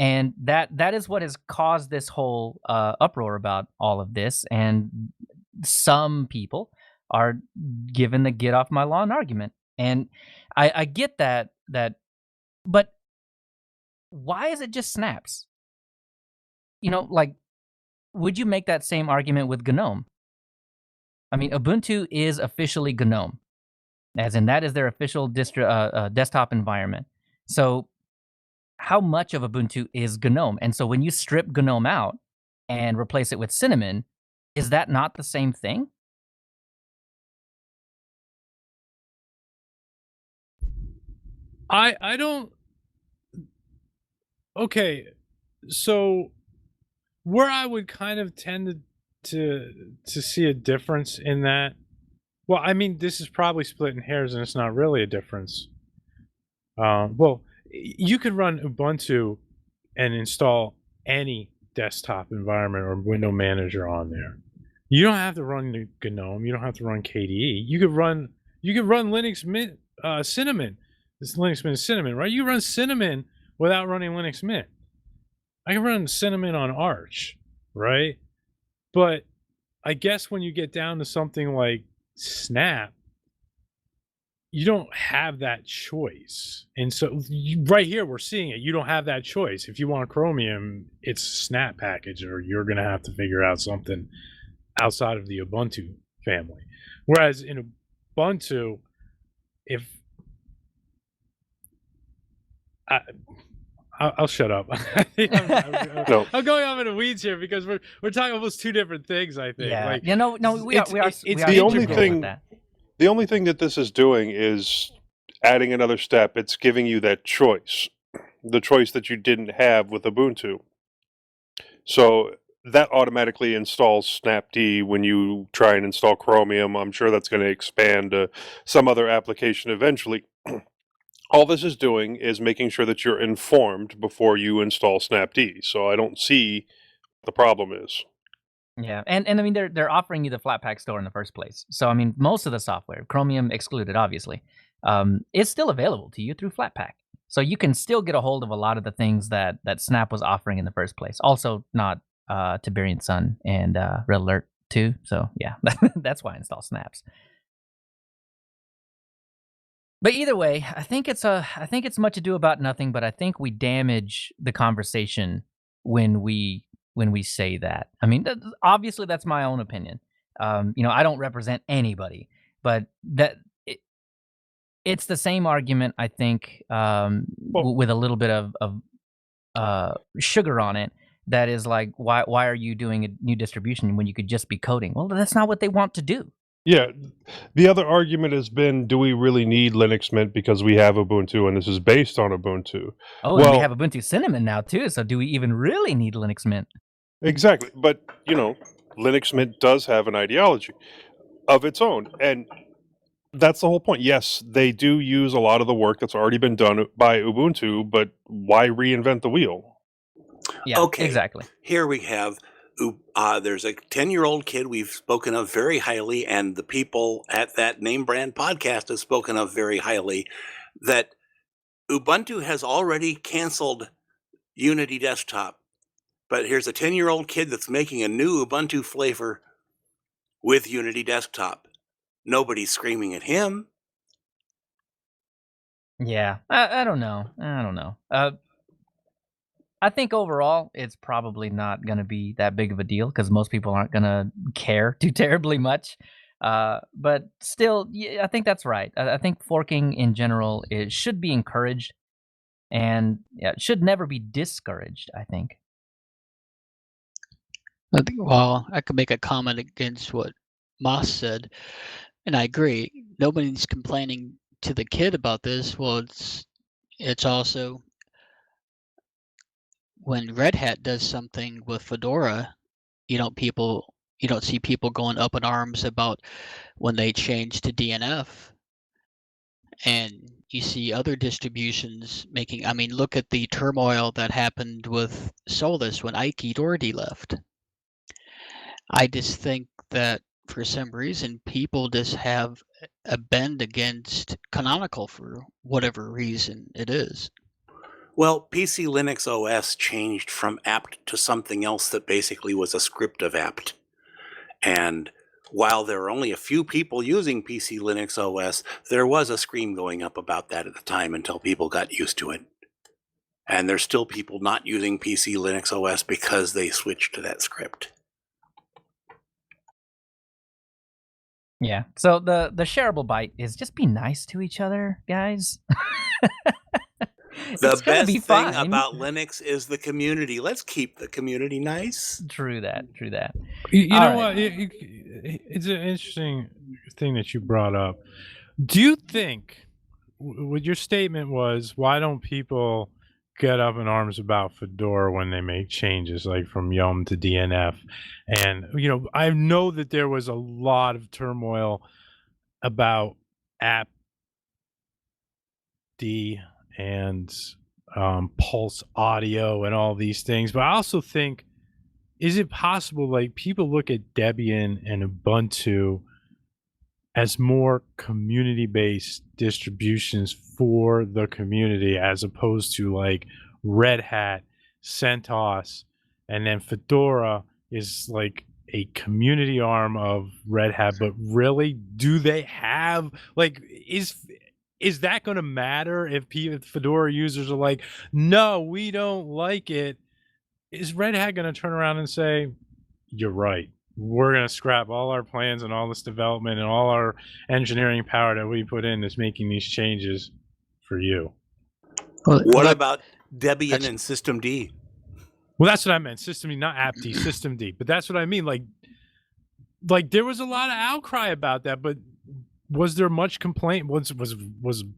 And that is what has caused this whole uproar about all of this, and some people are given the get off my lawn argument. And I get that, but why is it just snaps? Like, would you make that same argument with GNOME? I mean, Ubuntu is officially GNOME, as in that is their official desktop environment. So how much of Ubuntu is GNOME? And so when you strip GNOME out and replace it with Cinnamon, is that not the same thing? I don't. Okay, so where I would kind of tend to see a difference in that, well, I mean, this is probably splitting hairs, and it's not really a difference. Well, you could run Ubuntu and install any desktop environment or window manager on there. You don't have to run the GNOME. You don't have to run KDE. You could run Linux Mint Cinnamon. This Linux Mint Cinnamon, right? You run Cinnamon without running Linux Mint. I can run Cinnamon on Arch, right? But I guess when you get down to something like Snap, you don't have that choice. And so right here, we're seeing it. You don't have that choice. If you want Chromium, it's a Snap package, or you're going to have to figure out something outside of the Ubuntu family. Whereas in Ubuntu, if I'll shut up. I'm going off in the weeds here because we're talking almost two different things, I think. Yeah. Like, we are the only thing. The only thing that this is doing is adding another step. It's giving you that choice, the choice that you didn't have with Ubuntu. So that automatically installs Snapd when you try and install Chromium. I'm sure that's going to expand to some other application eventually. All this is doing is making sure that you're informed before you install Snapd. So I don't see the problem is. Yeah, and I mean they're offering you the Flatpak store in the first place. So I mean most of the software, Chromium excluded, obviously, is still available to you through Flatpak. So you can still get a hold of a lot of the things that Snap was offering in the first place. Also not Tiberian Sun and Red Alert 2. So yeah, that's why I install Snaps. But either way, I think it's much ado about nothing. But I think we damage the conversation when we say that. I mean, obviously that's my own opinion. I don't represent anybody, but it's the same argument. I think with a little bit of sugar on it. That is like, why are you doing a new distribution when you could just be coding? Well, that's not what they want to do. Yeah, the other argument has been, do we really need Linux Mint because we have Ubuntu and this is based on Ubuntu? Oh, and we have Ubuntu Cinnamon now too, so do we even really need Linux Mint? Exactly, but Linux Mint does have an ideology of its own, and that's the whole point. Yes, they do use a lot of the work that's already been done by Ubuntu, but why reinvent the wheel? Yeah, okay, exactly. Here we have there's a 10-year-old kid we've spoken of very highly, and the people at that name brand podcast have spoken of very highly, that Ubuntu has already canceled Unity Desktop. But here's a 10-year-old kid that's making a new Ubuntu flavor with Unity Desktop. Nobody's screaming at him. Yeah, I don't know. I think overall, it's probably not going to be that big of a deal because most people aren't going to care too terribly much. But still, yeah, I think that's right. I think forking in general should be encouraged, and it should never be discouraged, I think. Well, I could make a comment against what Moss said, and I agree. Nobody's complaining to the kid about this. Well, it's also when Red Hat does something with Fedora, you don't see people going up in arms about when they change to DNF. And you see other distributions making, I mean, look at the turmoil that happened with Solus when Ike Doherty left. I just think that for some reason, people just have a bend against Canonical for whatever reason it is. Well, PC Linux OS changed from apt to something else that basically was a script of apt. And while there are only a few people using PC Linux OS, there was a scream going up about that at the time until people got used to it. And there's still people not using PC Linux OS because they switched to that script. Yeah. So the shareable bite is just be nice to each other, guys. The best thing about Linux is the community. Let's keep the community nice. True that. You know what? It's an interesting thing that you brought up. Do you think, what your statement was, why don't people get up in arms about Fedora when they make changes, like from Yum to DNF? And, I know that there was a lot of turmoil about apt D and Pulse Audio and all these things, but I also think, is it possible, like, people look at Debian and Ubuntu as more community-based distributions for the community, as opposed to like Red Hat, CentOS, and then Fedora is like a community arm of Red Hat? But really, do they have, like, is that going to matter if Fedora users are like, no, we don't like it? Is Red Hat going to turn around and say, you're right, we're going to scrap all our plans and all this development and all our engineering power that we put in is making these changes for you? What about Debian and Systemd? Well, that's what I meant. Systemd, not apt-D, Systemd. But that's what I mean. Like there was a lot of outcry about that, but was there much complaint? Was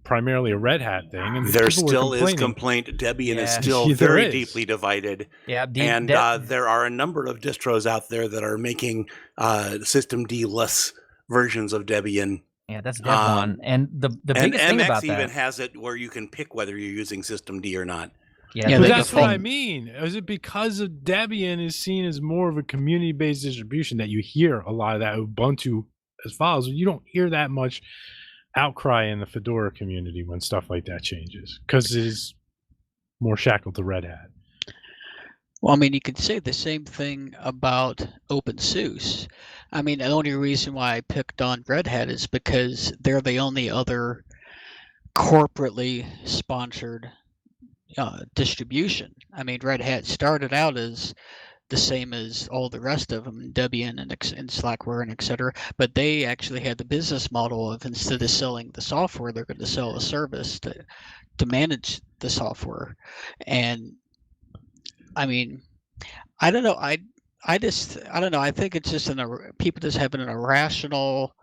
primarily a Red Hat thing, and there still is complaint. Debian is still very deeply divided. Yeah, and there are a number of distros out there that are making Systemd-less versions of Debian. Yeah, that's Dev one. And the biggest thing about that, even has it where you can pick whether you're using Systemd or not. Yeah, but that's what I mean. Is it because of Debian is seen as more of a community-based distribution that you hear a lot of that Ubuntu as follows? You don't hear that much outcry in the Fedora community when stuff like that changes because it is more shackled to Red Hat. Well, I mean, you could say the same thing about OpenSUSE. I mean, the only reason why I picked on Red Hat is because they're the only other corporately sponsored distribution. I mean, Red Hat started out as the same as all the rest of them, Debian and Slackware and etc. But they actually had the business model of instead of selling the software, they're going to sell a service to manage the software. And I mean, I don't know. I don't know. I think it's just people just having an irrational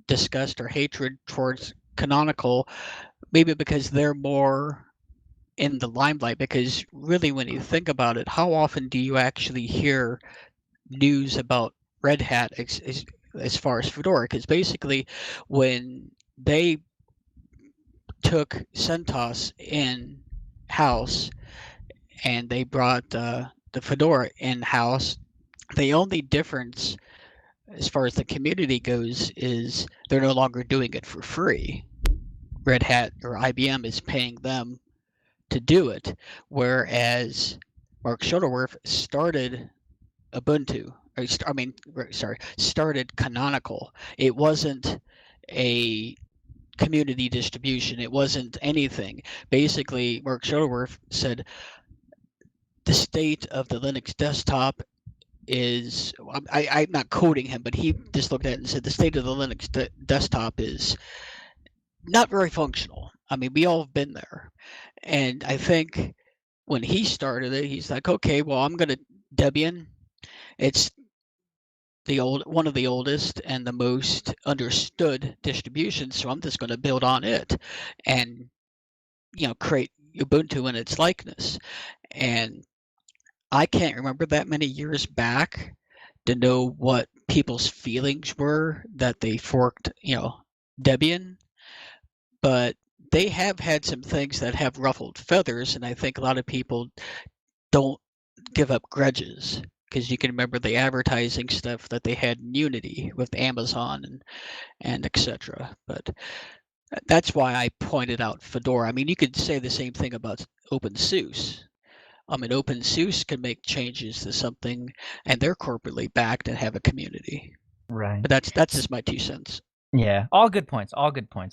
disgust or hatred towards Canonical, maybe because they're more in the limelight. Because really, when you think about it, how often do you actually hear news about Red Hat as far as Fedora? Because basically, when they took CentOS in house and they brought the Fedora in-house, the only difference as far as the community goes is they're no longer doing it for free. Red Hat or IBM is paying them to do it, whereas Mark Shuttleworth started Ubuntu. Started Canonical. It wasn't a community distribution. It wasn't anything. Basically, Mark Shuttleworth said, the state of the Linux desktop is, I'm not quoting him, but he just looked at it and said the state of the Linux desktop is not very functional. I mean, we all have been there. And I think when he started it, he's like, okay, well, I'm going to Debian. It's one of the oldest and the most understood distributions, so I'm just going to build on it and, create Ubuntu in its likeness. And I can't remember that many years back to know what people's feelings were that they forked, Debian. But they have had some things that have ruffled feathers, and I think a lot of people don't give up grudges because you can remember the advertising stuff that they had in Unity with Amazon and etc. But that's why I pointed out Fedora. I mean, you could say the same thing about OpenSUSE. I mean, OpenSUSE can make changes to something, and they're corporately backed and have a community. Right. But that's just my 2 cents. Yeah, all good points.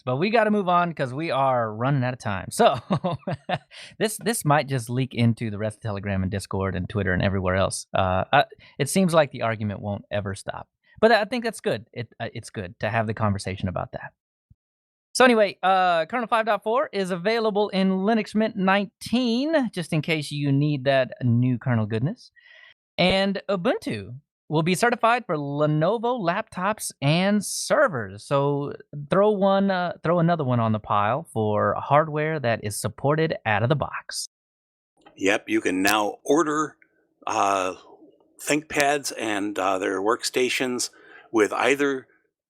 But we got to move on because we are running out of time. So this might just leak into the rest of Telegram and Discord and Twitter and everywhere else. It seems like the argument won't ever stop. But I think that's good. It's good to have the conversation about that. So anyway, kernel 5.4 is available in Linux Mint 19, just in case you need that new kernel goodness. And Ubuntu will be certified for Lenovo laptops and servers. So throw another one on the pile for hardware that is supported out of the box. Yep, you can now order ThinkPads and their workstations with either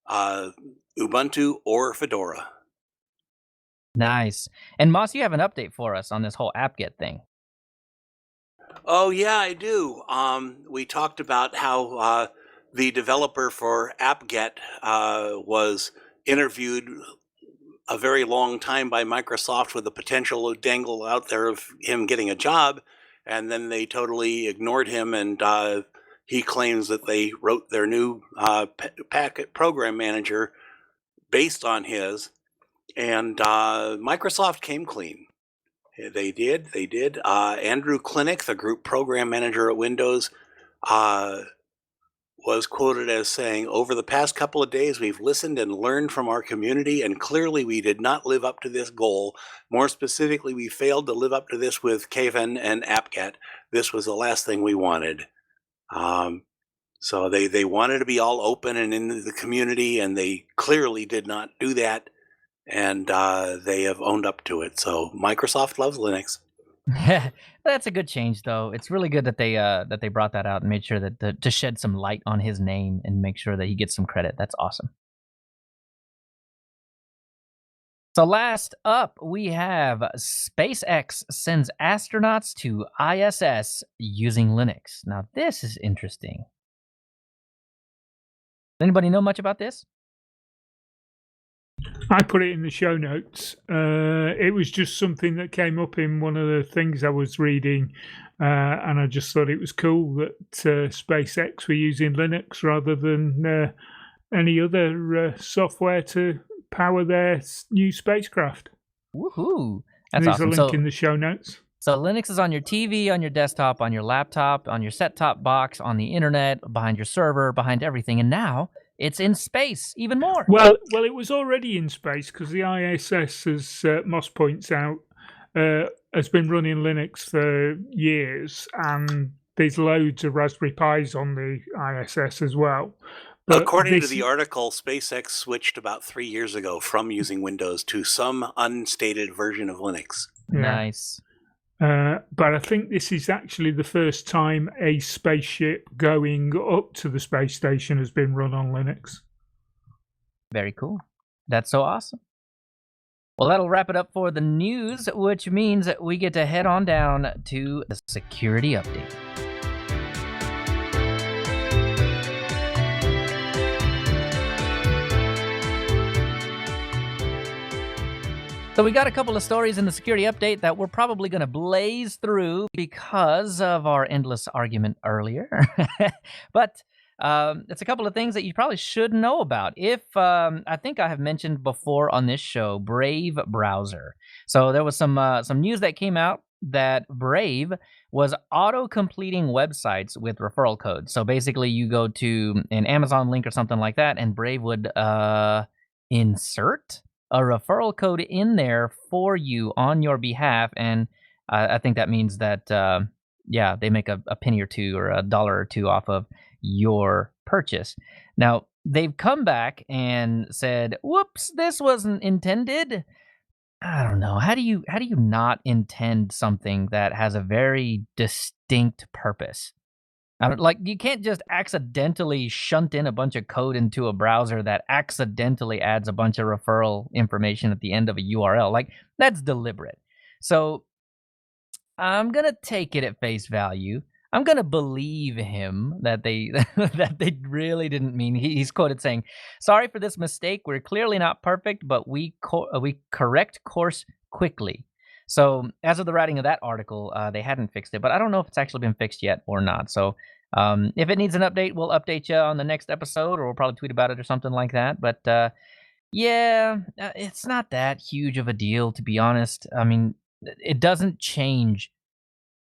Ubuntu or Fedora. Nice. And Moss, you have an update for us on this whole apt-get thing. Oh, yeah, I do. We talked about how the developer for apt-get was interviewed a very long time by Microsoft with the potential dangle out there of him getting a job, and then they totally ignored him, and he claims that they wrote their new packet program manager based on his, and Microsoft came clean. They did. Andrew Klinick, the group program manager at Windows, was quoted as saying, "Over the past couple of days, we've listened and learned from our community, and clearly we did not live up to this goal. More specifically, we failed to live up to this with Kvan and apt-get. This was the last thing we wanted." So they wanted to be all open and in the community, and they clearly did not do that. And they have owned up to it. So Microsoft loves Linux. That's a good change, though. It's really good that they brought that out and made sure that to shed some light on his name and make sure that he gets some credit. That's awesome. So last up, we have SpaceX sends astronauts to ISS using Linux. Now, this is interesting. Anybody know much about this? I put it in the show notes. It was just something that came up in one of the things I was reading, and I just thought it was cool that SpaceX were using Linux rather than any other software to power their new spacecraft. Woohoo! That's There's awesome. a link in the show notes. So Linux is on your TV, on your desktop, on your laptop, on your set-top box, on the internet, behind your server, behind everything, and now it's in space even more. Well, it was already in space because the ISS, as Moss points out, has been running Linux for years, and there's loads of Raspberry Pis on the ISS as well. But according to the article, SpaceX switched about 3 years ago from using Windows to some unstated version of Linux. Yeah. Nice. But I think this is actually the first time a spaceship going up to the space station has been run on Linux. Very cool. That's so awesome. Well, that'll wrap it up for the news, which means that we get to head on down to the security update. So we got a couple of stories in the security update that we're probably going to blaze through because of our endless argument earlier. But it's a couple of things that you probably should know about. I think I have mentioned before on this show, Brave browser. So there was some news that came out that Brave was auto-completing websites with referral codes. So basically you go to an Amazon link or something like that, and Brave would insert a referral code in there for you on your behalf, and I think that means that they make a penny or two or $1 or $2 off of your purchase. Now they've come back and said, "Whoops, this wasn't intended." I don't know. How do you not intend something that has a very distinct purpose? You can't just accidentally shunt in a bunch of code into a browser that accidentally adds a bunch of referral information at the end of a URL. That's deliberate. So I'm going to take it at face value. I'm going to believe him that they that they really didn't mean. He's quoted saying, "Sorry for this mistake. We're clearly not perfect, but we correct course quickly." So as of the writing of that article, they hadn't fixed it, but I don't know if it's actually been fixed yet or not. So if it needs an update, we'll update you on the next episode, or we'll probably tweet about it or something like that. But it's not that huge of a deal, to be honest. I mean, it doesn't change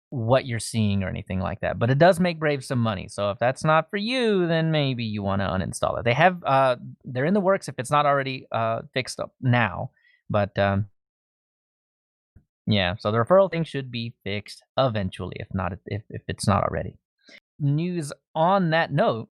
what you're seeing or anything like that, but it does make Brave some money. So if that's not for you, then maybe you want to uninstall it. They have they're in the works if it's not already fixed up now, but yeah, so the referral thing should be fixed eventually, if it's not already. News on that note,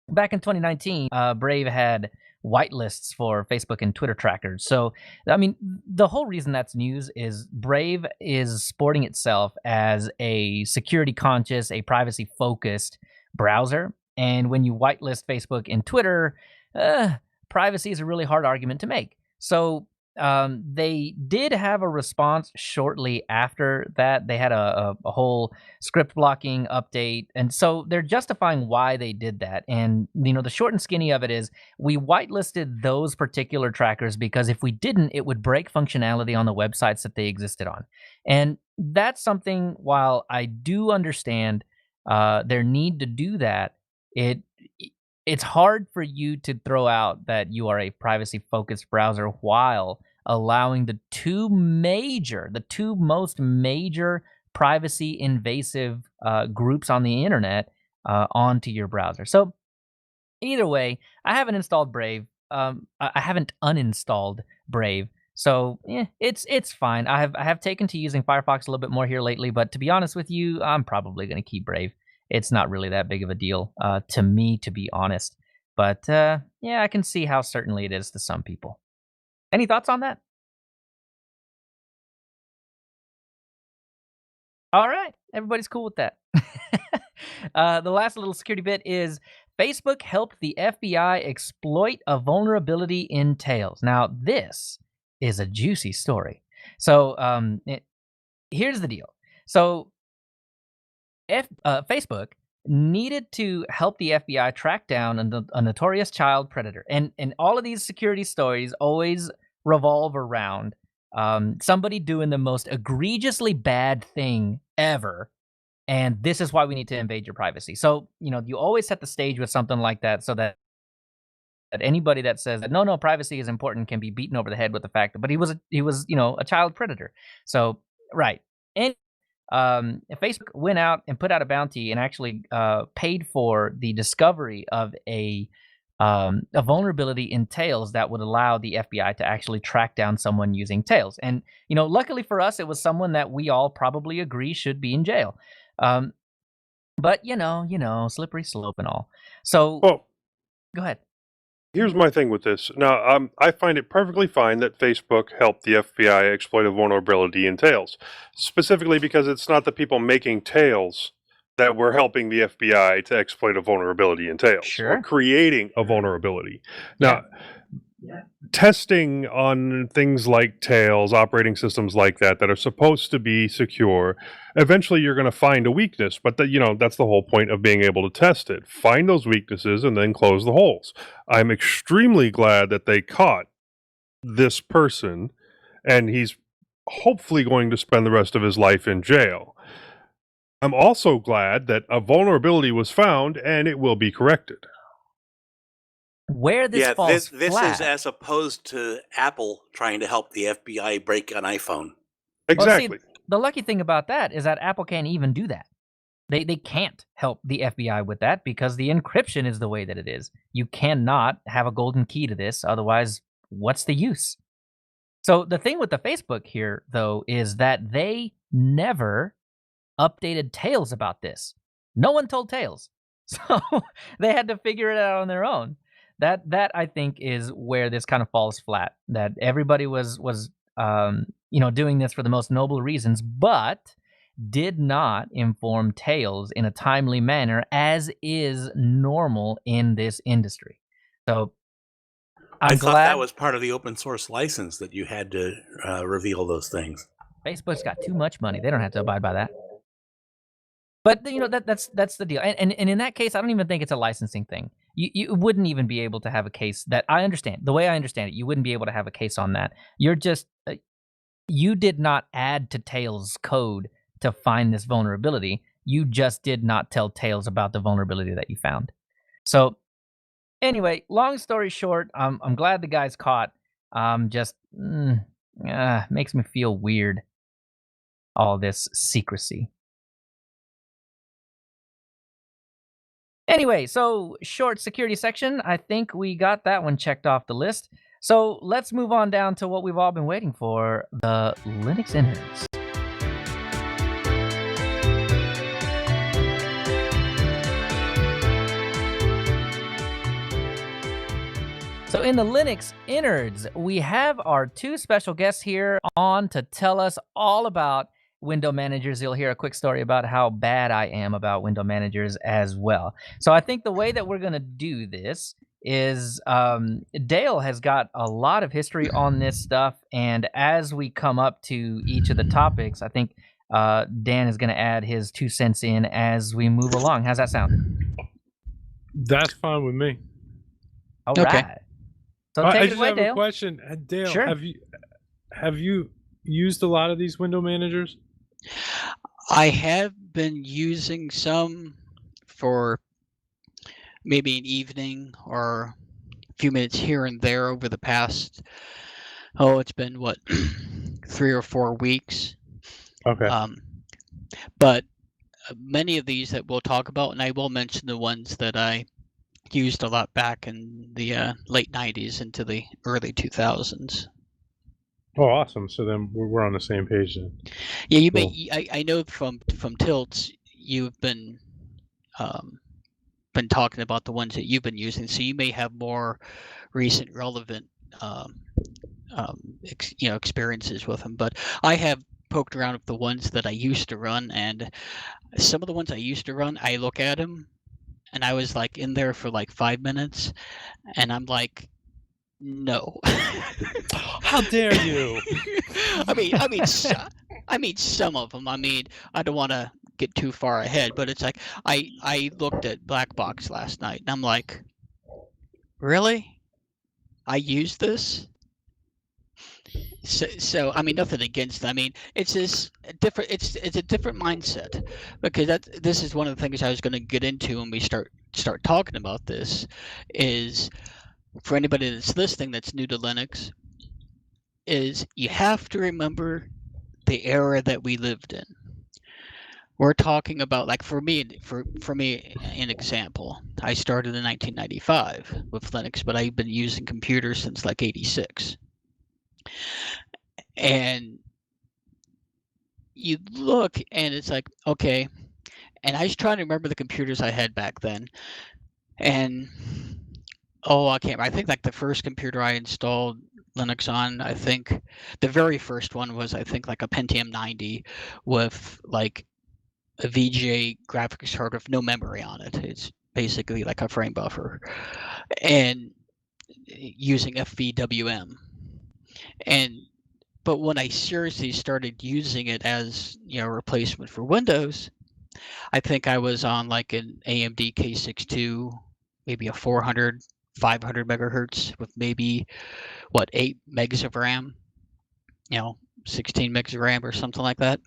back in 2019, Brave had whitelists for Facebook and Twitter trackers. So, I mean, the whole reason that's news is Brave is sporting itself as a security-conscious, a privacy-focused browser. And when you whitelist Facebook and Twitter, privacy is a really hard argument to make. So they did have a response shortly after that. They had a whole script blocking update. And so they're justifying why they did that. And, the short and skinny of it is we whitelisted those particular trackers because if we didn't, it would break functionality on the websites that they existed on. And that's something, while I do understand their need to do that, it's hard for you to throw out that you are a privacy-focused browser while allowing the two most major privacy-invasive groups on the internet onto your browser. So either way, I haven't installed Brave. I haven't uninstalled Brave. So it's fine. I have taken to using Firefox a little bit more here lately, but to be honest with you, I'm probably going to keep Brave. It's not really that big of a deal to me, to be honest. But I can see how certainly it is to some people. Any thoughts on that? All right. Everybody's cool with that. The last little security bit is Facebook helped the FBI exploit a vulnerability in Tails. Now, this is a juicy story. So here's the deal. So Facebook needed to help the FBI track down a notorious child predator, and all of these security stories always revolve around somebody doing the most egregiously bad thing ever, and this is why we need to invade your privacy. So you always set the stage with something like that, so that anybody that says that no, privacy is important can be beaten over the head with the fact that, but he was a child predator. So right. And Facebook went out and put out a bounty and actually paid for the discovery of a vulnerability in Tails that would allow the FBI to actually track down someone using Tails. And luckily for us, it was someone that we all probably agree should be in jail. But slippery slope and all. So go ahead. Here's my thing with this. Now, I find it perfectly fine that Facebook helped the FBI exploit a vulnerability in Tails, specifically because it's not the people making Tails that were helping the FBI to exploit a vulnerability in Tails, or creating a vulnerability. Now, testing on things like Tails, operating systems like that are supposed to be secure, eventually you're going to find a weakness, but that's the whole point of being able to test it. Find those weaknesses and then close the holes. I'm extremely glad that they caught this person, and he's hopefully going to spend the rest of his life in jail. I'm also glad that a vulnerability was found and it will be corrected. Where this falls this flat. is as opposed to Apple trying to help the FBI break an iPhone. Exactly. Well, see, the lucky thing about that is that Apple can't even do that. They can't help the FBI with that because the encryption is the way that it is. You cannot have a golden key to this, otherwise, what's the use? So the thing with the Facebook here, though, is that they never updated Tails about this. No one told Tails. So they had to figure it out on their own. That I think is where this kind of falls flat. That everybody was doing this for the most noble reasons, but did not inform Tails in a timely manner, as is normal in this industry. So I thought that was part of the open source license that you had to reveal those things. Facebook's got too much money; they don't have to abide by that. But that's the deal, and in that case, I don't even think it's a licensing thing. You wouldn't even be able to have a case that I understand. The way I understand it, you wouldn't be able to have a case on that. You're just you did not add to Tails' code to find this vulnerability. You just did not tell Tails about the vulnerability that you found. So anyway, long story short, I'm glad the guy's caught. Just makes me feel weird. All this secrecy. Anyway, so short security section. I think we got that one checked off the list. So let's move on down to what we've all been waiting for, the Linux innards. So in the Linux innards, we have our two special guests here on to tell us all about window managers. You'll hear a quick story about how bad I am about window managers as well. So I think the way that we're going to do this is Dale has got a lot of history on this stuff, and as we come up to each of the topics, I think Dan is going to add his 2 cents in as we move along. How's that sound? That's fine with me. All right. So take I it just away, have Dale. a question. Dale, Sure. have you used a lot of these window managers? I have been using some for maybe an evening or a few minutes here and there over the past, it's been 3 or 4 weeks. Okay. But many of these that we'll talk about, and I will mention the ones that I used a lot back in the late 90s into the early 2000s. Oh, awesome! So then we're on the same page then. Yeah, you may. I know from Tilts you've been talking about the ones that you've been using, so you may have more recent, relevant, experiences with them. But I have poked around with the ones that I used to run, and some of the ones I used to run, I look at them, and I was like in there for like 5 minutes, and I'm like, No. How dare you? I mean, some of them. I mean, I don't want to get too far ahead, but it's like I looked at Black Box last night, and I'm like, really? I used this? So I mean, nothing against. I mean, it's just different. It's a different mindset, because this is one of the things I was going to get into when we start talking about this. Is for anybody that's listening that's new to Linux, is you have to remember the era that we lived in. We're talking about, like, for me, an example. I started in 1995 with Linux, but I've been using computers since like '86. And you look and it's like, okay, and I was trying to remember the computers I had back then. And I think like the first computer I installed Linux on, I think the very first one was, I think, like a Pentium 90 with like a VGA graphics card with no memory on it. It's basically like a frame buffer, and using FVWM. But when I seriously started using it as, a replacement for Windows, I think I was on like an AMD K62, maybe a 400, 500 megahertz with maybe 8 megs of RAM, 16 megs of RAM or something like that.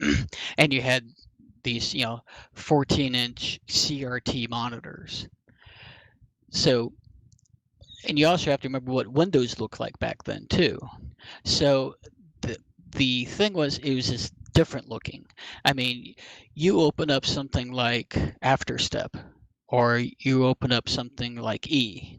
And you had these, 14-inch CRT monitors. So, and you also have to remember what Windows looked like back then too. So the thing was, it was just different looking. I mean, you open up something like AfterStep, or you open up something like E,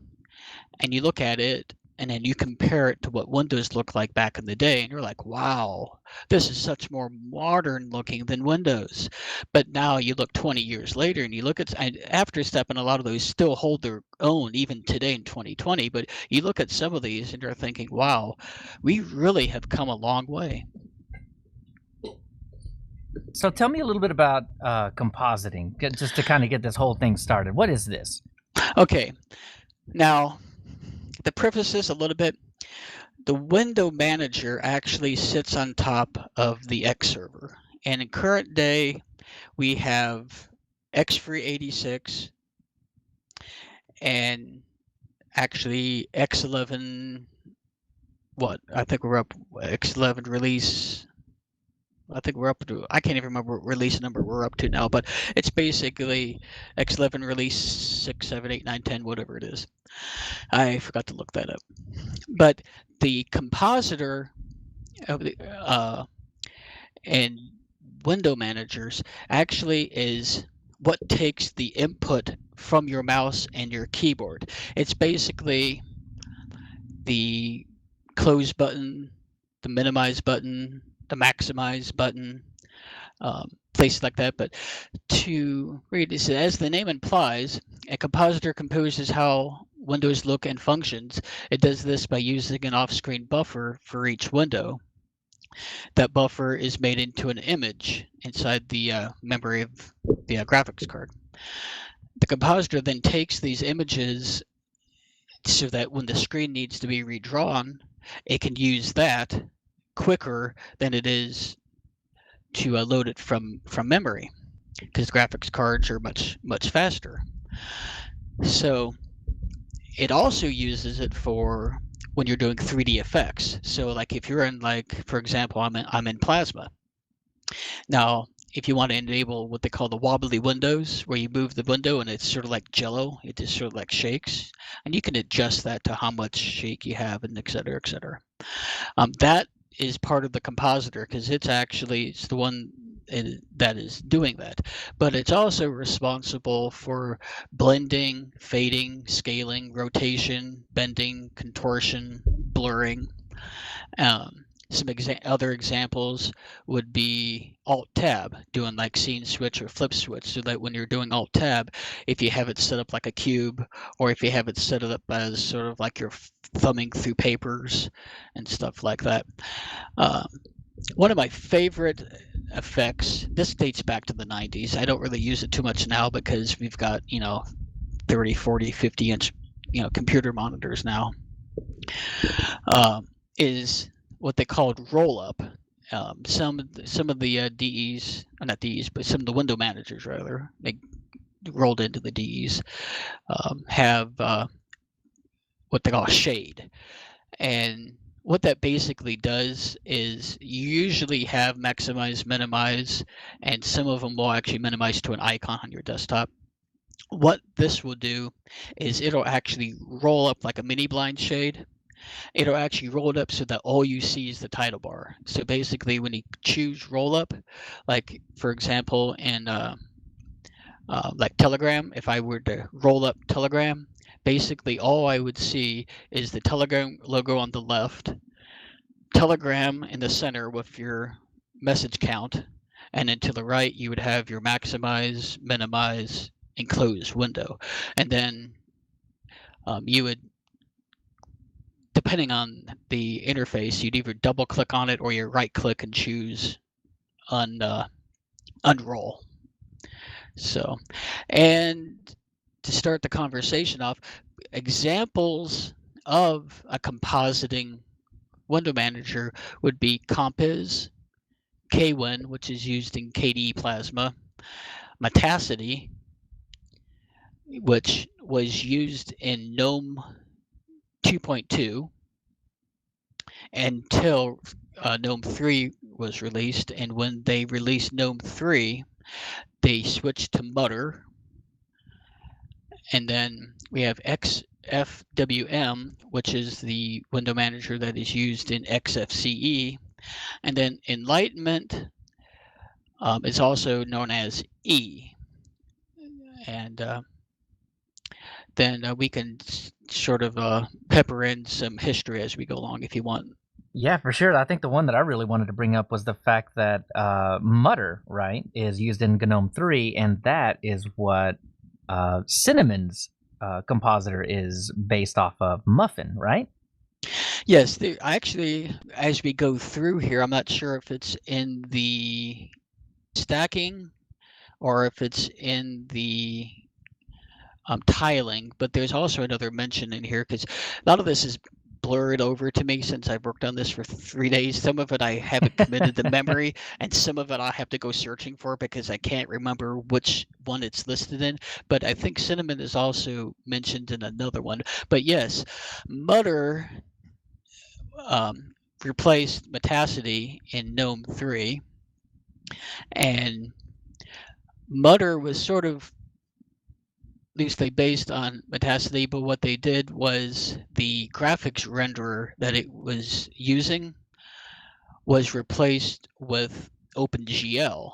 and you look at it, and then you compare it to what Windows looked like back in the day, and you're like, wow, this is such more modern looking than Windows. But now you look 20 years later, and you look at AfterStep, and a lot of those still hold their own even today in 2020. But you look at some of these, and you're thinking, wow, we really have come a long way. So tell me a little bit about compositing, just to kind of get this whole thing started. What is this? Okay, now, to preface this a little bit, the window manager actually sits on top of the X server. And in current day, we have X386 and actually X11, I think we're up, X11 release, I think we're up to, I can't even remember what release number we're up to now, but it's basically X11 release 6, 7, 8, 9, 10, whatever it is. I forgot to look that up. But the compositor of the and window managers actually is what takes the input from your mouse and your keyboard. It's basically the close button, the minimize button, the maximize button, places like that. But to read this, as the name implies, a compositor composes how windows look and functions. It does this by using an off-screen buffer for each window. That buffer is made into an image inside the memory of the graphics card. The compositor then takes these images so that when the screen needs to be redrawn, it can use that quicker than it is to load it from memory, because graphics cards are much faster. So it also uses it for when you're doing 3D effects. So like if you're in, like, for example, I'm in Plasma. Now, if you want to enable what they call the wobbly windows, where you move the window and it's sort of like Jello, it just sort of like shakes, and you can adjust that to how much shake you have, and et cetera, et cetera. That is part of the compositor, because it's the one that is doing that. But it's also responsible for blending, fading, scaling, rotation, bending, contortion, blurring. Some other examples would be Alt-Tab, doing like scene switch or flip switch, so that when you're doing Alt-Tab, if you have it set up like a cube, or if you have it set up as sort of like you're thumbing through papers and stuff like that. One of my favorite effects, this dates back to the 90s. I don't really use it too much now because we've got, 30, 40, 50-inch, computer monitors now. is what they called roll up. Some of the DEs, not DEs, but some of the window managers rather, they rolled into the DEs, have what they call shade. And what that basically does is you usually have maximize, minimize, and some of them will actually minimize to an icon on your desktop. What this will do is it'll actually roll up like a mini blind shade. It'll actually roll it up so that all you see is the title bar. So basically when you choose roll up, like for example in like Telegram, if I were to roll up Telegram, basically all I would see is the Telegram logo on the left, Telegram in the center with your message count, and then to the right you would have your maximize, minimize, and close window. And then you would, depending on the interface, you'd either double click on it or you right click and choose unroll. So, and to start the conversation off, examples of a compositing window manager would be Compiz, Kwin, which is used in KDE Plasma, Metacity, which was used in GNOME 2.2 until GNOME 3 was released. And when they released GNOME 3, they switched to Mutter. And then we have XFWM, which is the window manager that is used in XFCE. And then Enlightenment is also known as E. And then we can sort of pepper in some history as we go along if you want. Yeah, for sure. I think the one that I really wanted to bring up was the fact that Mutter, right, is used in GNOME 3, and that is what Cinnamon's compositor is based off of, Muffin, right? Yes, actually, as we go through here, I'm not sure if it's in the stacking or if it's in the tiling, but there's also another mention in here because a lot of this is blurred over to me since I've worked on this for 3 days. Some of it I haven't committed to memory, and some of it I have to go searching for because I can't remember which one it's listed in. But I think Cinnamon is also mentioned in another one. But yes, Mutter replaced Metacity in GNOME 3, and Mutter was sort of loosely based on Metacity, but what they did was the graphics renderer that it was using was replaced with OpenGL.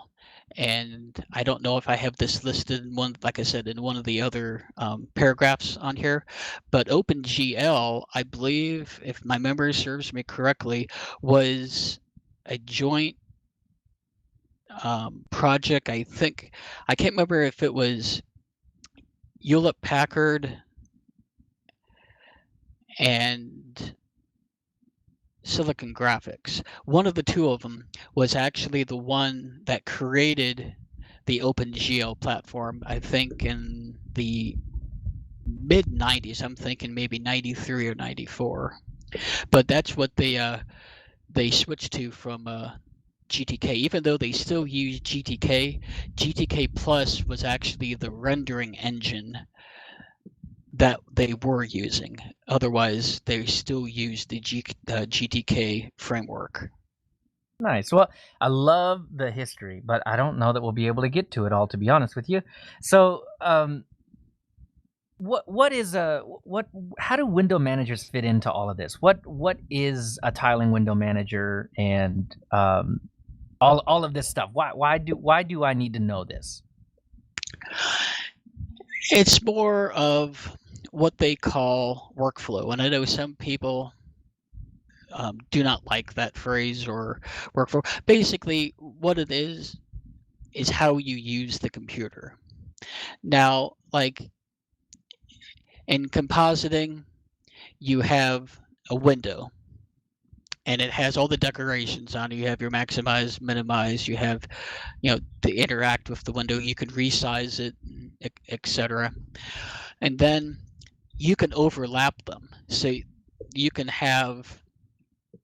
And I don't know if I have this listed in one, like I said, in one of the other paragraphs on here, but OpenGL, I believe, if my memory serves me correctly, was a joint project. I think, I can't remember if it was Hewlett-Packard and Silicon Graphics. One of the two of them was actually the one that created the OpenGL platform, I think in the mid 90s. I'm thinking maybe 93 or 94. But that's what they switched to from GTK. Even though they still use GTK, GTK Plus was actually the rendering engine that they were using. Otherwise, they still use the GTK framework. Nice. Well, I love the history, but I don't know that we'll be able to get to it all, to be honest with you. So, what is how do window managers fit into all of this? What is a tiling window manager, and all of this stuff? Why do I need to know this? It's more of what they call workflow, and I know some people do not like that phrase or workflow. Basically, what it is how you use the computer. Now, like in compositing, you have a window, and it has all the decorations on it. You have your maximize, minimize. You have, to interact with the window. You can resize it, etc. And then you can overlap them. So you can have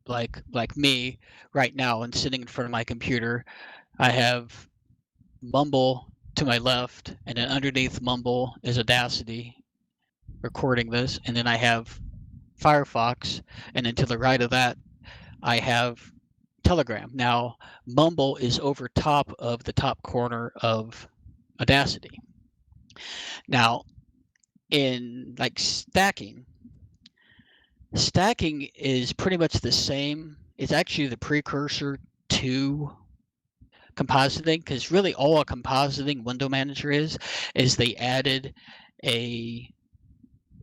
like me right now and sitting in front of my computer. I have Mumble to my left, and then underneath Mumble is Audacity recording this, and then I have Firefox, and then to the right of that I have Telegram. Now Mumble is over top of the top corner of Audacity. Now in like stacking is pretty much the same. It's actually the precursor to compositing, because really all a compositing window manager is they added a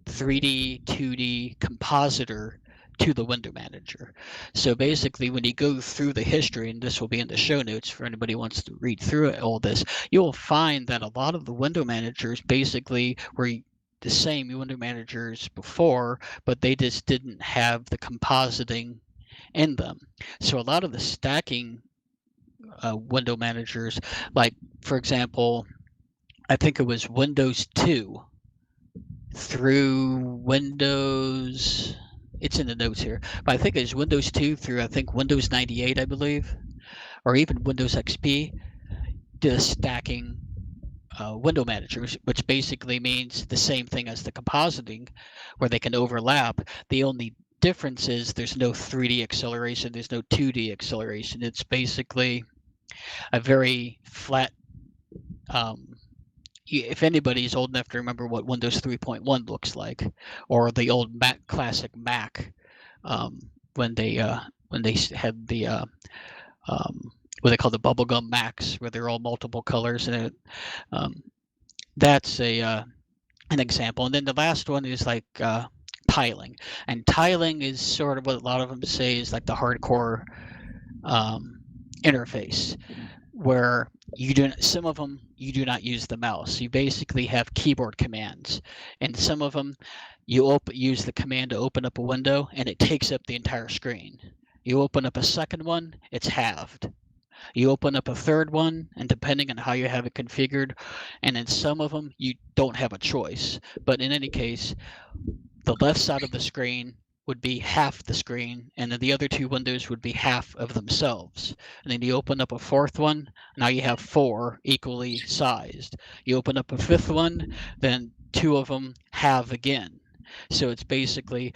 3D 2D compositor to the window manager. So basically when you go through the history, and this will be in the show notes for anybody who wants to read through it, all this, you'll find that a lot of the window managers basically were the same window managers before, but they just didn't have the compositing in them. So a lot of the stacking window managers, like for example, I think it was Windows 2 through Windows, it's in the notes here, but I think it's Windows 2 through I think Windows 98, I believe, or even Windows XP, did a stacking window managers, which basically means the same thing as the compositing, where they can overlap. The only difference is there's no 3D acceleration, there's no 2D acceleration. It's basically a very flat. If anybody's old enough to remember what Windows 3.1 looks like, or the old classic Mac, when they had the what they call the bubblegum Macs, where they're all multiple colors, and that's an example. And then the last one is like tiling, and tiling is sort of what a lot of them say is like the hardcore interface, where some of them you do not use the mouse. You basically have keyboard commands, and some of them you use the command to open up a window, and it takes up the entire screen. You open up a second one, it's halved. You open up a third one, and depending on how you have it configured, and in some of them you don't have a choice. But in any case, the left side of the screen would be half the screen, and then the other two windows would be half of themselves. And then you open up a fourth one, now you have four equally sized. You open up a fifth one, then two of them halve again. So it's basically,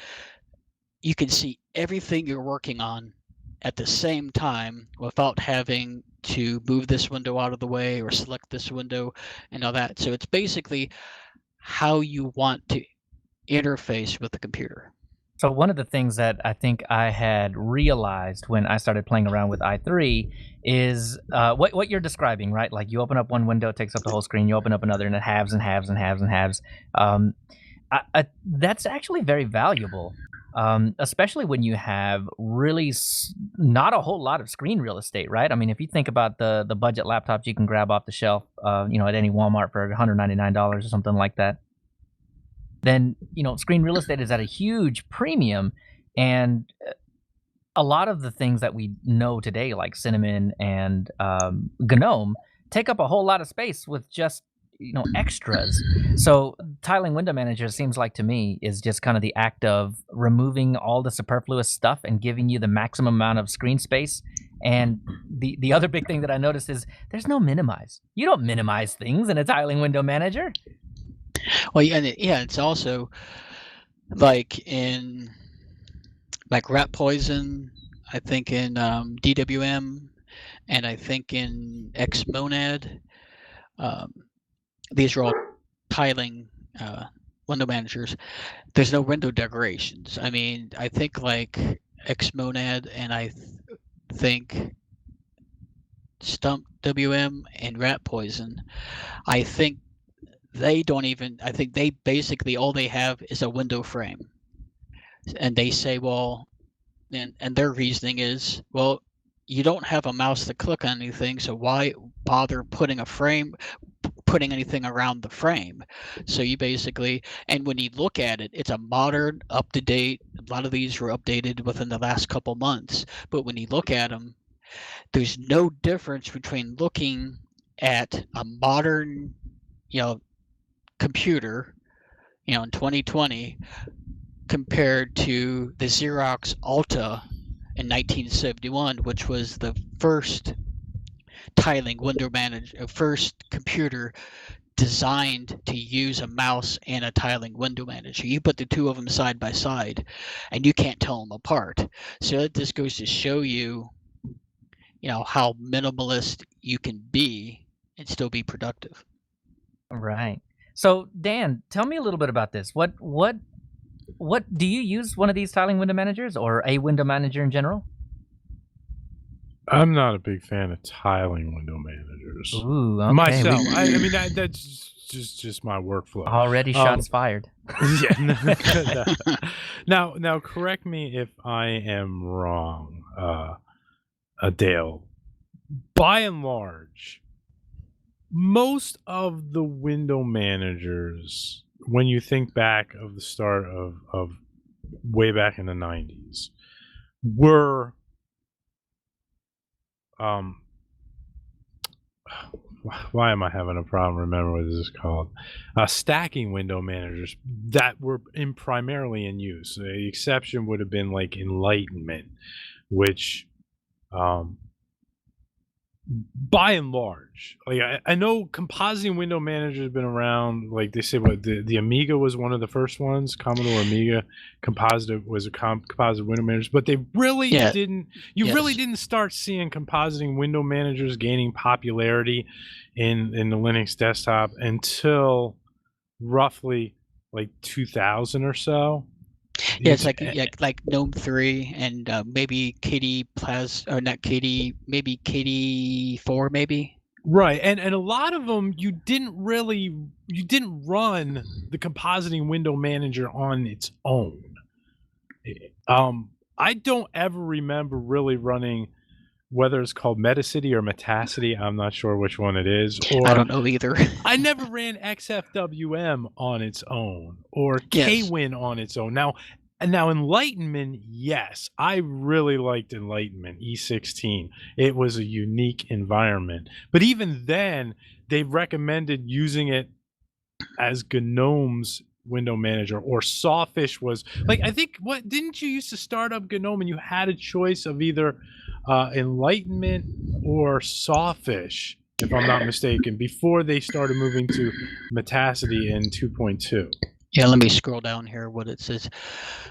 you can see everything you're working on at the same time without having to move this window out of the way or select this window and all that. So it's basically how you want to interface with the computer. So one of the things that I think I had realized when I started playing around with i3 is what you're describing, right? Like you open up one window, it takes up the whole screen. You open up another, and it halves and halves and halves and halves. That's actually very valuable, especially when you have really not a whole lot of screen real estate, right? I mean, if you think about the budget laptops you can grab off the shelf, at any Walmart for $199 or something like that, then screen real estate is at a huge premium. And a lot of the things that we know today, like Cinnamon and GNOME, take up a whole lot of space with just extras. So tiling window manager seems like to me is just kind of the act of removing all the superfluous stuff and giving you the maximum amount of screen space. And the other big thing that I noticed is there's no minimize. You don't minimize things in a tiling window manager. Well, yeah, it's also like in Rat Poison, I think in DWM, and I think in Xmonad. These are all tiling window managers. There's no window decorations. I mean, I think like Xmonad and I think Stump WM and Rat Poison, I think they don't even, I think they basically, all they have is a window frame. And they say, well, and their reasoning is, well, you don't have a mouse to click on anything, so why bother putting anything around the frame? So you basically, and when you look at it, it's a modern, up-to-date, a lot of these were updated within the last couple months, but when you look at them, there's no difference between looking at a modern, computer, in 2020 compared to the Xerox Alta in 1971, which was the first tiling window manager, first computer designed to use a mouse and a tiling window manager. You put the two of them side by side, and you can't tell them apart. So this goes to show you, how minimalist you can be and still be productive. Right. So Dan, tell me a little bit about this. What do you use one of these tiling window managers or a window manager in general? I'm not a big fan of tiling window managers. Ooh, okay. Myself. I mean that's just my workflw. Already shots fired. Yeah. Now correct me if I am wrong, Dale. By and large, most of the window managers, when you think back of the start of way back in the 90s, were why am I having a problem remembering what this is called? Stacking window managers that were primarily in use. The exception would have been like Enlightenment, which by and large, like I know compositing window managers have been around. Like they say, what the Amiga was one of the first ones. Commodore Amiga was a composite window manager, but they really didn't. You really didn't start seeing compositing window managers gaining popularity in the Linux desktop until roughly like 2000 or so. Yeah, it's like GNOME 3 and maybe maybe KD 4 maybe. Right, and a lot of them you didn't run the compositing window manager on its own. I don't ever remember really running, whether it's called Metacity or Metacity, I'm not sure which one it is. Or I don't know either. I never ran XFWM on its own or KWin on its own. Now Enlightenment, yes, I really liked Enlightenment E16. It was a unique environment. But even then, they recommended using it as GNOME's window manager, or Sawfish was like, I think, what didn't you used to start up GNOME and you had a choice of either Enlightenment or Sawfish, if I'm not mistaken, before they started moving to Metacity in 2.2. Yeah, let me scroll down here what it says.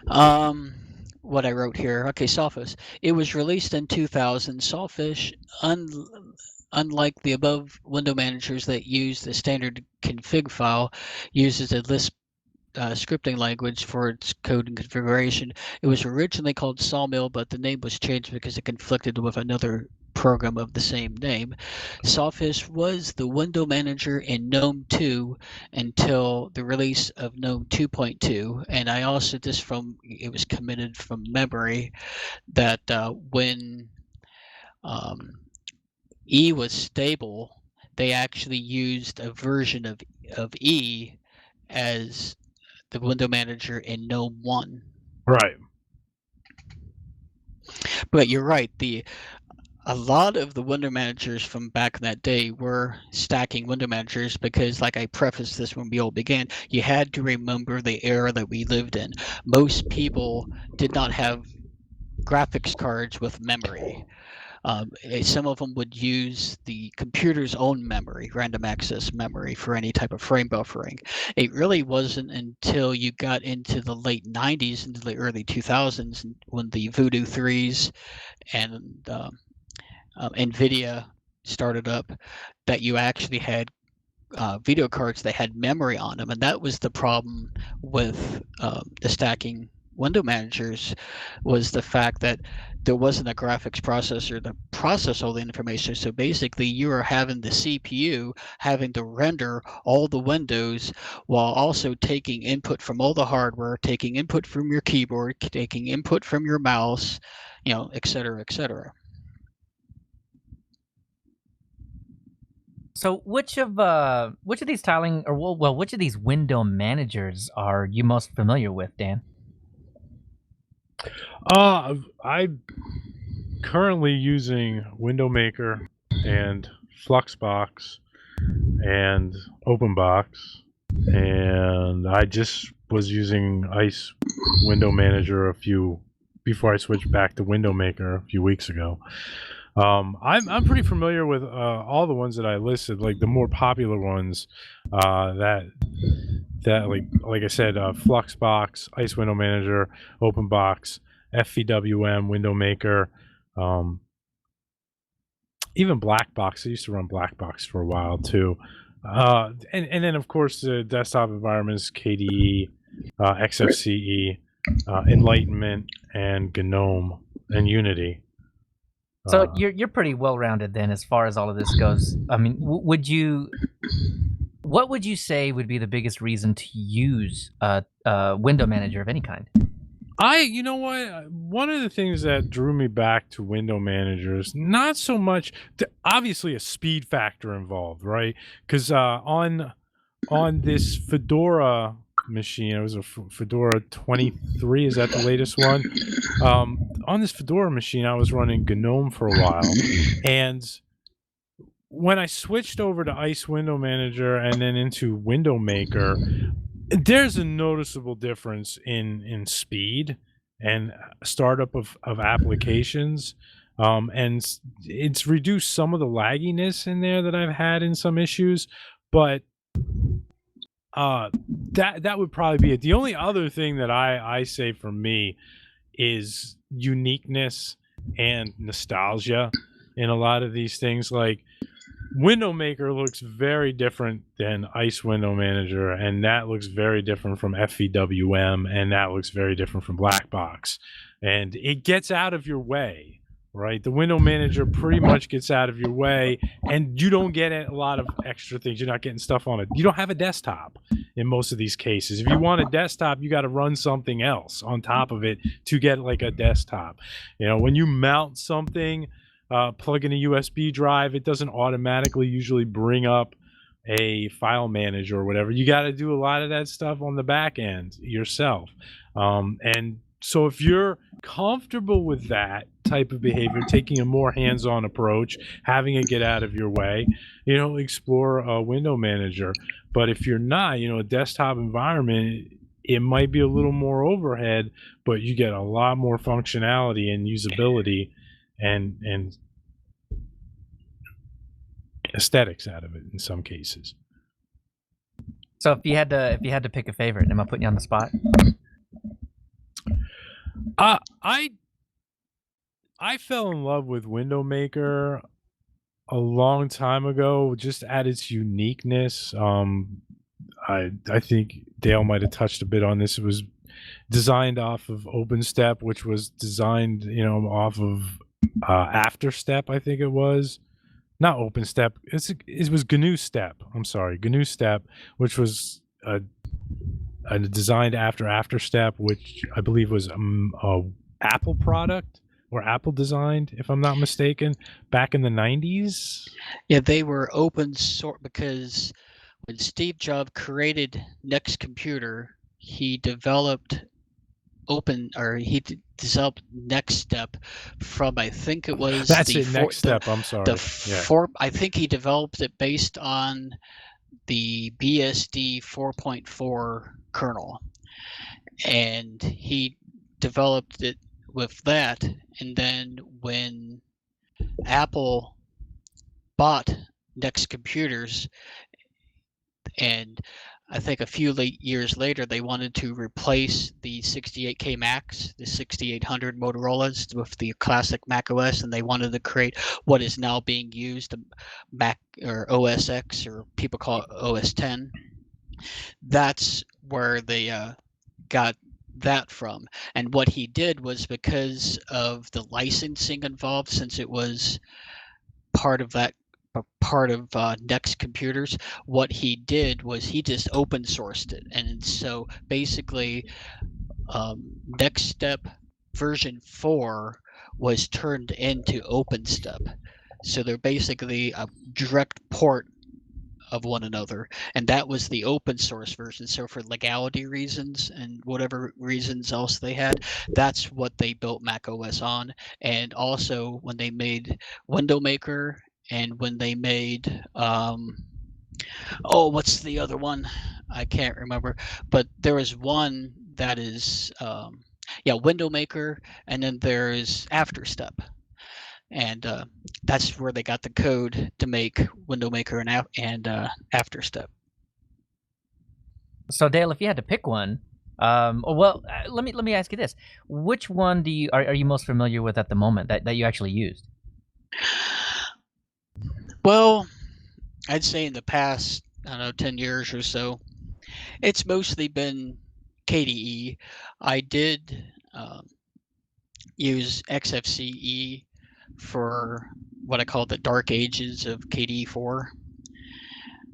What I wrote here. Okay, Sawfish. It was released in 2000. Sawfish, unlike the above window managers that use the standard config file, uses a Lisp scripting language for its code and configuration. It was originally called Sawmill, but the name was changed because it conflicted with another program of the same name. Sawfish was the window manager in GNOME 2 until the release of GNOME 2.2. And I also, it was committed from memory that when E was stable, they actually used a version of E as the window manager in GNOME 1. Right. But you're right. A lot of the window managers from back in that day were stacking window managers because, like I prefaced this when we all began, you had to remember the era that we lived in. Most people did not have graphics cards with memory. Some of them would use the computer's own memory, random access memory, for any type of frame buffering. It really wasn't until you got into the late 90s, into the early 2000s, when the Voodoo 3s and NVIDIA started up, that you actually had video cards that had memory on them. And that was the problem with the stacking window managers, was the fact that there wasn't a graphics processor to process all the information. So basically you were having the CPU having to render all the windows while also taking input from all the hardware, taking input from your keyboard, taking input from your mouse, et cetera, et cetera. So which of these tiling, or which of these window managers are you most familiar with, Dan? I'm currently using Window Maker and Fluxbox and OpenBox and I just was using Ice Window Manager before I switched back to Window Maker a few weeks ago. I'm pretty familiar with all the ones that I listed, like the more popular ones. That like I said, Fluxbox, Ice Window Manager, OpenBox, FVWM, Window Maker, even Blackbox. I used to run Blackbox for a while too. And then of course the desktop environments, KDE, XFCE, Enlightenment, and GNOME, and Unity. So you're pretty well rounded then, as far as all of this goes. I mean, what would you say would be the biggest reason to use a window manager of any kind? You know what? One of the things that drew me back to window managers, not so much, obviously a speed factor involved, right? Because on this Fedora machine, it was a Fedora 23, is that the latest one? On this Fedora machine, I was running GNOME for a while, and when I switched over to Ice Window Manager and then into Window Maker, there's a noticeable difference in speed and startup of applications, and it's reduced some of the lagginess in there that I've had in some issues, but that would probably be it. The only other thing that I say for me is uniqueness and nostalgia in a lot of these things. Like Window Maker looks very different than Ice Window Manager, and that looks very different from FVWM, and that looks very different from Blackbox. And it gets out of your way, right? The Window Manager pretty much gets out of your way, and you don't get a lot of extra things. You're not getting stuff on it. You don't have a desktop in most of these cases. If you want a desktop, you got to run something else on top of it to get like a desktop. You know, when you mount something, plug in a USB drive, it doesn't automatically usually bring up a file manager or whatever. You got to do a lot of that stuff on the back end yourself. And so if you're comfortable with that type of behavior, taking a more hands-on approach, having it get out of your way, you know, explore a window manager. But if you're not, you know, a desktop environment, it might be a little more overhead, but you get a lot more functionality and usability and aesthetics out of it in some cases. So if you had to pick a favorite, am I putting you on the spot? I fell in love with Window Maker a long time ago, just at its uniqueness. I think Dale might have touched a bit on this. It was designed off of OpenStep, which was designed, you know, off of AfterStep, I think it was. Not OpenStep. It was GNU Step. I'm sorry, GNU Step, which was designed after AfterStep, which I believe was a Apple product or Apple designed, if I'm not mistaken, back in the 90s. Yeah, they were open source because when Steve Jobs created Next Computer, he developed developed Next Step from, I think it was Next Step. I'm sorry. I think he developed it based on the BSD 4.4 kernel, and he developed it with that. And then when Apple bought Next Computers, and I think a few years later, they wanted to replace the 68K Macs, the 6800 Motorola's, with the classic Mac OS, and they wanted to create what is now being used, the Mac or OS X, or people call it OS 10. That's where they got that from. And what he did was, because of the licensing involved, since it was part of Next Computers, what he did was he just open sourced it. And so basically Next Step version 4 was turned into OpenStep. So they're basically a direct port of one another, and that was the open source version. So for legality reasons and whatever reasons else they had, that's what they built Mac OS on. And also when they made Window Maker, and when they made Oh, what's the other one? I can't remember. But there is one that is, Window Maker, and then there's Afterstep, and that's where they got the code to make Window Maker and Afterstep. So Dale, if you had to pick one, let me ask you this: which one are you most familiar with at the moment that you actually used? Well, I'd say in the past, I don't know, 10 years or so, it's mostly been KDE. I did use XFCE for what I call the dark ages of KDE4.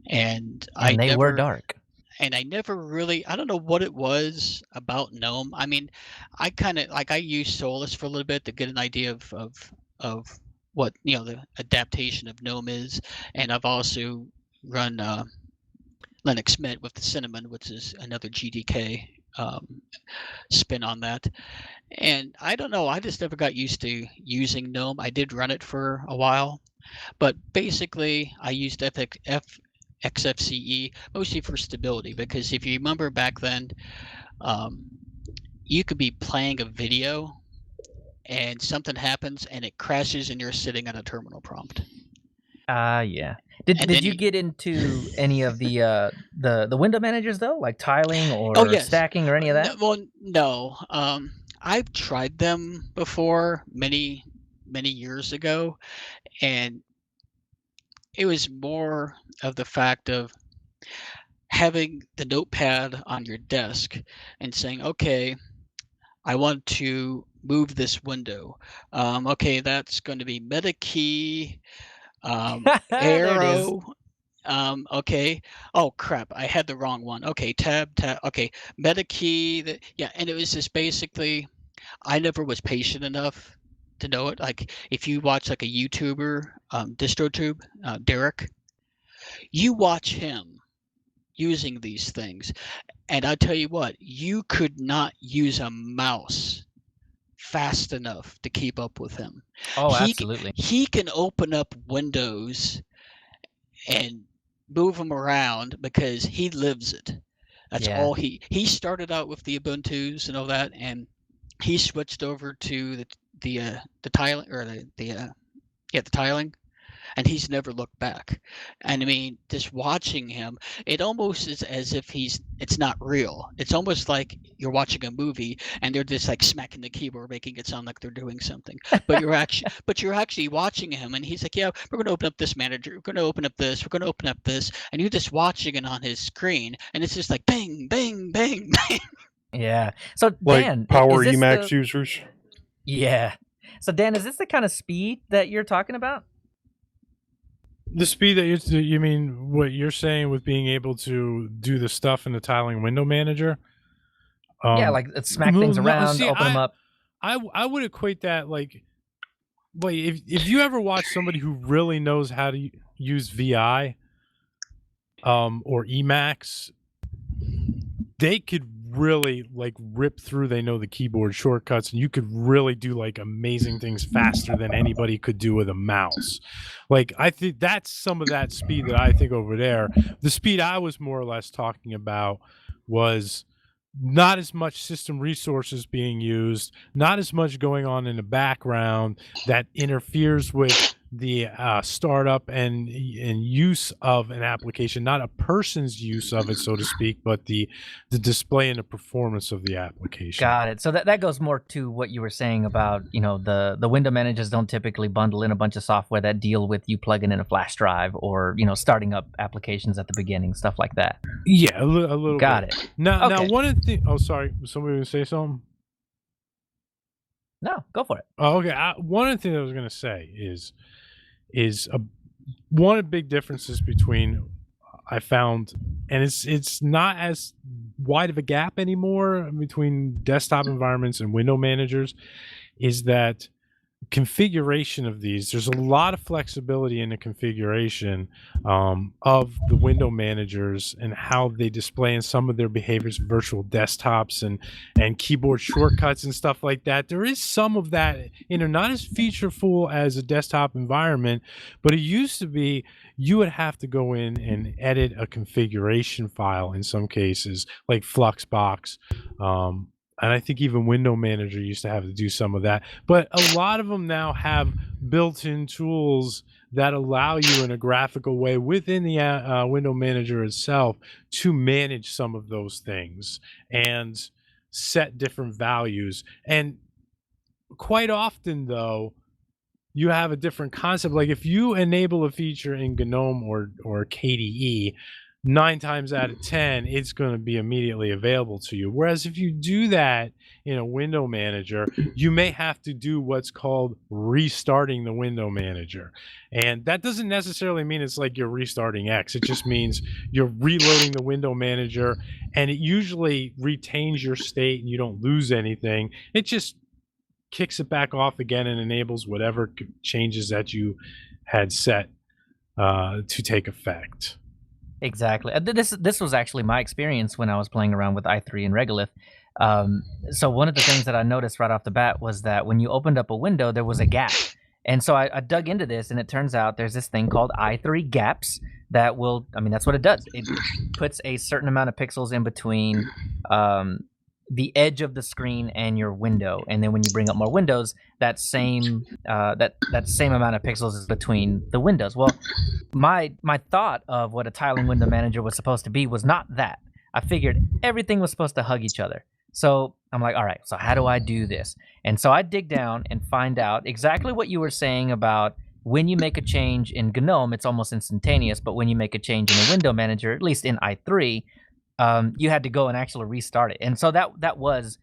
And they were dark. And I never really, I don't know what it was about GNOME. I mean, I kind of I used Solus for a little bit to get an idea of what, the adaptation of GNOME is. And I've also run Linux Mint with the Cinnamon, which is another GDK spin on that. And I don't know, I just never got used to using GNOME. I did run it for a while, but basically I used XFCE mostly for stability, because if you remember back then, you could be playing a video and something happens and it crashes and you're sitting on a terminal prompt. Yeah. Did you get into any of the window managers though, like tiling or stacking or any of that? No. I've tried them before many years ago, and it was more of the fact of having the notepad on your desk and saying, okay, I want to move this window. Okay, that's going to be meta key, arrow. Okay. Oh crap, I had the wrong one. Okay, tab. Okay, meta key. And it was just basically, I never was patient enough to know it. Like if you watch like a YouTuber, DistroTube, Derek, you watch him using these things, and I tell you what, you could not use a mouse fast enough to keep up with him. Oh, absolutely. He can open up windows and move them around because he lives it. That's all he started out with the Ubuntus and all that, and he switched over to the tiling, or the tiling, and he's never looked back. And I mean, just watching him, it almost is as if it's not real. It's almost like you're watching a movie and they're just like smacking the keyboard, making it sound like they're doing something. But you're actually watching him, and he's like, yeah, we're going to open up this manager. We're going to open up this. We're going to open up this. And you're just watching it on his screen, and it's just like bang, bang, bang, bang. Yeah. So like Dan, power Emacs users. Yeah. So Dan, is this the kind of speed that you're talking about? The speed that you mean what you're saying with being able to do the stuff in the tiling window manager? Like smack things around, open them up. I would equate that like if you ever watch somebody who really knows how to use VI or Emacs, they could really like rip through. They know the keyboard shortcuts, and you could really do like amazing things faster than anybody could do with a mouse. Like I think that's some of that speed that I think over there. The speed I was more or less talking about was not as much system resources being used, not as much going on in the background that interferes with the startup and use of an application, not a person's use of it, so to speak, but the display and the performance of the application. Got it. So that goes more to what you were saying about, the window managers don't typically bundle in a bunch of software that deal with you plugging in a flash drive or, starting up applications at the beginning, stuff like that. Yeah, a little Got bit. it. Now one of the things, oh, sorry, somebody going to say something? No, go for it. Oh, okay. One of the things I was going to say is one of the big differences between I found, and it's not as wide of a gap anymore between desktop environments and window managers, is that configuration of these, there's a lot of flexibility in the configuration of the window managers and how they display in some of their behaviors, virtual desktops and keyboard shortcuts and stuff like that. There is some of that, not as featureful as a desktop environment, but it used to be you would have to go in and edit a configuration file in some cases, like Fluxbox. And I think even Window Manager used to have to do some of that. But a lot of them now have built-in tools that allow you in a graphical way within the Window Manager itself to manage some of those things and set different values. And quite often, though, you have a different concept. Like if you enable a feature in GNOME or KDE, 9 times out of 10, it's going to be immediately available to you. Whereas if you do that in a window manager, you may have to do what's called restarting the window manager. And that doesn't necessarily mean it's like you're restarting X. It just means you're reloading the window manager, and it usually retains your state and you don't lose anything. It just kicks it back off again and enables whatever changes that you had set to take effect. Exactly. This was actually my experience when I was playing around with i3 and Regolith. So one of the things that I noticed right off the bat was that when you opened up a window, there was a gap. And so I dug into this, and it turns out there's this thing called i3 gaps that will, that's what it does. It puts a certain amount of pixels in between the edge of the screen and your window. And then when you bring up more windows, that same that same amount of pixels is between the windows. Well, my thought of what a tiling window manager was supposed to be was not that. I figured everything was supposed to hug each other. So I'm like, all right, so how do I do this? And so I dig down and find out exactly what you were saying about when you make a change in GNOME, it's almost instantaneous. But when you make a change in a window manager, at least in i3, you had to go and actually restart it. And so that was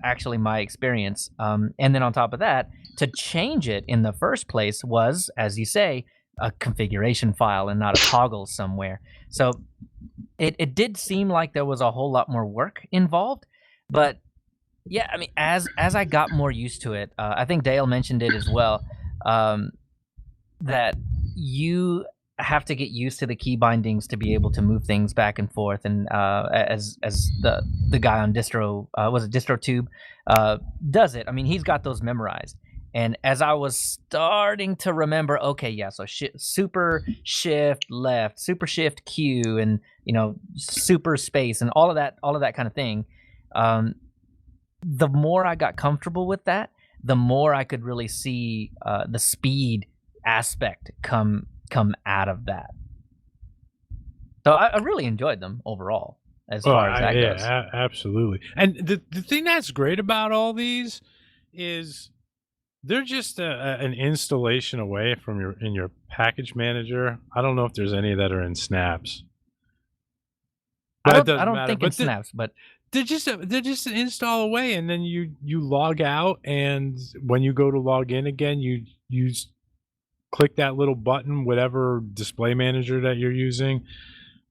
actually my experience. And then on top of that, to change it in the first place was, as you say, a configuration file and not a toggle somewhere. So it did seem like there was a whole lot more work involved. But yeah, as I got more used to it, I think Dale mentioned it as well, that you have to get used to the key bindings to be able to move things back and forth. And as the guy on DistroTube does it, he's got those memorized. And as I was starting to remember, okay, yeah, so super shift left, super shift Q, and super space, and all of that kind of thing. The more I got comfortable with that, the more I could really see the speed aspect come out of that. So I really enjoyed them overall, as far as that goes. Yeah, absolutely. And the thing that's great about all these is they're just an installation away from your package manager. I don't know if there's any that are in Snaps. I don't think in Snaps, but they're just an install away, and then you log out, and when you go to log in again, you click that little button, whatever display manager that you're using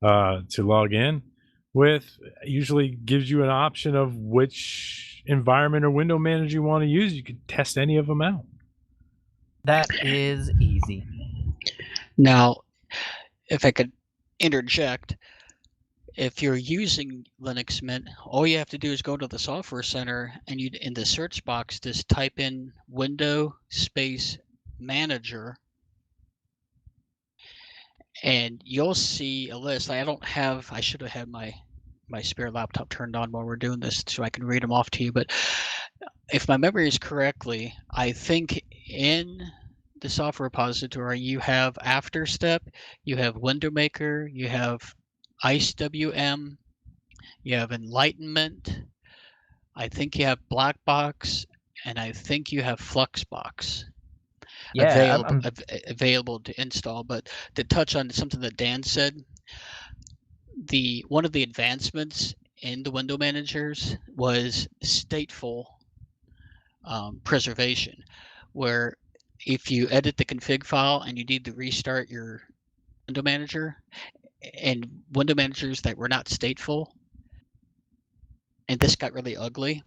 to log in with. Usually gives you an option of which environment or window manager you want to use. You can test any of them out. That is easy. Now, if I could interject, if you're using Linux Mint, all you have to do is go to the Software Center, and you, in the search box, just type in Window Space Manager, and you'll see a list. I should have had my spare laptop turned on while we're doing this so I can read them off to you. But if my memory is correctly, I think in the software repository you have AfterStep, you have Window Maker, you have IceWM, you have Enlightenment, I think you have Blackbox, and I think you have Fluxbox. Yeah, available to install. But to touch on something that Dan said, one of the advancements in the window managers was stateful preservation, where if you edit the config file and you need to restart your window manager, and window managers that were not stateful, and this got really ugly,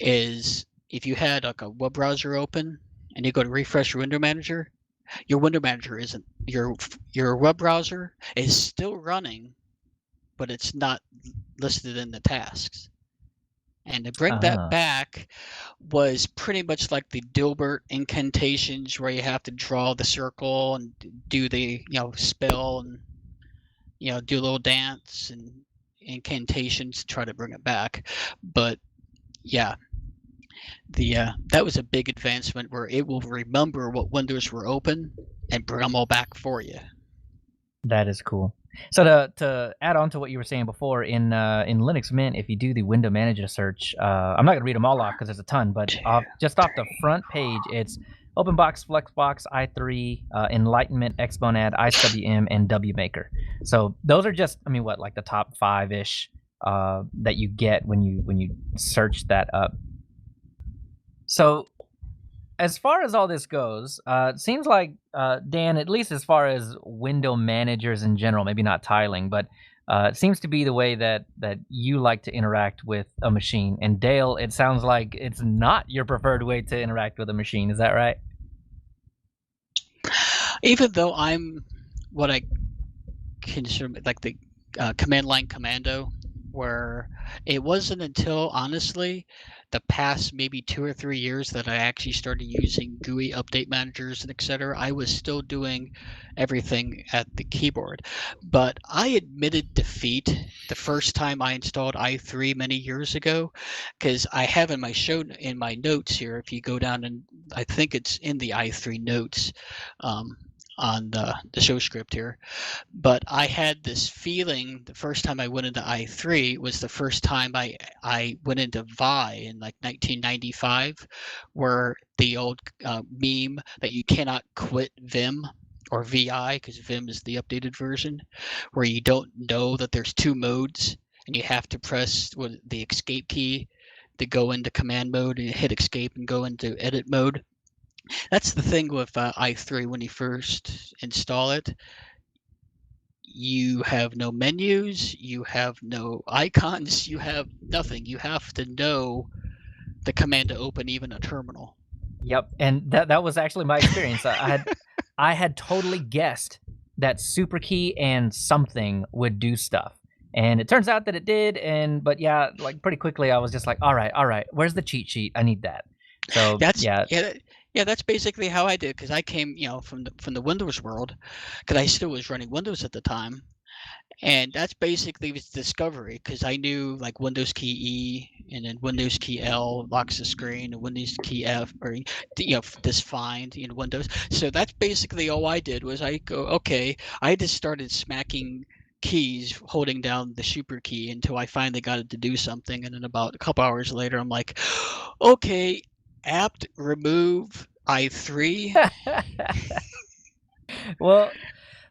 is if you had like a web browser open and you go to refresh your window manager, your window manager isn't your web browser is still running, but it's not listed in the tasks. And to bring that back was pretty much like the Dilbert incantations, where you have to draw the circle and do the spell and do a little dance and incantations to try to bring it back. But yeah, that was a big advancement where it will remember what windows were open and bring them all back for you. That is cool. So to add on to what you were saying before, in Linux Mint, if you do the window manager search, I'm not going to read them all off because there's a ton, but just off the front page, it's OpenBox, Flexbox, i3, Enlightenment, Xmonad, IceWM, and WMaker. So those are just, like the top 5-ish that you get when you search that up. So as far as all this goes, it seems like, Dan, at least as far as window managers in general, maybe not tiling, but it seems to be the way that you like to interact with a machine. And Dale, it sounds like it's not your preferred way to interact with a machine. Is that right? Even though I'm what I consider like the command line commando, where it wasn't until, honestly, the past maybe 2 or 3 years that I actually started using GUI update managers and etc. I was still doing everything at the keyboard. But I admitted defeat the first time I installed i3 many years ago, because I have in my notes here, if you go down, and I think it's in the i3 notes on the show script here, but I had this feeling the first time I went into i3 was the first time I went into Vi in like 1995, where the old meme that you cannot quit Vim or VI, because Vim is the updated version, where you don't know that there's 2 modes and you have to press the escape key to go into command mode and hit escape and go into edit mode. That's the thing with i3. When you first install it, you have no menus, you have no icons, you have nothing. You have to know the command to open even a terminal. Yep, and that was actually my experience. I had totally guessed that super key and something would do stuff, and it turns out that it did. But yeah, like pretty quickly, I was just like, all right, where's the cheat sheet? I need that. So that's basically how I did, because I came, from the Windows world, because I still was running Windows at the time, and that's basically was discovery, because I knew like Windows key E and then Windows key L locks the screen, and Windows key F, or this find in Windows. So that's basically all I did was I go, okay, I just started smacking keys, holding down the super key until I finally got it to do something, and then about a couple hours later, I'm like, okay, apt remove i3. Well,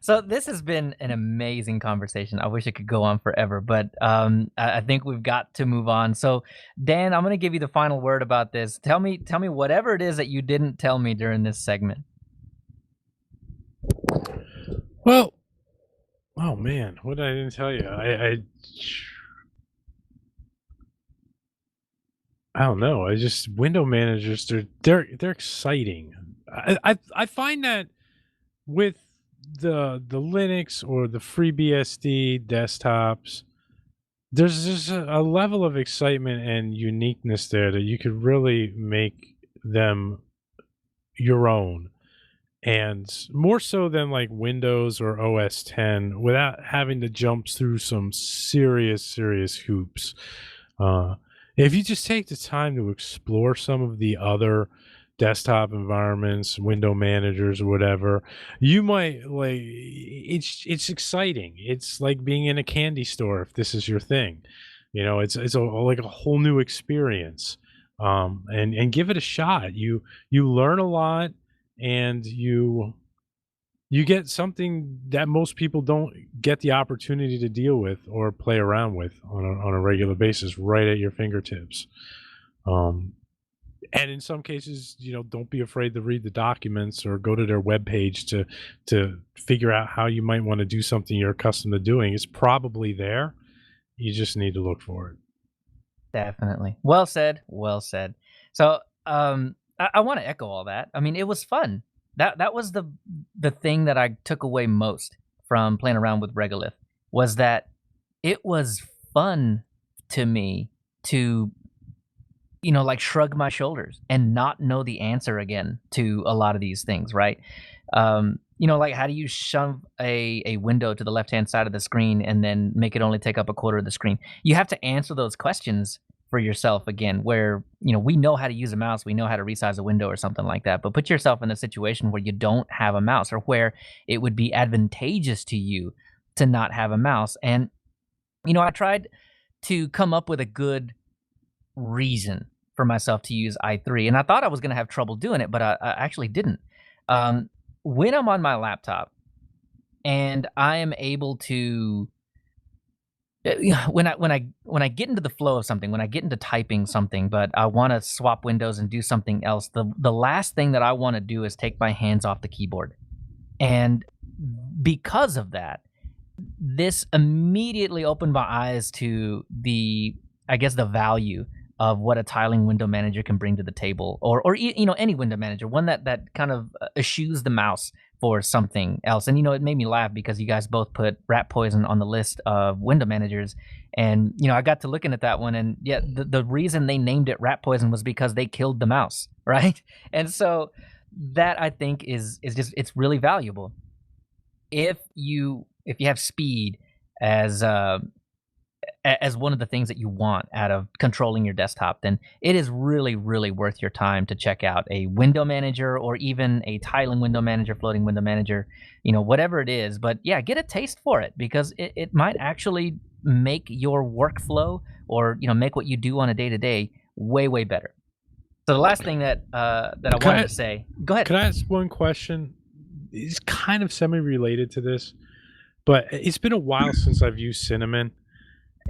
so this has been an amazing conversation. I wish it could go on forever, but I think we've got to move on. So Dan, I'm going to give you the final word about this. Tell me whatever it is that you didn't tell me during this segment. Well, oh man, what I didn't tell you? I don't know. I just window managers. They're exciting. I find that with the Linux or the FreeBSD desktops, there's just a level of excitement and uniqueness there that you could really make them your own, and more so than like Windows or OS 10, without having to jump through some serious hoops. If you just take the time to explore some of the other desktop environments, window managers, or whatever, you might like. It's exciting. It's like being in a candy store if this is your thing. It's like a whole new experience. And give it a shot. You learn a lot, and you get something that most people don't get the opportunity to deal with or play around with on a regular basis right at your fingertips. And in some cases, don't be afraid to read the documents or go to their webpage to figure out how you might want to do something you're accustomed to doing. It's probably there. You just need to look for it. Definitely. Well said. So I want to echo all that. I mean, it was fun. That was the thing that I took away most from playing around with Regolith, was that it was fun to me to, like, shrug my shoulders and not know the answer again to a lot of these things, right? Like, how do you shove a window to the left-hand side of the screen and then make it only take up a quarter of the screen? You have to answer those questions for yourself again, where, we know how to use a mouse, we know how to resize a window or something like that, but put yourself in a situation where you don't have a mouse, or where it would be advantageous to you to not have a mouse. And, I tried to come up with a good reason for myself to use i3, and I thought I was going to have trouble doing it, but I actually didn't. When I'm on my laptop and I am able to, when I get into the flow of something, when I get into typing something, but I want to swap windows and do something else, the last thing that I want to do is take my hands off the keyboard. And because of that, this immediately opened my eyes to the value of what a tiling window manager can bring to the table, or any window manager, one that kind of eschews the mouse for something else. And it made me laugh because you guys both put Rat Poison on the list of window managers, and I got to looking at that one, and yeah, the reason they named it Rat Poison was because they killed the mouse, right? And so that, I think, is just, it's really valuable. If you have speed as one of the things that you want out of controlling your desktop, then it is really, really worth your time to check out a window manager, or even a tiling window manager, floating window manager, whatever it is. But yeah, get a taste for it, because it might actually make your workflow, or make what you do on a day-to-day way, way better. So the last thing that I wanted to say, go ahead. Could I ask one question? It's kind of semi-related to this, but it's been a while since I've used Cinnamon.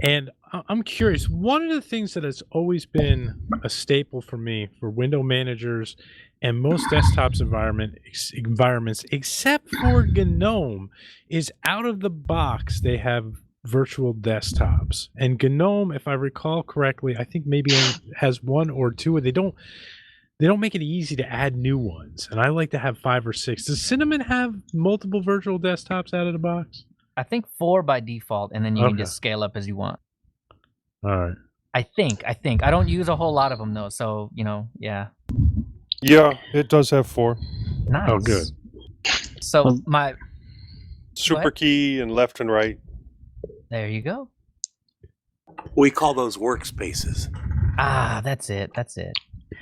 And I'm curious, one of the things that has always been a staple for me for window managers and most desktops environments, except for GNOME, is out of the box they have virtual desktops. And GNOME, if I recall correctly, I think maybe has one or two. They don't make it easy to add new ones, and I like to have 5 or 6. Does Cinnamon have multiple virtual desktops out of the box? I think 4 by default, and then you can just scale up as you want. All right. I think. I don't use a whole lot of them, though, so, yeah. Yeah, it does have 4. Nice. Oh, good. So my... Super key and left and right. There you go. We call those workspaces. Ah, that's it.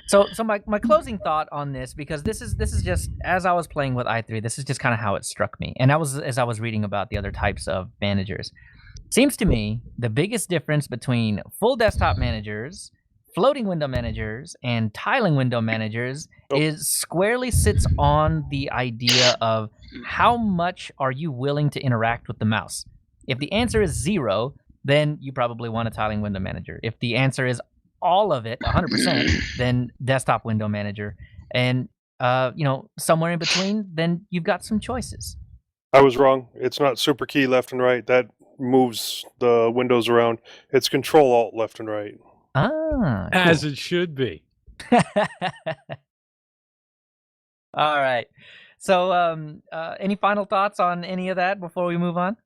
So my closing thought on this, because this is just, as I was playing with i3, this is just kind of how it struck me. And as I was reading about the other types of managers. Seems to me the biggest difference between full desktop managers, floating window managers, and tiling window managers is squarely sits on the idea of how much are you willing to interact with the mouse. If the answer is 0, then you probably want a tiling window manager. If the answer is all of it, 100%, then desktop window manager. And, somewhere in between, then you've got some choices. I was wrong. It's not super key left and right. That moves the windows around. It's control alt left and right. Ah, cool. As it should be. All right. So, any final thoughts on any of that before we move on?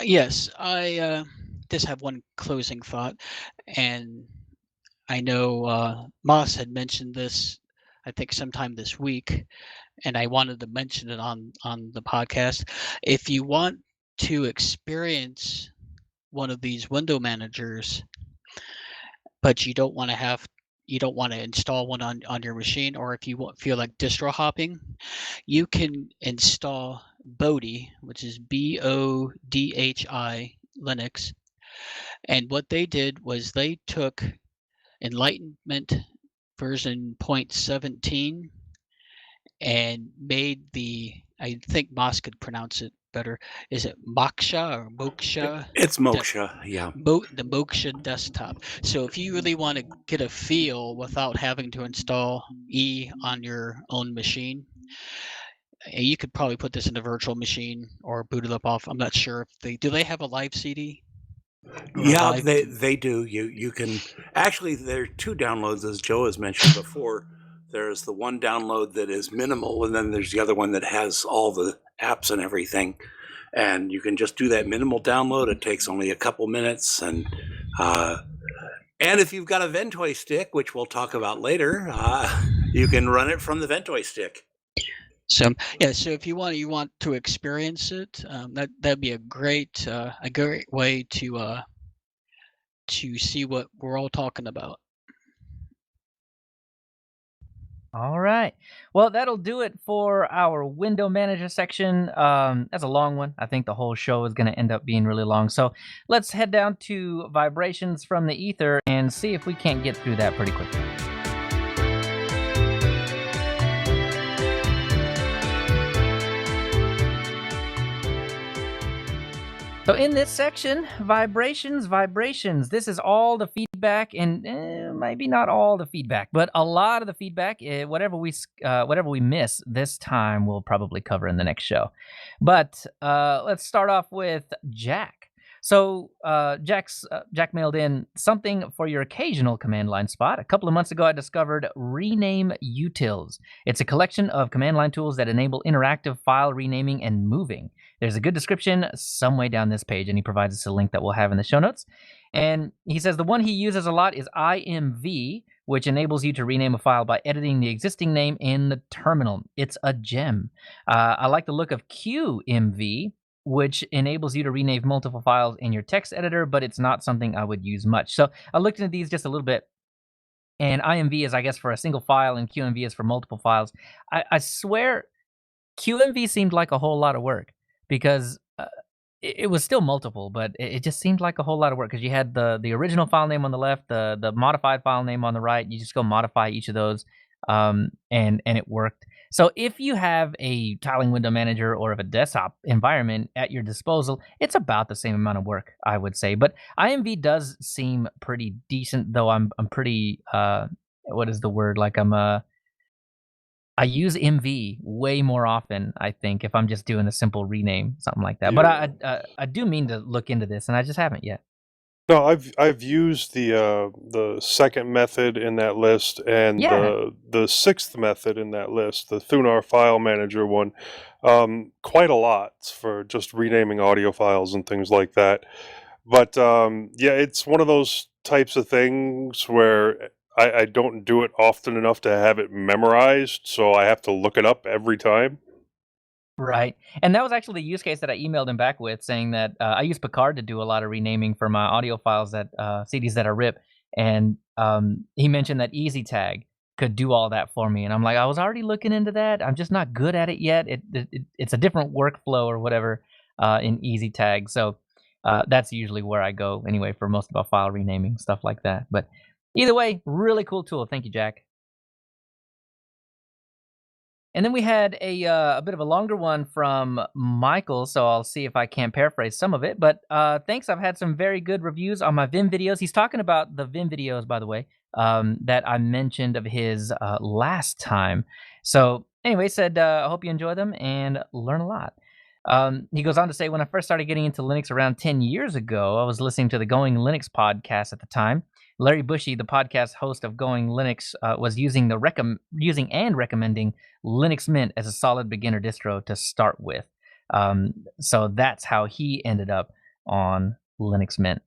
Yes, I just have one closing thought, and I know Moss had mentioned this, I think, sometime this week, and I wanted to mention it on the podcast. If you want to experience one of these window managers, but you don't want to install one on your machine, or if you feel like distro hopping, you can install Bodhi, which is BODHI Linux. And what they did was they took Enlightenment version 0.17 and made I think Moss could pronounce it better. Is it Moksha or Moksha? It's Moksha, yeah. The Moksha desktop. So if you really want to get a feel without having to install E on your own machine, you could probably put this in a virtual machine or boot it up off. I'm not sure if do they have a live CD? Yeah, they do. You can actually, there are two downloads, as Joe has mentioned before. There's the one download that is minimal, and then there's the other one that has all the apps and everything. And you can just do that minimal download. It takes only a couple minutes, and if you've got a Ventoy stick, which we'll talk about later, you can run it from the Ventoy stick. So yeah, so if you want to experience it, that'd be a great way to see what we're all talking about. All right. Well, that'll do it for our window manager section. That's a long one. I think the whole show is going to end up being really long. So let's head down to vibrations from the ether and see if we can't get through that pretty quickly. So in this section, vibrations. This is all the feedback, and maybe not all the feedback, but a lot of the feedback. Whatever we miss this time, we'll probably cover in the next show. But let's start off with Jack. So Jack mailed in something for your occasional command line spot. A couple of months ago, I discovered Rename Utils. It's a collection of command line tools that enable interactive file renaming and moving. There's a good description some way down this page, and he provides us a link that we'll have in the show notes. And he says the one he uses a lot is IMV, which enables you to rename a file by editing the existing name in the terminal. It's a gem. I like the look of QMV, which enables you to rename multiple files in your text editor, but it's not something I would use much. So I looked into these just a little bit, and IMV is, I guess, for a single file, and QMV is for multiple files. I swear QMV seemed like a whole lot of work, because it was still multiple, but it just seemed like a whole lot of work, because you had the original file name on the left, the modified file name on the right. You just go modify each of those, and it worked. So if you have a tiling window manager or of a desktop environment at your disposal, it's about the same amount of work, I would say. But IMV does seem pretty decent, though I'm pretty what is the word? Like I use MV way more often, I think, if I'm just doing a simple rename, something like that. Yeah. But I do mean to look into this, and I just haven't yet. No, I've used the second method in that list, and the sixth method in that list, the Thunar file manager one, quite a lot for just renaming audio files and things like that. But yeah, it's one of those types of things where I don't do it often enough to have it memorized, so I have to look it up every time. Right. And that was actually the use case that I emailed him back with, saying that I use Picard to do a lot of renaming for my audio files, that CDs that are RIP. And he mentioned that EasyTag could do all that for me. And I'm like, I was already looking into that. I'm just not good at it yet. It's a different workflow or whatever in EasyTag. So that's usually where I go anyway for most of our file renaming, stuff like that. But either way, really cool tool. Thank you, Jack. And then we had a bit of a longer one from Michael, so I'll see if I can paraphrase some of it. But thanks, I've had some very good reviews on my Vim videos. He's talking about the Vim videos, by the way, that I mentioned of his last time. So anyway, said, I hope you enjoy them and learn a lot. He goes on to say, when I first started getting into Linux around 10 years ago, I was listening to the Going Linux podcast at the time. Larry Bushy, the podcast host of Going Linux, was using and recommending Linux Mint as a solid beginner distro to start with. So that's how he ended up on Linux Mint.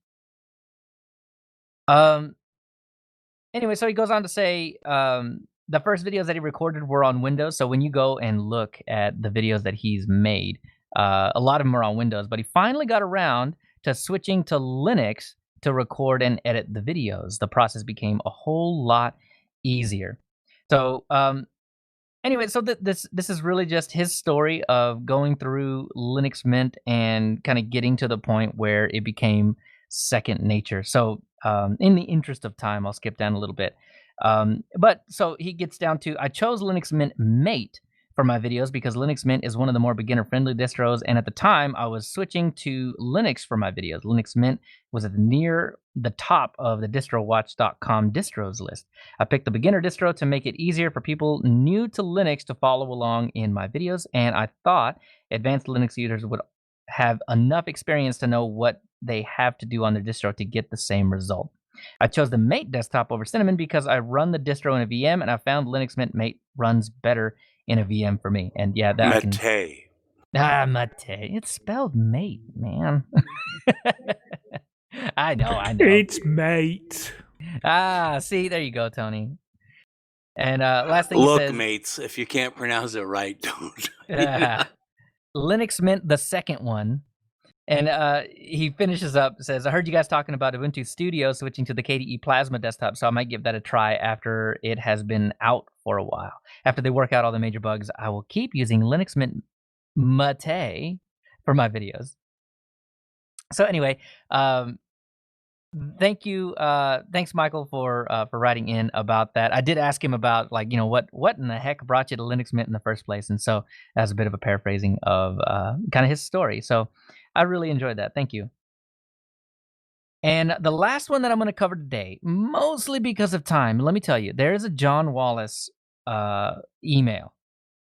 Anyway, so he goes on to say the first videos that he recorded were on Windows. So when you go and look at the videos that he's made, a lot of them are on Windows, but he finally got around to switching to Linux to record and edit the videos. The process became a whole lot easier. So anyway, so this is really just his story of going through Linux Mint and kind of getting to the point where it became second nature. So in the interest of time, I'll skip down a little bit. But so he gets down to, I chose Linux Mint Mate for my videos because Linux Mint is one of the more beginner-friendly distros, and at the time, I was switching to Linux for my videos. Linux Mint was near the top of the distrowatch.com distros list. I picked the beginner distro to make it easier for people new to Linux to follow along in my videos, and I thought advanced Linux users would have enough experience to know what they have to do on their distro to get the same result. I chose the Mate desktop over Cinnamon because I run the distro in a VM, and I found Linux Mint Mate runs better in a VM for me. And yeah, that Mate. Mate. It's spelled mate, man. I know. It's mate. See, there you go, Tony. And last thing Look, he says, mates, if you can't pronounce it right, don't. Linux Mint, the second one. And he finishes up, says, I heard you guys talking about Ubuntu Studio switching to the KDE Plasma desktop, so I might give that a try after it has been out for a while. After they work out all the major bugs, I will keep using Linux Mint Mate for my videos. So anyway, thank you. Thanks, Michael, for writing in about that. I did ask him about, like, you know, what in the heck brought you to Linux Mint in the first place? And so that's a bit of a paraphrasing of kind of his story. So I really enjoyed that. Thank you. And the last one that I'm going to cover today, mostly because of time, let me tell you, there is a John Wallace email.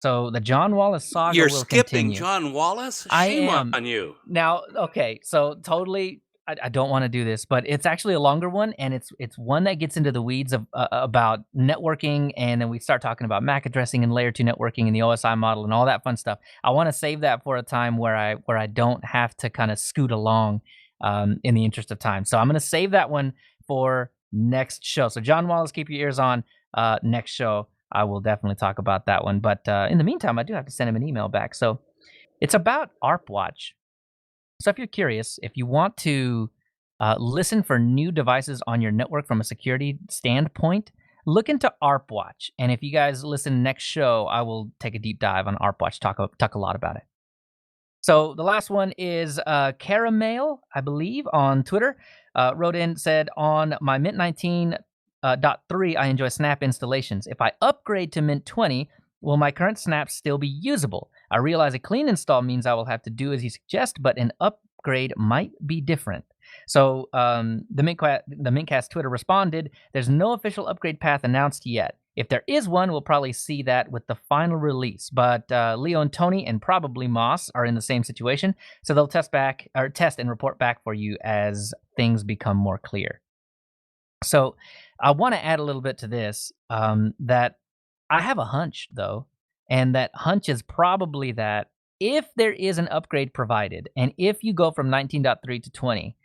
So the John Wallace saga You're will skipping continue. John Wallace? I Shame am. on you. Now, okay, so totally, I don't want to do this, but it's actually a longer one, and it's one that gets into the weeds of about networking, and then we start talking about MAC addressing and layer 2 networking and the OSI model and all that fun stuff. I want to save that for a time where I don't have to kind of scoot along in the interest of time. So I'm going to save that one for next show. So John Wallace, keep your ears on. Next show, I will definitely talk about that one. But in the meantime, I do have to send him an email back. So it's about ARPWatch. So if you're curious, if you want to listen for new devices on your network from a security standpoint, look into ARPWatch. And if you guys listen next show, I will take a deep dive on ARPWatch, talk a lot about it. So the last one is Caramel, I believe, on Twitter, wrote in, said, on my Mint 19.3, I enjoy Snap installations. If I upgrade to Mint 20, will my current snaps still be usable? I realize a clean install means I will have to do as you suggest, but an upgrade might be different. So the mintCast Twitter responded, there's no official upgrade path announced yet. If there is one, we'll probably see that with the final release. But Leo and Tony and probably Moss are in the same situation, so they'll test and report back for you as things become more clear. So I want to add a little bit to this, that I have a hunch, though, and that hunch is probably that if there is an upgrade provided, and if you go from 19.3 to 20,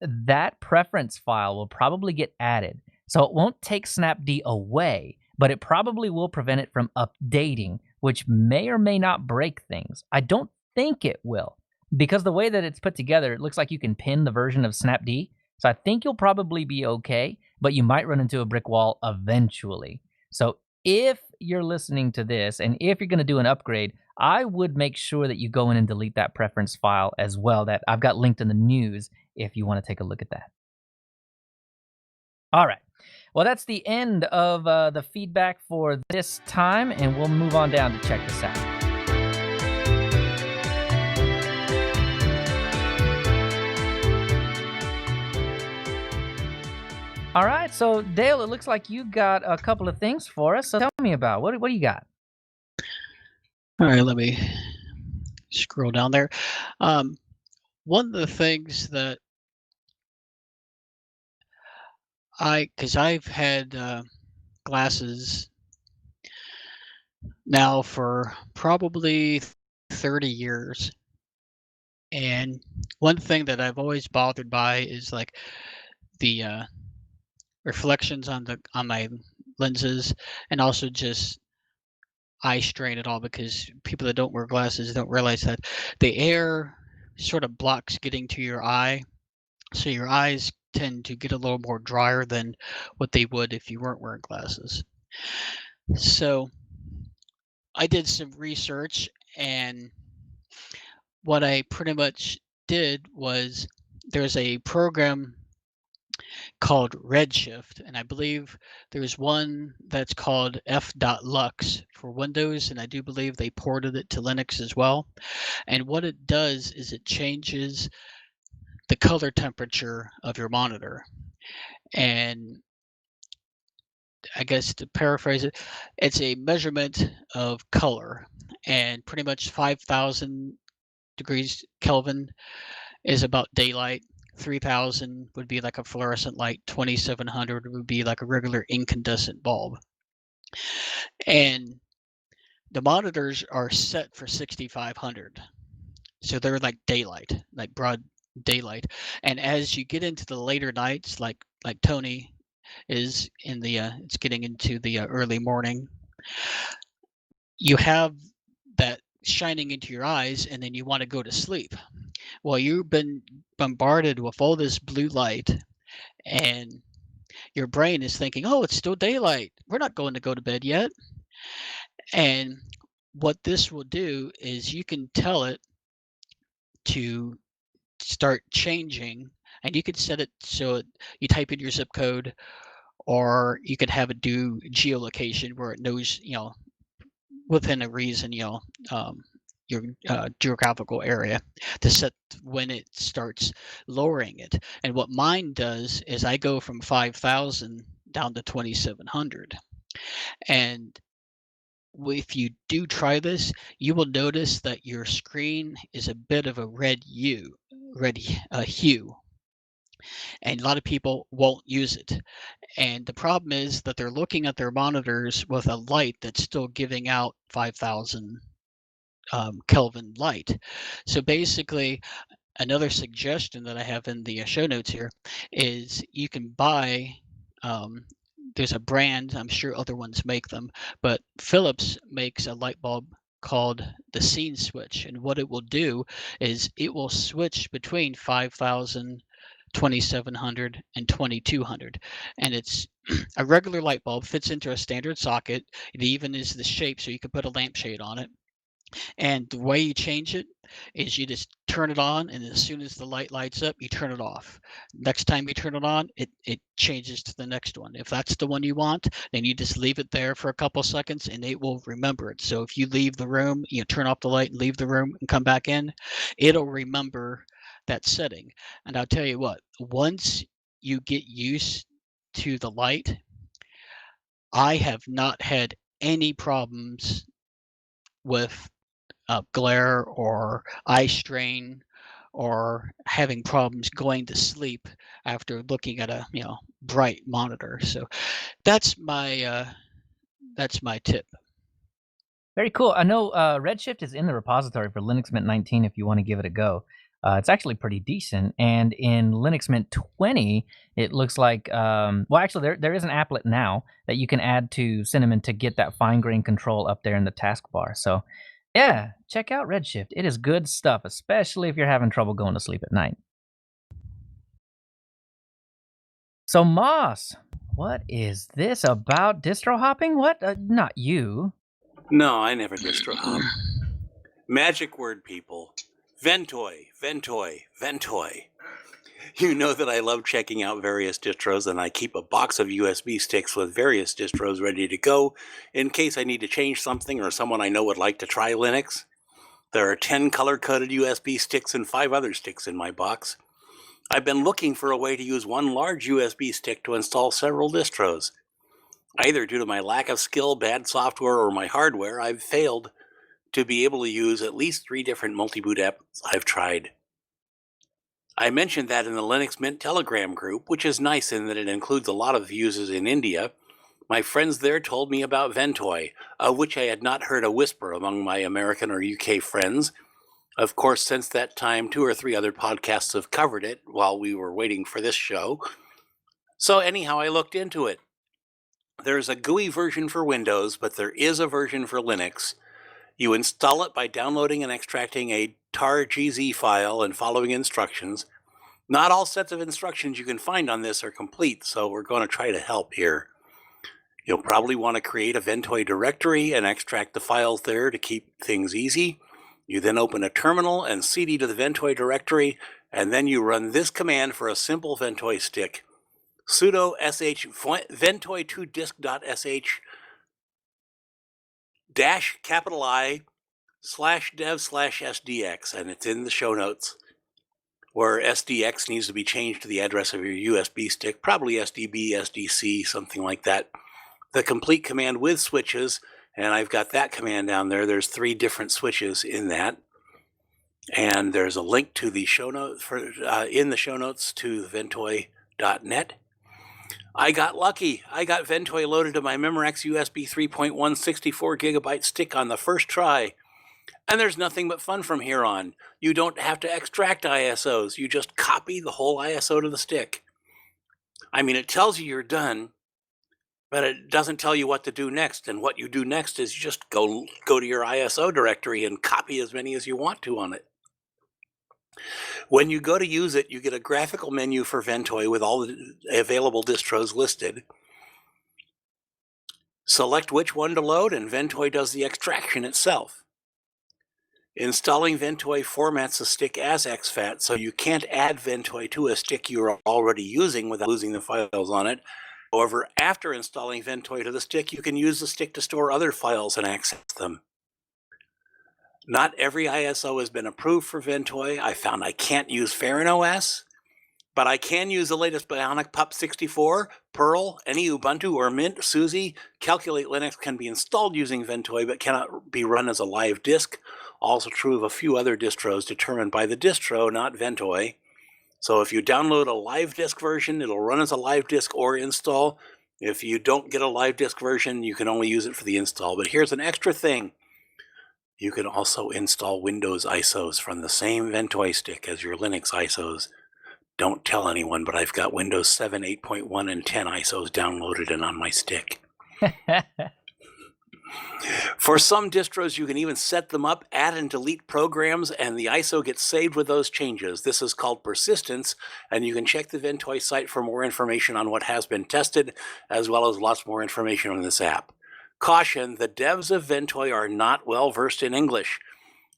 that preference file will probably get added. So it won't take Snapd away, but it probably will prevent it from updating, which may or may not break things. I don't think it will, because the way that it's put together, it looks like you can pin the version of Snapd. So I think you'll probably be okay, but you might run into a brick wall eventually. So if you're listening to this, and if you're going to do an upgrade, I would make sure that you go in and delete that preference file as well, that I've got linked in the news if you want to take a look at that. All right. Well, that's the end of the feedback for this time, and we'll move on down to check this out. All right, so Dale, it looks like you got a couple of things for us. So tell me about what do you got? All right, let me scroll down there. One of the things that because I've had glasses now for probably 30 years, and one thing that I've always bothered by is like the reflections on my lenses, and also just eye strain at all, because people that don't wear glasses don't realize that the air sort of blocks getting to your eye, so your eyes tend to get a little more drier than what they would if you weren't wearing glasses. So I did some research, and what I pretty much did was there's a program called Redshift, and I believe there's one that's called f.lux for Windows, and I do believe they ported it to Linux as well. And what it does is it changes the color temperature of your monitor. And I guess to paraphrase it, it's a measurement of color, and pretty much 5,000 degrees Kelvin is about daylight. 3000 would be like a fluorescent light. 2700 would be like a regular incandescent bulb. And the monitors are set for 6500. So they're like daylight, like broad daylight. And as you get into the later nights, like Tony is in the, it's getting into the early morning, you have that shining into your eyes, and then you want to go to sleep. Well, you've been bombarded with all this blue light, and your brain is thinking, oh, it's still daylight. We're not going to go to bed yet. And what this will do is you can tell it to start changing, and you could set it so you type in your zip code, or you could have it do geolocation where it knows, within a reason, your geographical area, to set when it starts lowering it. And what mine does is I go from 5000 down to 2700. And if you do try this, you will notice that your screen is a bit of a red hue. And a lot of people won't use it. And the problem is that they're looking at their monitors with a light that's still giving out 5000 Kelvin light. So basically, another suggestion that I have in the show notes here is you can buy, there's a brand, I'm sure other ones make them, but Philips makes a light bulb called the scene switch. And what it will do is it will switch between 5000, 2700, and 2200. And it's a regular light bulb, fits into a standard socket. It even is the shape, so you can put a lampshade on it. And the way you change it is you just turn it on, and as soon as the light lights up, you turn it off. Next time you turn it on, it changes to the next one. If that's the one you want, then you just leave it there for a couple seconds, and it will remember it. So if you leave the room, you turn off the light and leave the room and come back in, it'll remember that setting. And I'll tell you what, once you get used to the light, I have not had any problems with glare or eye strain or having problems going to sleep after looking at a bright monitor. So that's my tip. Very cool. I know Redshift is in the repository for Linux Mint 19 if you want to give it a go. It's actually pretty decent. And in Linux Mint 20, it looks like, well, actually, there is an applet now that you can add to Cinnamon to get that fine-grained control up there in the taskbar. So, yeah, check out Redshift. It is good stuff, especially if you're having trouble going to sleep at night. So, Moss, what is this about distro hopping? What? Not you. No, I never distro hop. Magic word, people. Ventoy, Ventoy, Ventoy. You know that I love checking out various distros, and I keep a box of USB sticks with various distros ready to go in case I need to change something or someone I know would like to try Linux. There are 10 color-coded USB sticks and 5 other sticks in my box. I've been looking for a way to use one large USB stick to install several distros. Either due to my lack of skill, bad software, or my hardware, I've failed to be able to use at least 3 different multi-boot apps I've tried. I mentioned that in the Linux Mint Telegram group, which is nice in that it includes a lot of users in India. My friends there told me about Ventoy, of which I had not heard a whisper among my American or UK friends. Of course, since that time, 2 or 3 other podcasts have covered it while we were waiting for this show. So anyhow, I looked into it. There's a GUI version for Windows, but there is a version for Linux. You install it by downloading and extracting a tar.gz file and following instructions. Not all sets of instructions you can find on this are complete, so we're going to try to help here. You'll probably want to create a Ventoy directory and extract the files there to keep things easy. You then open a terminal and cd to the Ventoy directory, and then you run this command for a simple Ventoy stick. Sudo sh ventoy2disk.sh -I/dev/sdx, and it's in the show notes, where SDX needs to be changed to the address of your USB stick, probably SDB, SDC, something like that. The complete command with switches, and I've got that command down there. There's 3 different switches in that. And there's a link to the show notes in the show notes to ventoy.net. I got lucky. I got Ventoy loaded to my Memorex USB 3.1 64 gigabyte stick on the first try. And there's nothing but fun from here on. You don't have to extract ISOs. You just copy the whole ISO to the stick. I mean, it tells you you're done, but it doesn't tell you what to do next. And what you do next is you just go to your ISO directory and copy as many as you want to on it. When you go to use it, you get a graphical menu for Ventoy with all the available distros listed. Select which one to load, and Ventoy does the extraction itself. Installing Ventoy formats the stick as exFAT, so you can't add Ventoy to a stick you're already using without losing the files on it. However, after installing Ventoy to the stick, you can use the stick to store other files and access them. Not every ISO has been approved for Ventoy. I found I can't use Farron OS, but I can use the latest Bionic Pup 64, Perl, any Ubuntu or Mint, SUSE. Calculate Linux can be installed using Ventoy, but cannot be run as a live disk. Also true of a few other distros determined by the distro, not Ventoy. So if you download a live disk version, it'll run as a live disk or install. If you don't get a live disk version, you can only use it for the install. But here's an extra thing. You can also install Windows ISOs from the same Ventoy stick as your Linux ISOs. Don't tell anyone, but I've got Windows 7, 8.1, and 10 ISOs downloaded and on my stick. For some distros, you can even set them up, add and delete programs, and the ISO gets saved with those changes. This is called persistence, and you can check the Ventoy site for more information on what has been tested, as well as lots more information on this app. Caution, the devs of Ventoy are not well versed in English,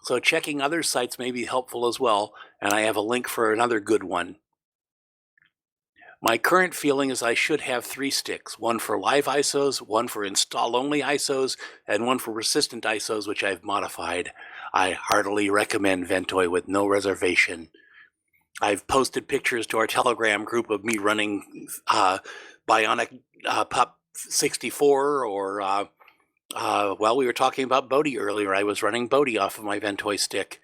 so checking other sites may be helpful as well, and I have a link for another good one. My current feeling is I should have 3 sticks, one for live ISOs, one for install-only ISOs, and one for persistent ISOs, which I've modified. I heartily recommend Ventoy with no reservation. I've posted pictures to our Telegram group of me running Bionic Pup 64, or well, we were talking about Bodhi earlier. I was running Bodhi off of my Ventoy stick.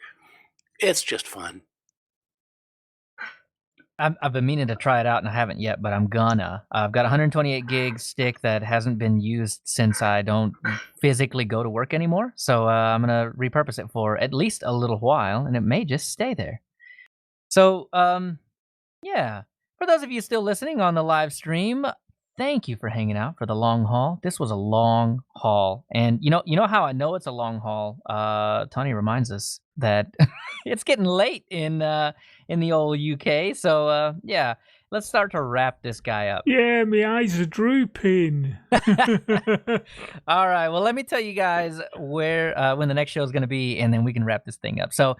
It's just fun. I've been meaning to try it out and I haven't yet, but I'm gonna. I've got a 128 gig stick that hasn't been used since I don't physically go to work anymore. So I'm gonna repurpose it for at least a little while, and it may just stay there. So yeah, for those of you still listening on the live stream, thank you for hanging out for the long haul. This was a long haul, and you know how I know it's a long haul. Tony reminds us that it's getting late in the old UK. So yeah, let's start to wrap this guy up. Yeah, my eyes are drooping. All right, well, let me tell you guys where when the next show is going to be, and then we can wrap this thing up. So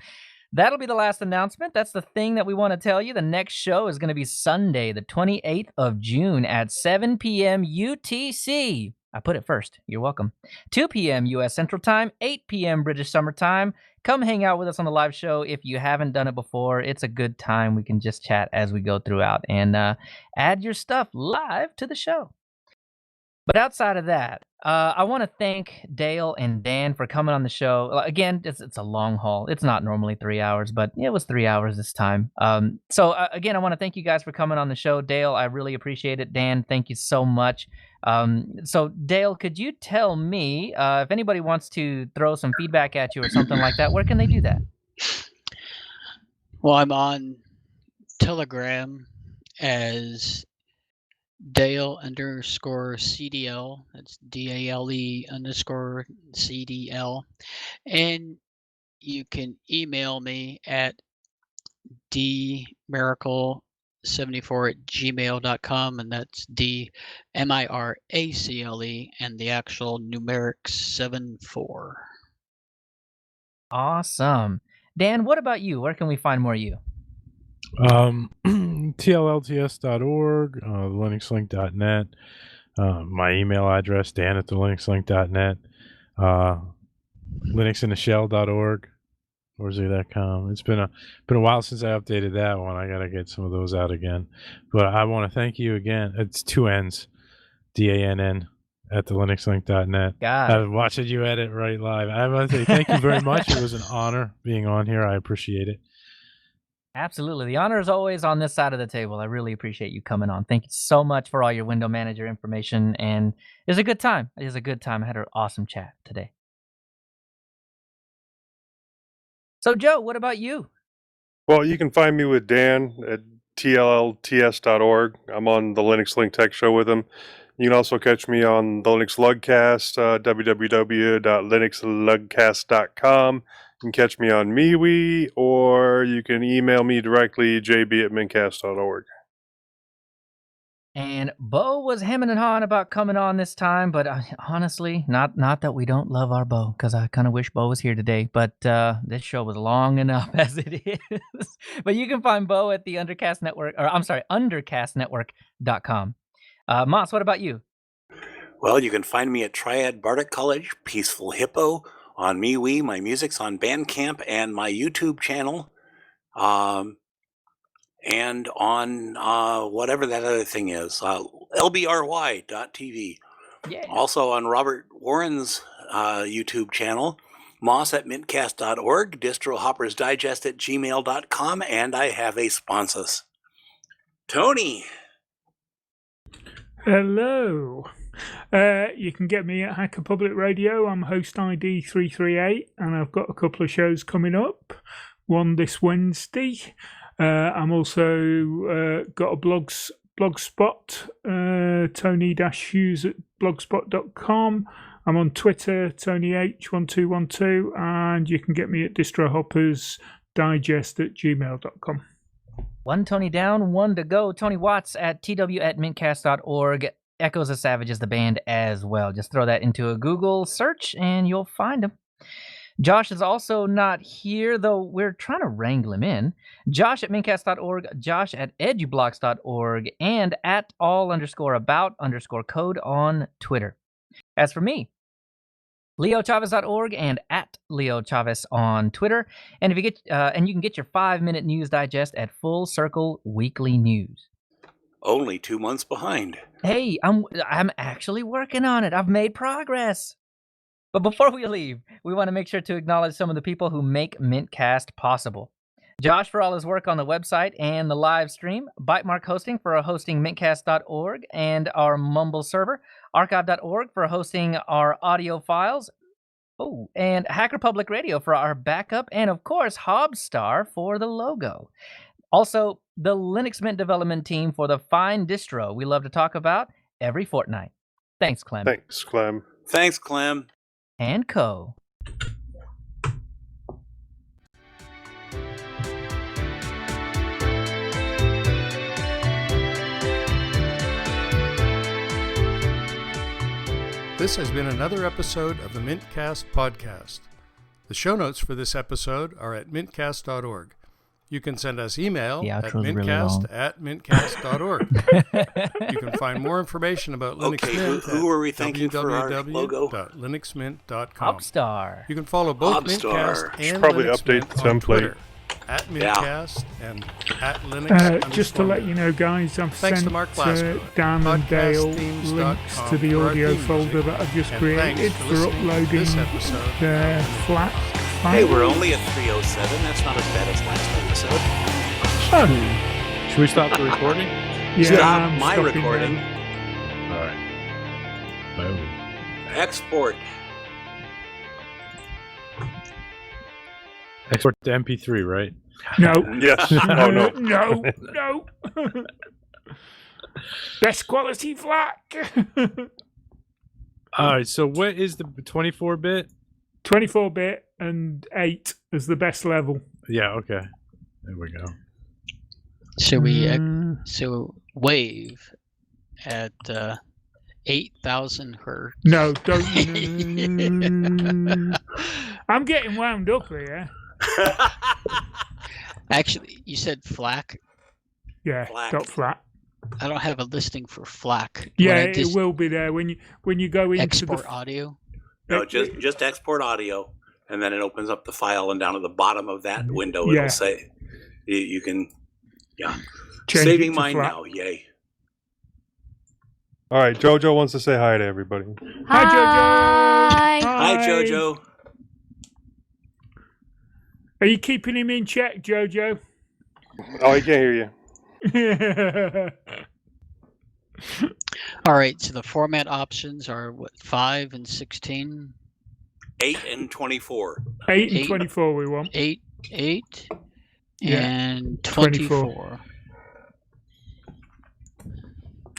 that'll be the last announcement. That's the thing that we want to tell you. The next show is going to be Sunday, the 28th of June at 7 p.m. UTC. I put it first. You're welcome. 2 p.m. U.S. Central Time, 8 p.m. British Summer Time. Come hang out with us on the live show if you haven't done it before. It's a good time. We can just chat as we go throughout and add your stuff live to the show. But outside of that, I want to thank Dale and Dan for coming on the show. Again, it's a long haul. It's not normally 3 hours, but it was 3 hours this time. So again, I want to thank you guys for coming on the show. Dale, I really appreciate it. Dan, thank you so much. So Dale, could you tell me if anybody wants to throw some feedback at you or something like that, where can they do that? Well, I'm on Telegram as Dale_CDL. That's DALE_CDL. And you can email me at dmiracle74@gmail.com, and that's DMIRACLE and the actual numeric 74. Awesome. Dan, what about you? Where can we find more of you? TLLTS.org, linuxlink.net, my email address, dan@thelinuxlink.net, linuxintheshell.org, orz.com. It's been a while since I updated that one. I gotta get some of those out again. But I want to thank you again. It's 2 N's, DANN at the linuxlink.net. God. I was watching you edit right live. I want to say thank you very much. It was an honor being on here. I appreciate it. Absolutely. The honor is always on this side of the table. I really appreciate you coming on. Thank you so much for all your window manager information. And it was a good time. It was a good time. I had an awesome chat today. So, Joe, what about you? Well, you can find me with Dan at tllts.org. I'm on the Linux Link Tech Show with him. You can also catch me on the Linux Lugcast, www.linuxlugcast.com. You can catch me on MeWe, or you can email me directly, jb@mintcast.org. And Bo was hemming and hawing about coming on this time, but honestly, not that we don't love our Bo, because I kind of wish Bo was here today. But this show was long enough as it is. But you can find Bo at the Undercast Network, or I'm sorry, undercastnetwork.com. Moss, what about you? Well, you can find me at Triad Bardic College, Peaceful Hippo, on MeWe. My music's on Bandcamp and my YouTube channel. And on whatever that other thing is, lbry.tv. Yeah. Also on Robert Warren's YouTube channel, Moss at mintcast.org, distrohoppersdigest@gmail.com, and I have a sponsor. Tony. Hello. You can get me at Hacker Public Radio. I'm host ID 338, and I've got a couple of shows coming up. One this Wednesday. I'm also got a blogspot, Tony-Hughes at blogspot.com. I'm on Twitter, TonyH1212, and you can get me at distrohoppersdigest@gmail.com. One Tony down, one to go. Tony Watts at tw@mintcast.org. Echoes of Savage is the band as well. Just throw that into a Google search and you'll find him. Josh is also not here, though we're trying to wrangle him in. Josh at mintcast.org, Josh at edublocks.org, and at all_about_code on Twitter. As for me, leochavez.org and at leochavez on Twitter. And if you get and you can get your 5-minute news digest at Full Circle Weekly News. Only 2 months behind. Hey, I'm actually working on it. I've made progress. But before we leave, we want to make sure to acknowledge some of the people who make mintCast possible. Josh for all his work on the website and the live stream, Bytemark Hosting for hosting mintcast.org and our Mumble server, archive.org for hosting our audio files, and Hacker Public Radio for our backup, and of course, Hobstar for the logo. Also, the Linux Mint development team for the fine distro we love to talk about every fortnight. Thanks, Clem. Thanks, Clem. Thanks, Clem. And Co. This has been another episode of the mintCast podcast. The show notes for this episode are at mintcast.org. You can send us email at mintcast@mintcast.org. You can find more information about Linux Mint who are we thanking for our logo? www.linuxmint.com. Hobstar. You can follow both Hobstar. mintcast and Probably Linux update Mint the on template. Twitter, at mintcast and at Linux. Just to let you know, guys, I've Thanks to sent Mark Glasgow, Dan and Dale podcastthemes.com links to the for our audio theme folder music. that I've just And created thanks for for listening to uploading this episode their of flat Hey, file. we're only at 307. That's not as bad as last episode. Should we stop the recording? Yeah, Stop I'm my stopping recording. now. All right. Boom. Export. Export to MP3, right? No. Yes. Oh, no. No. Best quality FLAC. All right. So what is the 24-bit? 24-bit and 8 is the best level. Yeah. Okay. There we go. So so wave at 8,000 hertz. No, don't. I'm getting wound up here. Actually, you said FLAC. Yeah, FLAC. dot flat. I don't have a listing for FLAC. Yeah, When I it just will be there when you go into export the audio. No, just export audio, and then it opens up the file, and down at the bottom of that window, Yeah. it'll say you can. Yeah. change it Saving to mine flat. now. Yay. All right, JoJo wants to say hi to everybody. Hi, Hi. JoJo. Hi, Jojo. Are you keeping him in check, JoJo? Oh, he can't hear you. All right, so the format options are what, 5 and 16? 8 and 24. 8 and 8. 24 we want. 8, Yeah, and 24. 24.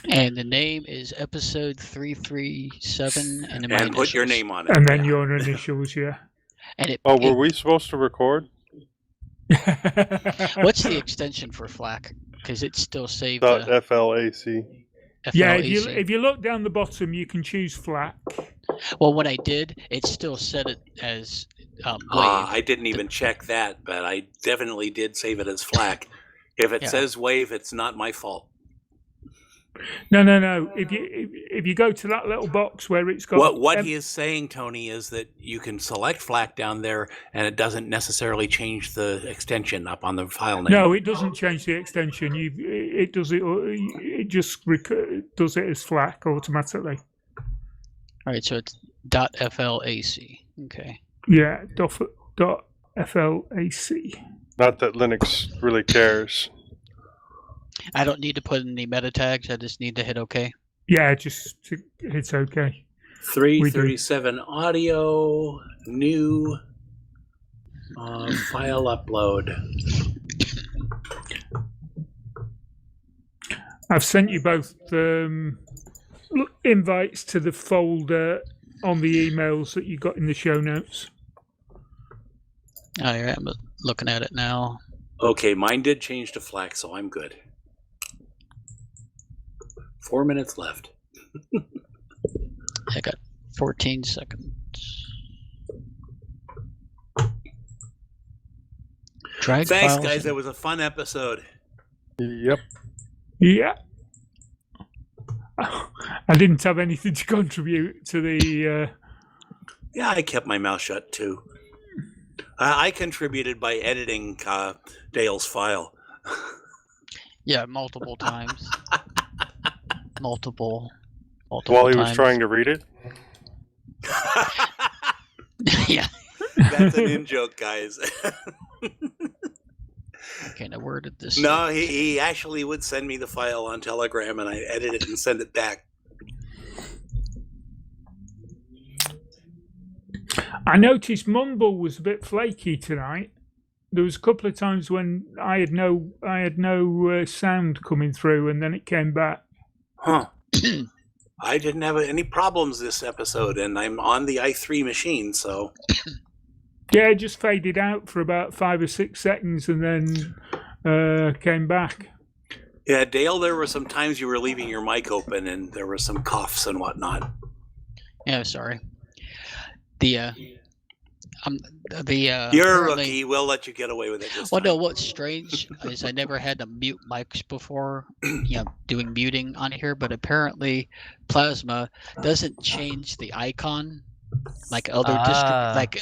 And the name is episode 337, and my And put your initials. name on it. And then your initials, yeah. And it, Oh, were we supposed to record? what's the extension for FLAC? Because it's still saved. .flac. Yeah, FLAC. if you look down the bottom, you can choose FLAC. Well, when I did, it still set it as wave. I didn't even check that, but I definitely did save it as FLAC. If it Yeah. says wave, it's not my fault. No. If you go to that little box where it's got What he is saying, Tony, is that you can select FLAC down there, and it doesn't necessarily change the extension up on the file name. No, it doesn't change the extension. It does it. It just does it as FLAC automatically. All right, so it's .flac. Okay. Yeah. .flac. Not that Linux really cares. I don't need to put in any meta tags. I just need to hit OK. Yeah, it's okay. 337 audio, new file upload. I've sent you both invites to the folder on the emails that you got in the show notes. Oh, yeah, I'm looking at it now. Okay, mine did change to FLAC, so I'm good. 4 minutes left. I got 14 seconds. Drag Thanks, files guys. in. That was a fun episode. Yep. Yeah. I didn't have anything to contribute to the. Yeah, I kept my mouth shut too. I contributed by editing Dale's file. Yeah, multiple times. multiple While he was times. trying to read it? Yeah. That's an in-joke, guys. Okay, now where did this... No, he actually would send me the file on Telegram, and I edit it and send it back. I noticed Mumble was a bit flaky tonight. There was a couple of times when I had no sound coming through, and then it came back. Huh. I didn't have any problems this episode, and I'm on the i3 machine, so... Yeah, it just faded out for about 5 or 6 seconds, and then came back. Yeah, Dale, there were some times you were leaving your mic open, and there were some coughs and whatnot. Yeah, sorry. You're a rookie. We'll let you get away with it this Well, time. no, what's strange is I never had to mute mics before, doing muting on here, but apparently Plasma doesn't change the icon like other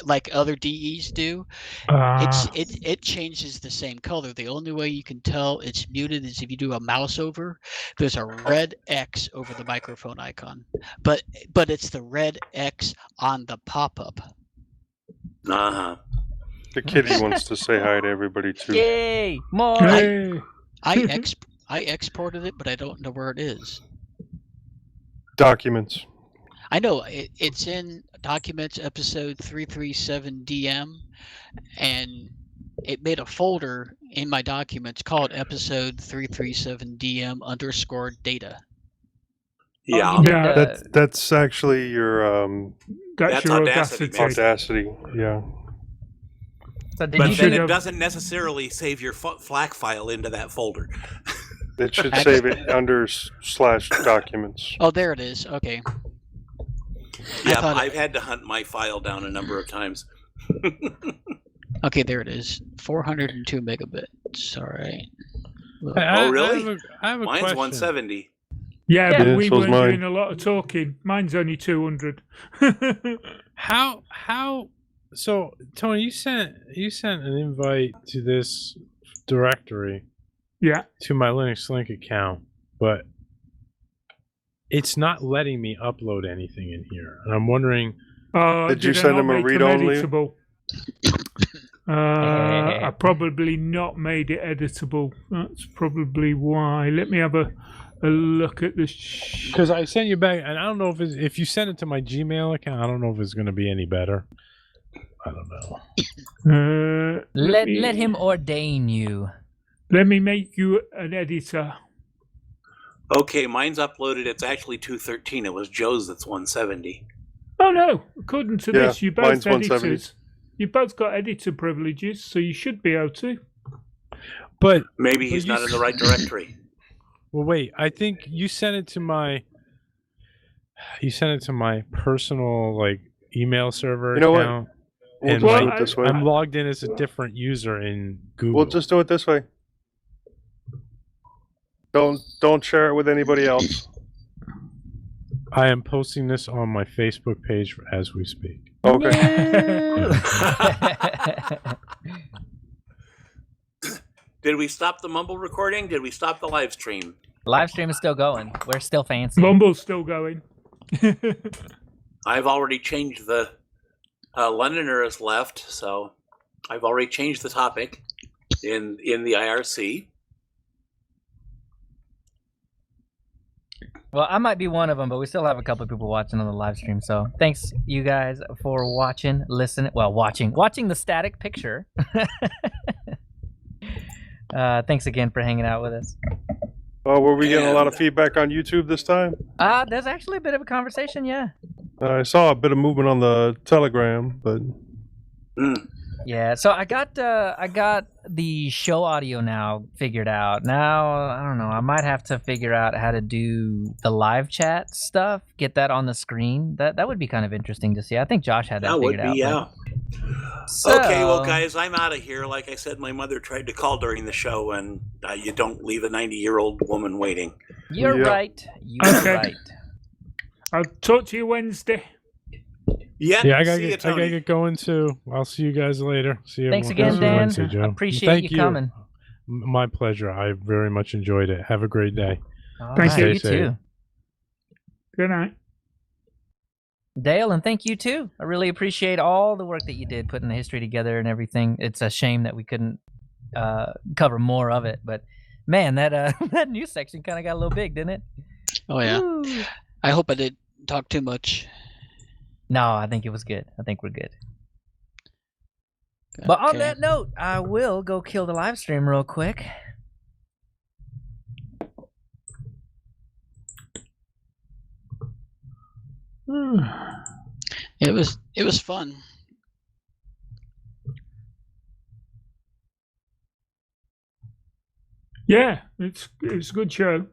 like other DEs do. It changes the same color. The only way you can tell it's muted is if you do a mouse over. There's a red X over the microphone icon, but it's the red X on the pop-up. Uh-huh. The kitty wants to say hi to everybody, too. Yay! More! Hey. I exported it, but I don't know where it is. Documents. I know it's in Documents episode 337 DM, and it made a folder in my documents called episode 337 DM _ data. Yeah. Yeah. That's actually your That's your Audacity, Audacity. man. Audacity. Yeah. So did But you then have- it doesn't necessarily save your FLAC file into that folder. It should save it under /documents. Oh, there it is. Okay. Yeah, thought I've had to hunt my file down a number of times. Okay, there it is. 402 megabits. All right. Oh, really? I have a Mine's question. 170. Yeah, Yeah, but we so is weren't mine. doing a lot of talking. Mine's only 200. How so Tony, you sent an invite to this directory Yeah. to my Linux Link account, but it's not letting me upload anything in here, and I'm wondering. Did you send him a read-only? I probably not made it editable. That's probably why. Let me have a look at this. Because I sent you back, and I don't know if you send it to my Gmail account, I don't know if it's going to be any better. I don't know. Let him ordain you. Let me make you an editor. Okay, mine's uploaded. It's actually 213. It was Joe's that's 170. Oh no! According to this, you both mine's 170. editors. You both got editor privileges, so you should be able to. But maybe he's not in the right directory. Well, wait. I think you sent it to my. You sent it to my personal email server account. We'll and just do it this way. I'm logged in as a different user in Google. We'll just do it this way. Don't share it with anybody else. I am posting this on my Facebook page as we speak. Okay. Did we stop the mumble recording? Did we stop the live stream? Live stream is still going. We're still fancy. Mumble's still going. I've already changed the Londoner has left, so I've already changed the topic in the IRC. Well, I might be one of them, but we still have a couple of people watching on the live stream. So thanks, you guys, for watching, watching the static picture. Thanks again for hanging out with us. Oh, were we getting a lot of feedback on YouTube this time? There's actually a bit of a conversation, yeah. I saw a bit of movement on the Telegram, but yeah. So I got the show audio now figured out. Now I don't know. I might have to figure out how to do the live chat stuff. Get that on the screen. That would be kind of interesting to see. I think Josh had that figured out. Yeah. So, okay, well, guys, I'm out of here. Like I said, my mother tried to call during the show, and you don't leave a 90-year-old woman waiting. You're right. You're right. I'll talk to you Wednesday. Yeah, I gotta get going too. I'll see you guys later. See you. Thanks again, Dan. Wednesday, Joe. Appreciate you coming. My pleasure. I very much enjoyed it. Have a great day. Thank you. You too. Good night. Dale, and thank you too. I really appreciate all the work that you did putting the history together and everything. It's a shame that we couldn't cover more of it, but man, that that news section kind of got a little big, didn't it? Oh yeah. Woo. I hope I didn't talk too much. No, I think it was good. I think we're good. But on that note, I will go kill the live stream real quick. It was fun. Yeah, it's a good show.